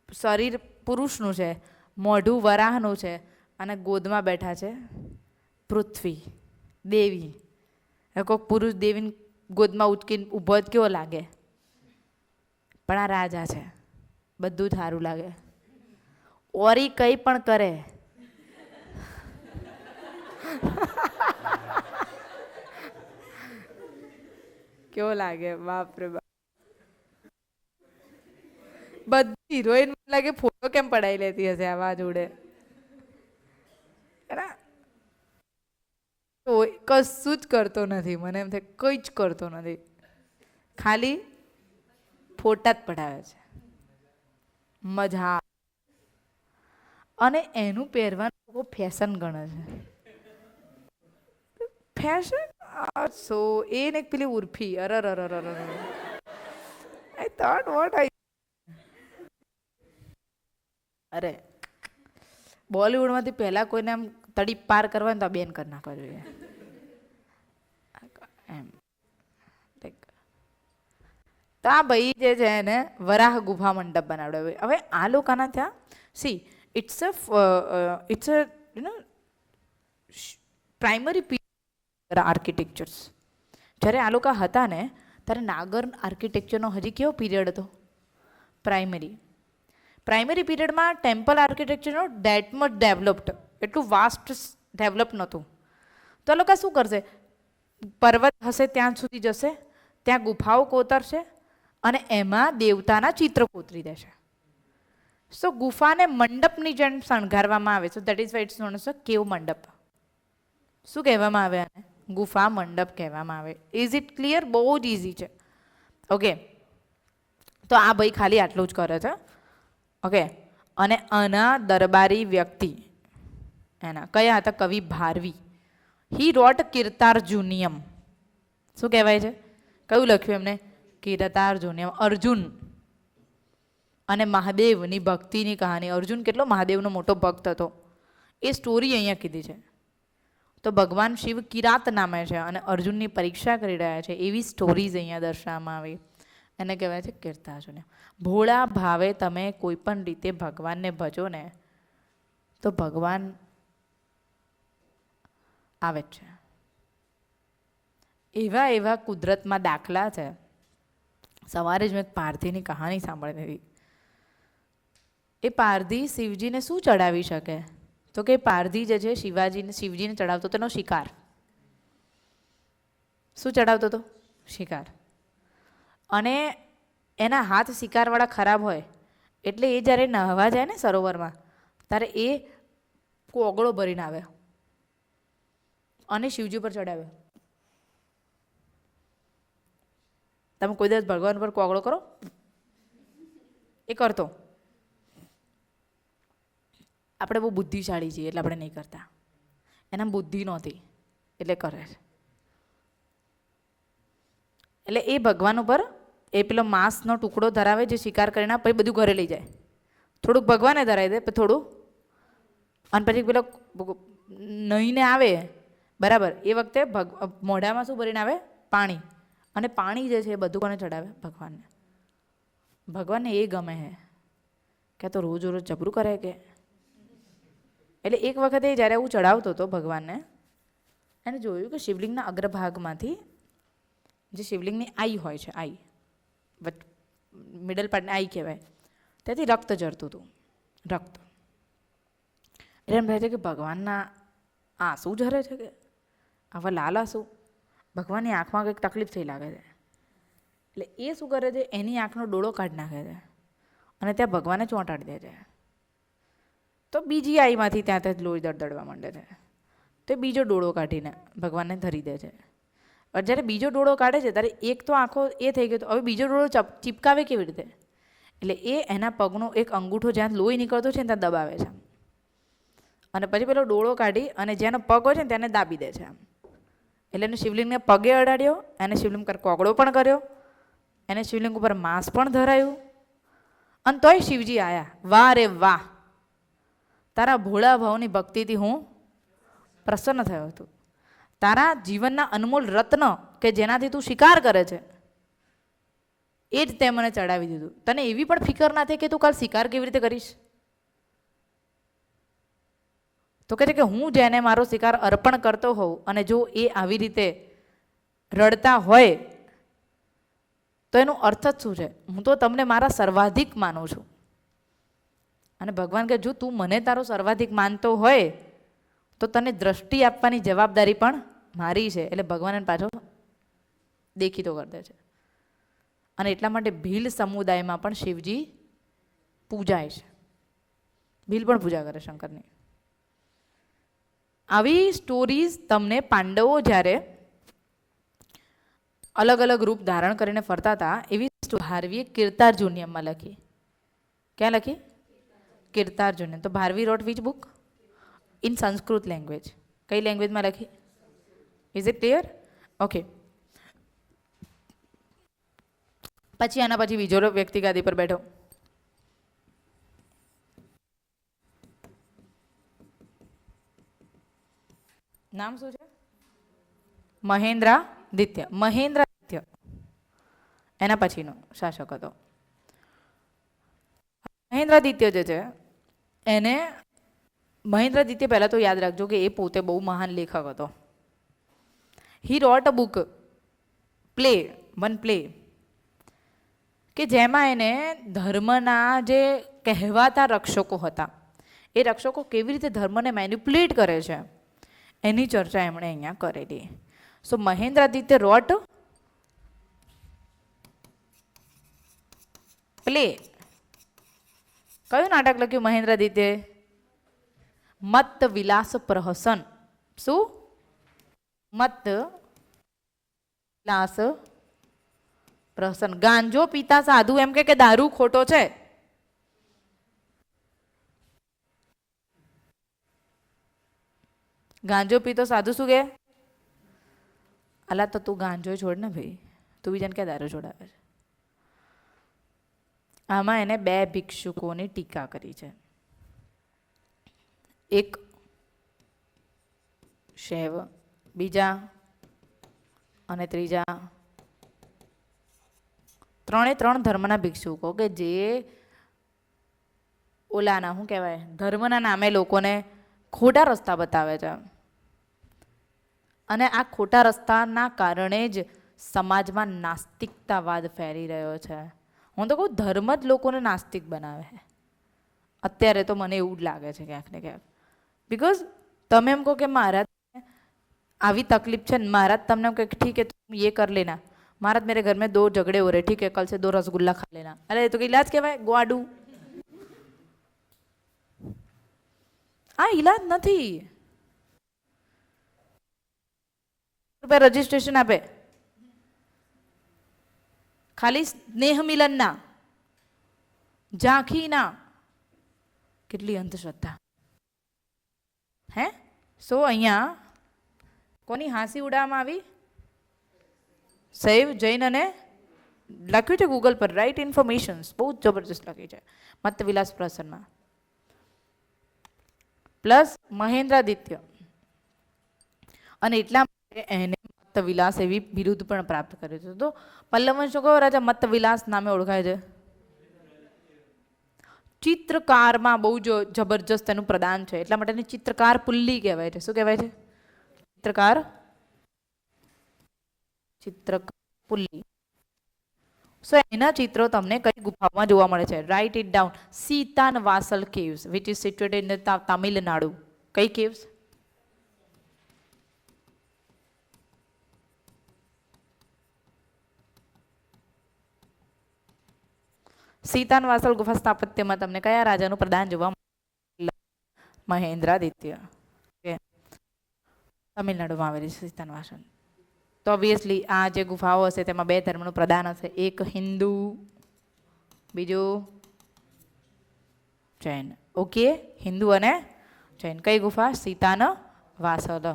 શરીર પુરુષનું છે, મોઢું વરાહનું છે અને ગોદમાં બેઠા છે પૃથ્વી દેવી. કોઈક પુરુષ દેવીને ગોદમાં ઉચકીને ઊભો જ કેવો લાગે? પણ આ રાજા છે, બધું જ સારું લાગે. ઓરી કંઈ પણ કરે કેવો લાગે? બાપરે બાપ. બધી હિરોઈન લાગે ફોટો કેમ પડાવી લેતી હશે આવા જોડે? કશું જ કરતો નથી. મને એમ થાય કંઈ જ કરતો નથી, ખાલી ફોટા જ પડાવે છે. મજા. અને એનું પહેરવાનું ફેશન ગણે છે. ફેશન સો એ ને એક પેલી ઉર્ફી આઈ થોટ વોટ આઈ અરે બોલિવૂડમાંથી પહેલા કોઈને આમ તડી પાર કરવા ને તો બેન કરી નાખવા જોઈએ એમ. તો આ ભાઈ જે છે એને વરાહ ગુફા મંડપ બનાવડાવ્યો. હવે આ લોકોના ત્યાં see it's a you know primary architectures. જ્યારે આ લોકો હતા ને ત્યારે નાગર આર્કિટેક્ચરનો હજી કેવો પીરિયડ હતો? પ્રાઇમરી પીરિયડમાં ટેમ્પલ આર્કિટેક્ચરનો ડેટ મચ ડેવલપ્ડ, એટલું વાસ્ટ ડેવલપ નહોતું. તો આ લોકો શું કરશે? પર્વત હશે ત્યાં સુધી જશે, ત્યાં ગુફાઓ કોતરશે અને એમાં દેવતાના ચિત્ર કોતરી દેશે. સો ગુફાને મંડપની જેમ શણગારવામાં આવે છે. That is why it's known as a cave mandap. શું કહેવામાં આવે આને? ગુફા મંડપ કહેવામાં આવે. Is it clear? બહુ જ ઇઝી છે. ઓકે, તો આ ભાઈ ખાલી આટલું જ કરે છે. ઓકે, અને આના દરબારી વ્યક્તિ એના કયા હતા? કવિ ભારવી. હી રોટ કીર્તાર્જુનિયમ. શું કહેવાય છે? કયું લખ્યું એમને? કીર્તાર્જુનિયમ. અર્જુન અને મહાદેવની ભક્તિની કહાની. અર્જુન કેટલો મહાદેવનો મોટો ભક્ત હતો એ સ્ટોરી અહીંયા કીધી છે. તો ભગવાન શિવ કિરાત નામે છે અને અર્જુનની પરીક્ષા કરી રહ્યા છે એવી સ્ટોરીઝ અહીંયા દર્શાવવામાં આવી. એને કહેવાય છે કીર્તાર્જુનિયમ. ભોળા ભાવે તમે કોઈ પણ રીતે ભગવાનને ભજો ને તો ભગવાન આવે જ છે. એવા એવા કુદરતમાં દાખલા છે. સવારે જ મેં એક પારધીની કહાની સાંભળી હતી. એ પારધી શિવજીને શું ચડાવી શકે? તો કે પારધી જે છે શિવજીને ચડાવતો તેનો શિકાર. શું ચડાવતો હતો? શિકાર. અને એના હાથ શિકારવાળા ખરાબ હોય એટલે એ જ્યારે નહાવા જાય ને સરોવરમાં ત્યારે એ કોગળો ભરીને આવે અને શિવજી પર ચડાવે. તમે કોઈ દિવસ ભગવાન પર કોગળો કરો? એ કરતો. આપણે બહુ બુદ્ધિશાળી છીએ એટલે આપણે નહીં કરતા. એના બુદ્ધિ નહોતી એટલે કરે છે. એટલે એ ભગવાન ઉપર એ પેલો માંસનો ટુકડો ધરાવે જે શિકાર કરીને પછી બધું ઘરે લઈ જાય. થોડુંક ભગવાને ધરાવી દે, પછી થોડું, અને પછી પેલો નહીને આવે બરાબર એ વખતે મોઢામાં શું ભરીને આવે? પાણી. અને પાણી જે છે એ બધું કોને ચડાવે? ભગવાનને. ભગવાનને એ ગમે છે કે તો રોજ રોજ જબરું કરે કે. એટલે એક વખતે જ્યારે હું ચડાવતો હતો ભગવાનને, એને જોયું કે શિવલિંગના અગ્રભાગમાંથી જે શિવલિંગની આઈ હોય છે, આઈ મિડલ પાર્ટને આઈ કહેવાય, ત્યાંથી રક્ત જરતું હતું. રક્ત એટલે એમ કહે છે કે ભગવાનના આંસુ ઝરે છે કે આવા લાલ આંસુ. ભગવાનની આંખમાં કંઈક તકલીફ થઈ લાગે છે. એટલે એ શું કરે છે? એની આંખનો ડોળો કાઢી નાખે છે અને ત્યાં ભગવાનને ચોંટાડી દે છે. તો બીજી આઈમાંથી ત્યાં જ લોહી દળદળવા માંડે છે. તો એ બીજો ડોળો કાઢીને ભગવાનને ધરી દે છે. જ્યારે બીજો ડોળો કાઢે છે ત્યારે એક તો આંખો એ થઈ ગયો, હવે બીજો ડોળો ચીપકાવે કેવી રીતે? એટલે એ એના પગનો એક અંગૂઠો જ્યાં લોહી નીકળતો છે ને ત્યાં દબાવે છે અને પછી પેલો ડોળો કાઢી અને જેનો પગ હોય છે ને તેને દાબી દે છે. એટલે એને શિવલિંગને પગે અડાડ્યો, એને શિવલિંગ પર કોગળો પણ કર્યો, એને શિવલિંગ ઉપર માંસ પણ ધરાયું અને તોય શિવજી આવ્યા. વાહ રે વાહ, તારા ભોળા ભાવની ભક્તિથી હું પ્રસન્ન થયો હતો. તારા જીવનના અનમોલ રત્ન કે જેનાથી તું શિકાર કરે છે એ જ તે મને ચડાવી દીધું. તને એવી પણ ફિકર ના થઈ કે તું કાલ શિકાર કેવી રીતે કરીશ? તો કહે છે કે હું જેને મારો શિકાર અર્પણ કરતો હોઉં અને જો એ આવી રીતે રડતા હોય તો એનો અર્થ જ શું છે? હું તો તમને મારા સર્વાધિક માનું છું. અને ભગવાન કહે જો તું મને તારો સર્વાધિક માનતો હોય તો તને દ્રષ્ટિ આપવાની જવાબદારી પણ મારી છે. એટલે ભગવાન પાછો દેખીતો કરી દે છે. અને એટલા માટે ભીલ સમુદાયમાં પણ શિવજી પૂજાય છે. ભીલ પણ પૂજા કરે શંકરની. આવી સ્ટોરીઝ તમને પાંડવો જ્યારે અલગ અલગ રૂપ ધારણ કરીને ફરતા હતા એવી ભારવીએ કીર્તાર્જુનિયમમાં લખી. ક્યાં લખી? કીર્તાર્જુનિયમ. તો Bharavi wrote which book? In Sanskrit language. કઈ લેંગ્વેજમાં લખી? Is it clear? ઓકે. પછી આના પછી બીજો વ્યક્તિ ગાદી પર બેઠો. નામ શું છે? મહેન્દ્રાદિત્ય. મહેન્દ્રાદિત્ય એના પછીનો શાસક હતો. મહેન્દ્રાદિત્ય જે છે એને મહેન્દ્રાદિત્ય પહેલા તો યાદ રાખજો કે એ પોતે બહુ મહાન લેખક હતો. હી રોટ અ બુક, વન પ્લે, કે જેમાં એને ધર્મના જે કહેવાતા રક્ષકો હતા એ રક્ષકો કેવી રીતે ધર્મને મેન્યુપ્યુલેટ કરે છે એની ચર્ચા એમણે અહીંયા કરેલી. સો મહેન્દ્રાદિત્ય રોટ પ્લે. કયું નાટક લખ્યું મહેન્દ્રાદિત્ય? મત્ત વિલાસ પ્રહસન. શું? મત્ત વિલાસ પ્રહસન. ગાંજો પીતા સાધુ એમ કે દારૂ ખોટો છે. ગાંજો પીતો સાધુ શું કે? અલા તો તું ગાંજો છોડ ને ભાઈ, તું બીજાને ક્યાં દારૂ છોડાવે છે? આમાં એને બે ભિક્ષુકોની ટીકા કરી છે. એક શૈવ, બીજા અને ત્રીજા, ત્રણ ધર્મના ભિક્ષુકો કે જે ઓલાના શું કહેવાય ધર્મના નામે લોકોને ખોટા રસ્તા બતાવે છે. અને આ ખોટા રસ્તાના કારણે જ સમાજમાં નાસ્તિકતાવાદ ફેરી રહ્યો છે. હું તો કહું ધર્મ જ લોકોને નાસ્તિક બનાવે છે અત્યારે તો, મને એવું જ લાગે છે ક્યાંક ને ક્યાંક. बिकॉज તમે એમ કહો કે महाराज આવી तकलीफ છે, महाराज તમને કહે ठीक है तुम ये कर लेना, महाराज मेरे घर में 2 झगड़े हो रहे, ठीक है कल से 2 रसगुल्ला खा लेना. अरे तो इलाज કહેવાય ગોવાડું? આ ઈલાજ નથી. રૂપિયા રજીસ્ટ્રેશન આપે ખાલી સ્નેહ મિલનના, ઝાંખીના. કેટલી અંધશ્રદ્ધા હે. સો અહીંયા કોની હાંસી ઉડાવવામાં આવી? સૈવ, જૈન અને લખ્યું છે ગૂગલ પર, રાઈટ ઇન્ફોર્મેશન્સ બહુ જ જબરજસ્ત લખી છે મત્ત વિલાસ પ્રસન્નમાં. પ્લસ મહેન્દ્રાદિત્ય, અને એટલા માટે એને મત્ત વિલાસ એવી બિરુદ પણ પ્રાપ્ત કર્યું છે. તો પલ્લવ વંશો કયો રાજા મત્ત વિલાસ નામે ઓળખાય છે? ચિત્રકારમાં બહુ જબરજસ્ત એનું પ્રદાન છે, એટલા માટે ચિત્રકાર પુલ્લી કહેવાય છે. શું કહેવાય છે? ચિત્રકાર પુલ્લી. સો એના ચિત્રો તમને કઈ ગુફામાં જોવા મળે છે? Write it down. Sittanavasal caves which is situated in Tamil Nadu. કઈ કેવ્સ? સીતાન વાસલ ગુફા સ્થાપત્યમાં તમને કયા રાજાનું પ્રદાન જોવા મળે? મહેન્દ્રાદિત્ય. તમિલનાડુમાં આવેલી છે સીતાન વાસલ. તો ઓબ્વિયસલી આ જે ગુફાઓ હશે તેમાં 2 ધર્મનું પ્રદાન હશે, એક હિન્દુ, બીજું જૈન. ઓકે, હિન્દુ અને જૈન. કઈ ગુફા? સીતાન વાસલ.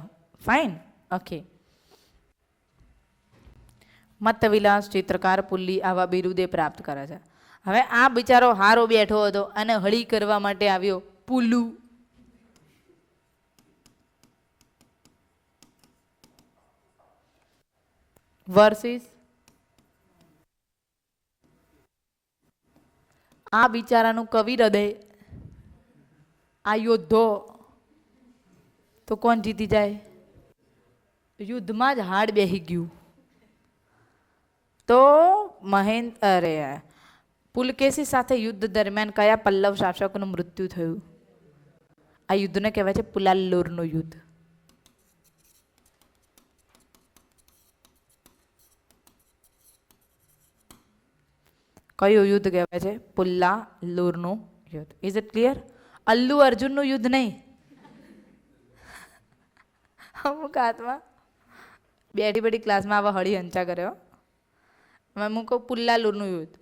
ફાઇન. ઓકે. મત્ત વિલાસ, ચિત્રકાર પુલ્લી આવા બિરુદે પ્રાપ્ત કરે છે. હવે આ બિચારો હારો બેઠો હતો અને હળી કરવા માટે આવ્યો પુલ્લુ. વર્સિસ આ બિચારાનું કવિ હૃદય, આ યોદ્ધો. તો કોણ જીતી જાય? યુદ્ધમાં જ હાડ બેહી ગયું. તો પુલકેશી સાથે યુદ્ધ દરમિયાન કયા પલ્લવ શાસકનું મૃત્યુ થયું? આ યુદ્ધને કહેવાય છે પુલાલ્લુરનું યુદ્ધ. કયું યુદ્ધ કહેવાય છે? પુલ્લાલુરનું યુદ્ધ. Is it clear? અલ્લુ અર્જુનનું યુદ્ધ નહીં. અમુક હાથમાં બેઠી ક્લાસમાં આવા હળી હંચા કર્યો. હું કહું પુલ્લાલુરનું યુદ્ધ,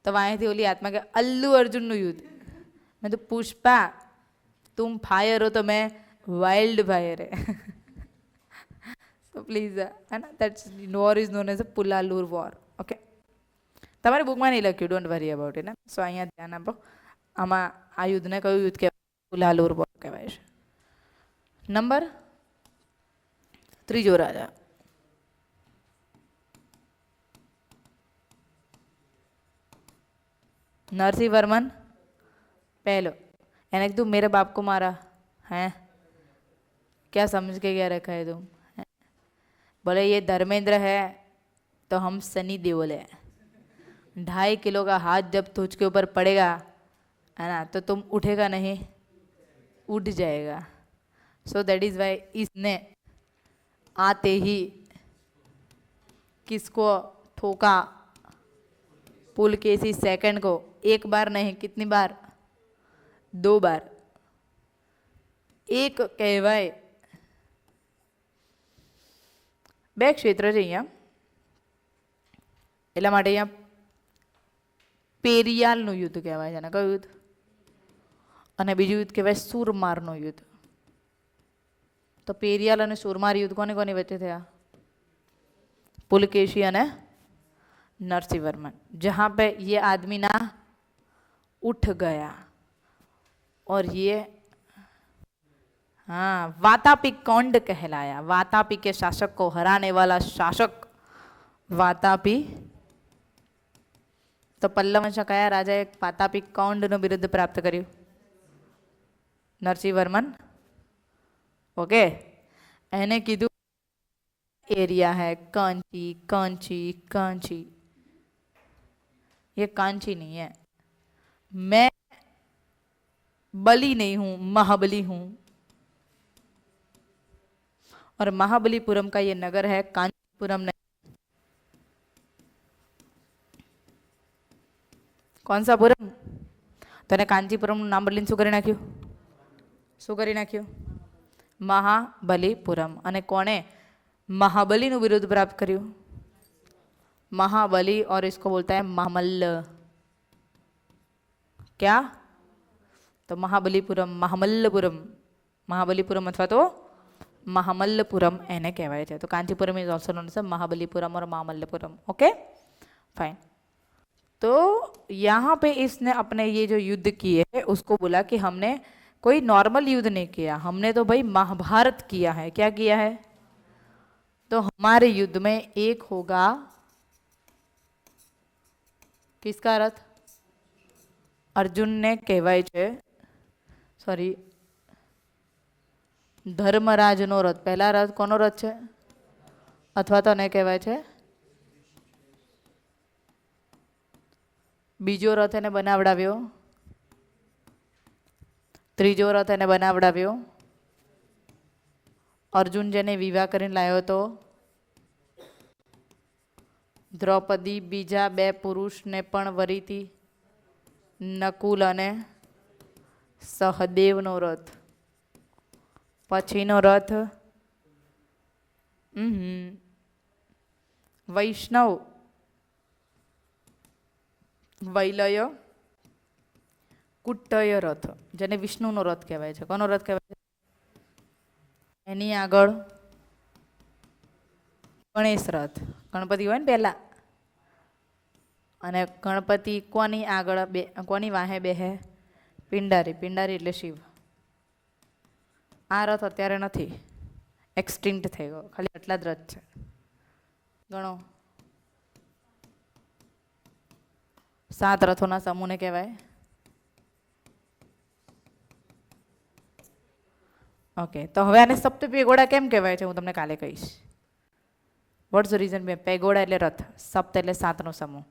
તો વાંયથી ઓલી હાથમાં કે અલ્લુ અર્જુનનું યુદ્ધ. મેં તો પુષ્પા તુમ ફાયર હો તો મેં વાઇલ્ડ ફાયર હે. તો પ્લીઝ હે ને that's war is known as a Pullalur war. Okay, તમારી બુકમાં નહીં લખ્યું, ડોન્ટ વરી અબાઉટ ઇટ ને. સો અહીંયા ધ્યાન આપો. આમાં આ યુદ્ધને કયું યુદ્ધ કહેવાય? પુલાલુર વોર કહેવાય છે. નંબર ત્રીજો રાજા नरसिंह वर्मन पहलो. यानी तू मेरे बाप को मारा है, क्या समझ के क्या रखा है तुम? बोले ये धर्मेंद्र है तो हम सनी देओल है. 2.5 किलो का हाथ जब तुझ के ऊपर पड़ेगा है ना, तो तुम उठेगा नहीं, उठ जाएगा. सो दैट इज वाई इसने आते ही किसको ठोका? पुलकेशी सेकंड को. एक बार नहीं, कितनी बार? 2 बार. एक કહેવાય બે ક્ષેત્ર છે અહીંયા, એટલા માટે અહીંયા પેરિયાલનું યુદ્ધ કહેવાય છે ને. કયું યુદ્ધ? અને બીજું યુદ્ધ કહેવાય સુરમારનું યુદ્ધ. તો પેરિયાલ અને સુરમાર યુદ્ધ કોની કોની વચ્ચે થયા? પુલકેશી અને नरसिंह वर्मन. जहाँ पे ये आदमी ना उठ गया और ये हाँ वातापी कौंड कहलाया. वातापी के शासक को हराने वाला शासक वातापी. तो पल्लव वंश कया राजाए वातापी कौंड नो बिरुद्ध प्राप्त कर्યું? नरसिंह वर्मन. ओके, એને કીધું एरिया है कांची कांची कांची. ये कांची नहीं है. मैं बली नहीं हूं, महाबली हूं. और महाबलीपुरम का ये नगर है, कांचीपुरम नहीं. कौन सा पुरम? तो ने कांचीपुरम નું નામ બદલીને શું કરી નાખ્યું? શું કરી નાખ્યું? महाबलीपुरम. અને કોણે महाबली નું વિરુદ્ધ પ્રાપ્ત કર્યું? महाबली. और इसको बोलता है महामल्ल. क्या? तो महाबलीपुरम, महामल्लपुरम. महाबलीपुरम अथवा तो महामल्लपुरम એને કહેવાય છે. તો Kanchipuram is also known as Mahabalipuram और महामल्लपुरम. Okay fine. तो यहाँ पे इसने अपने ये जो युद्ध किए है उसको बोला कि हमने कोई नॉर्मल युद्ध नहीं किया, हमने तो भाई महाभारत किया है. क्या किया है? तो हमारे युद्ध में एक होगा किसका रथ? अर्जुन ने કહેવાય છે, સોરી, ધર્મરાજનો રથ. પહેલા રથ કોનો રથ છે? અથવા તો ને કહેવાય છે બીજો રથ એને બનાવડાવ્યો, ત્રીજો રથ એને બનાવડાવ્યો. અર્જુન જેને વિવાહ કરીને લાવ્યો હતો, દ્રૌપદી બીજા 2 પુરુષને પણ વરીતી, નકુલ અને સહદેવનો રથ. પછીનો રથ વૈષ્ણવ, વૈલય, કુટ્ટય રથ, જેને વિષ્ણુનો રથ કહેવાય છે. કોનો રથ કહેવાય છે? એની આગળ ગણેશ રથ. ગણપતિ હોય ને પહેલા, અને ગણપતિ કોની આગળ બે, કોની વાહે બેહે? પિંડારી. પિંડારી એટલે શિવ. આ રથ અત્યારે નથી, એક્સટિંક્ટ થઈ ગયો. ખાલી આટલા જ રથ છે. ગણો, 7 રથોના સમૂહને કહેવાય. ઓકે, તો હવે આને સપ્ત પેગોડા કેમ કહેવાય છે હું તમને કાલે કહીશ. What's the reason? પેગોડા એટલે રથ, સપ્ત એટલે 7નો સમૂહ.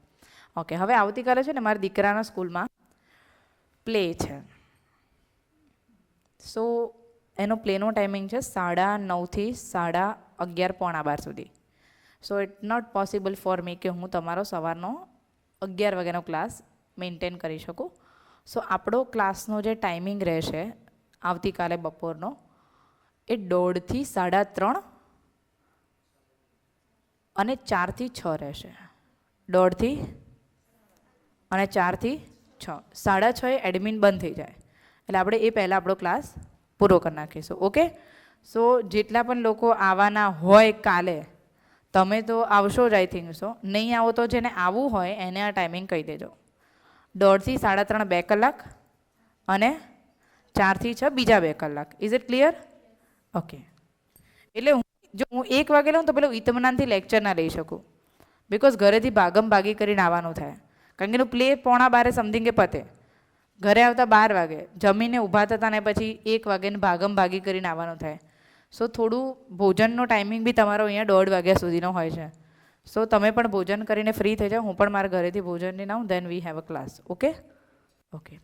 ઓકે, હવે આવતીકાલે છે ને મારા દીકરાના સ્કૂલમાં પ્લે છે. સો એનો પ્લેનો ટાઈમિંગ છે 9:30 થી 11:30 પોણા 12 સુધી. So it not possible for me કે હું તમારો સવારનો 11 વાગ્યાનો ક્લાસ મેન્ટેન કરી શકું. સો આપણો ક્લાસનો જે ટાઈમિંગ રહેશે આવતીકાલે બપોરનો એ 2:30 થી 3:30 અને 4 થી 6 રહેશે. 2:30 થી અને 4 થી 6. 6:30 એડમિન બંધ થઈ જાય એટલે આપણે એ પહેલાં આપણો ક્લાસ પૂરો કરી નાખીશું. ઓકે, સો જેટલા પણ લોકો આવવાના હોય કાલે, તમે તો આવશો જ આઈ થિંક સો. નહીં આવો તો જેને આવવું હોય એને આ ટાઈમિંગ કહી દેજો. 2:30 થી 3:30 2 કલાક અને 4 થી 6 બીજા 2 કલાક. Is it clear? ઓકે. એટલે જો હું 1 વાગે લઉં તો પેલું ઇતમનાનથી લેક્ચર ના લઈ શકું, બિકોઝ ઘરેથી ભાગમ ભાગી કરીને આવવાનું થાય. કારણ કે એનું પ્લે 11:15 સમથિંગ કે પતે. ઘરે આવતા 12 વાગે, જમીને ઊભા થતા ને પછી 1 વાગે ને ભાગમ ભાગી કરીને આવવાનું થાય. સો થોડું ભોજનનો ટાઈમિંગ બી તમારો અહીંયા 1:30 વાગ્યા સુધીનો હોય છે. સો તમે પણ ભોજન કરીને ફ્રી થઈ જાઓ, હું પણ મારા ઘરેથી ભોજન લઈને આવું, then we have a class. Okay? Okay.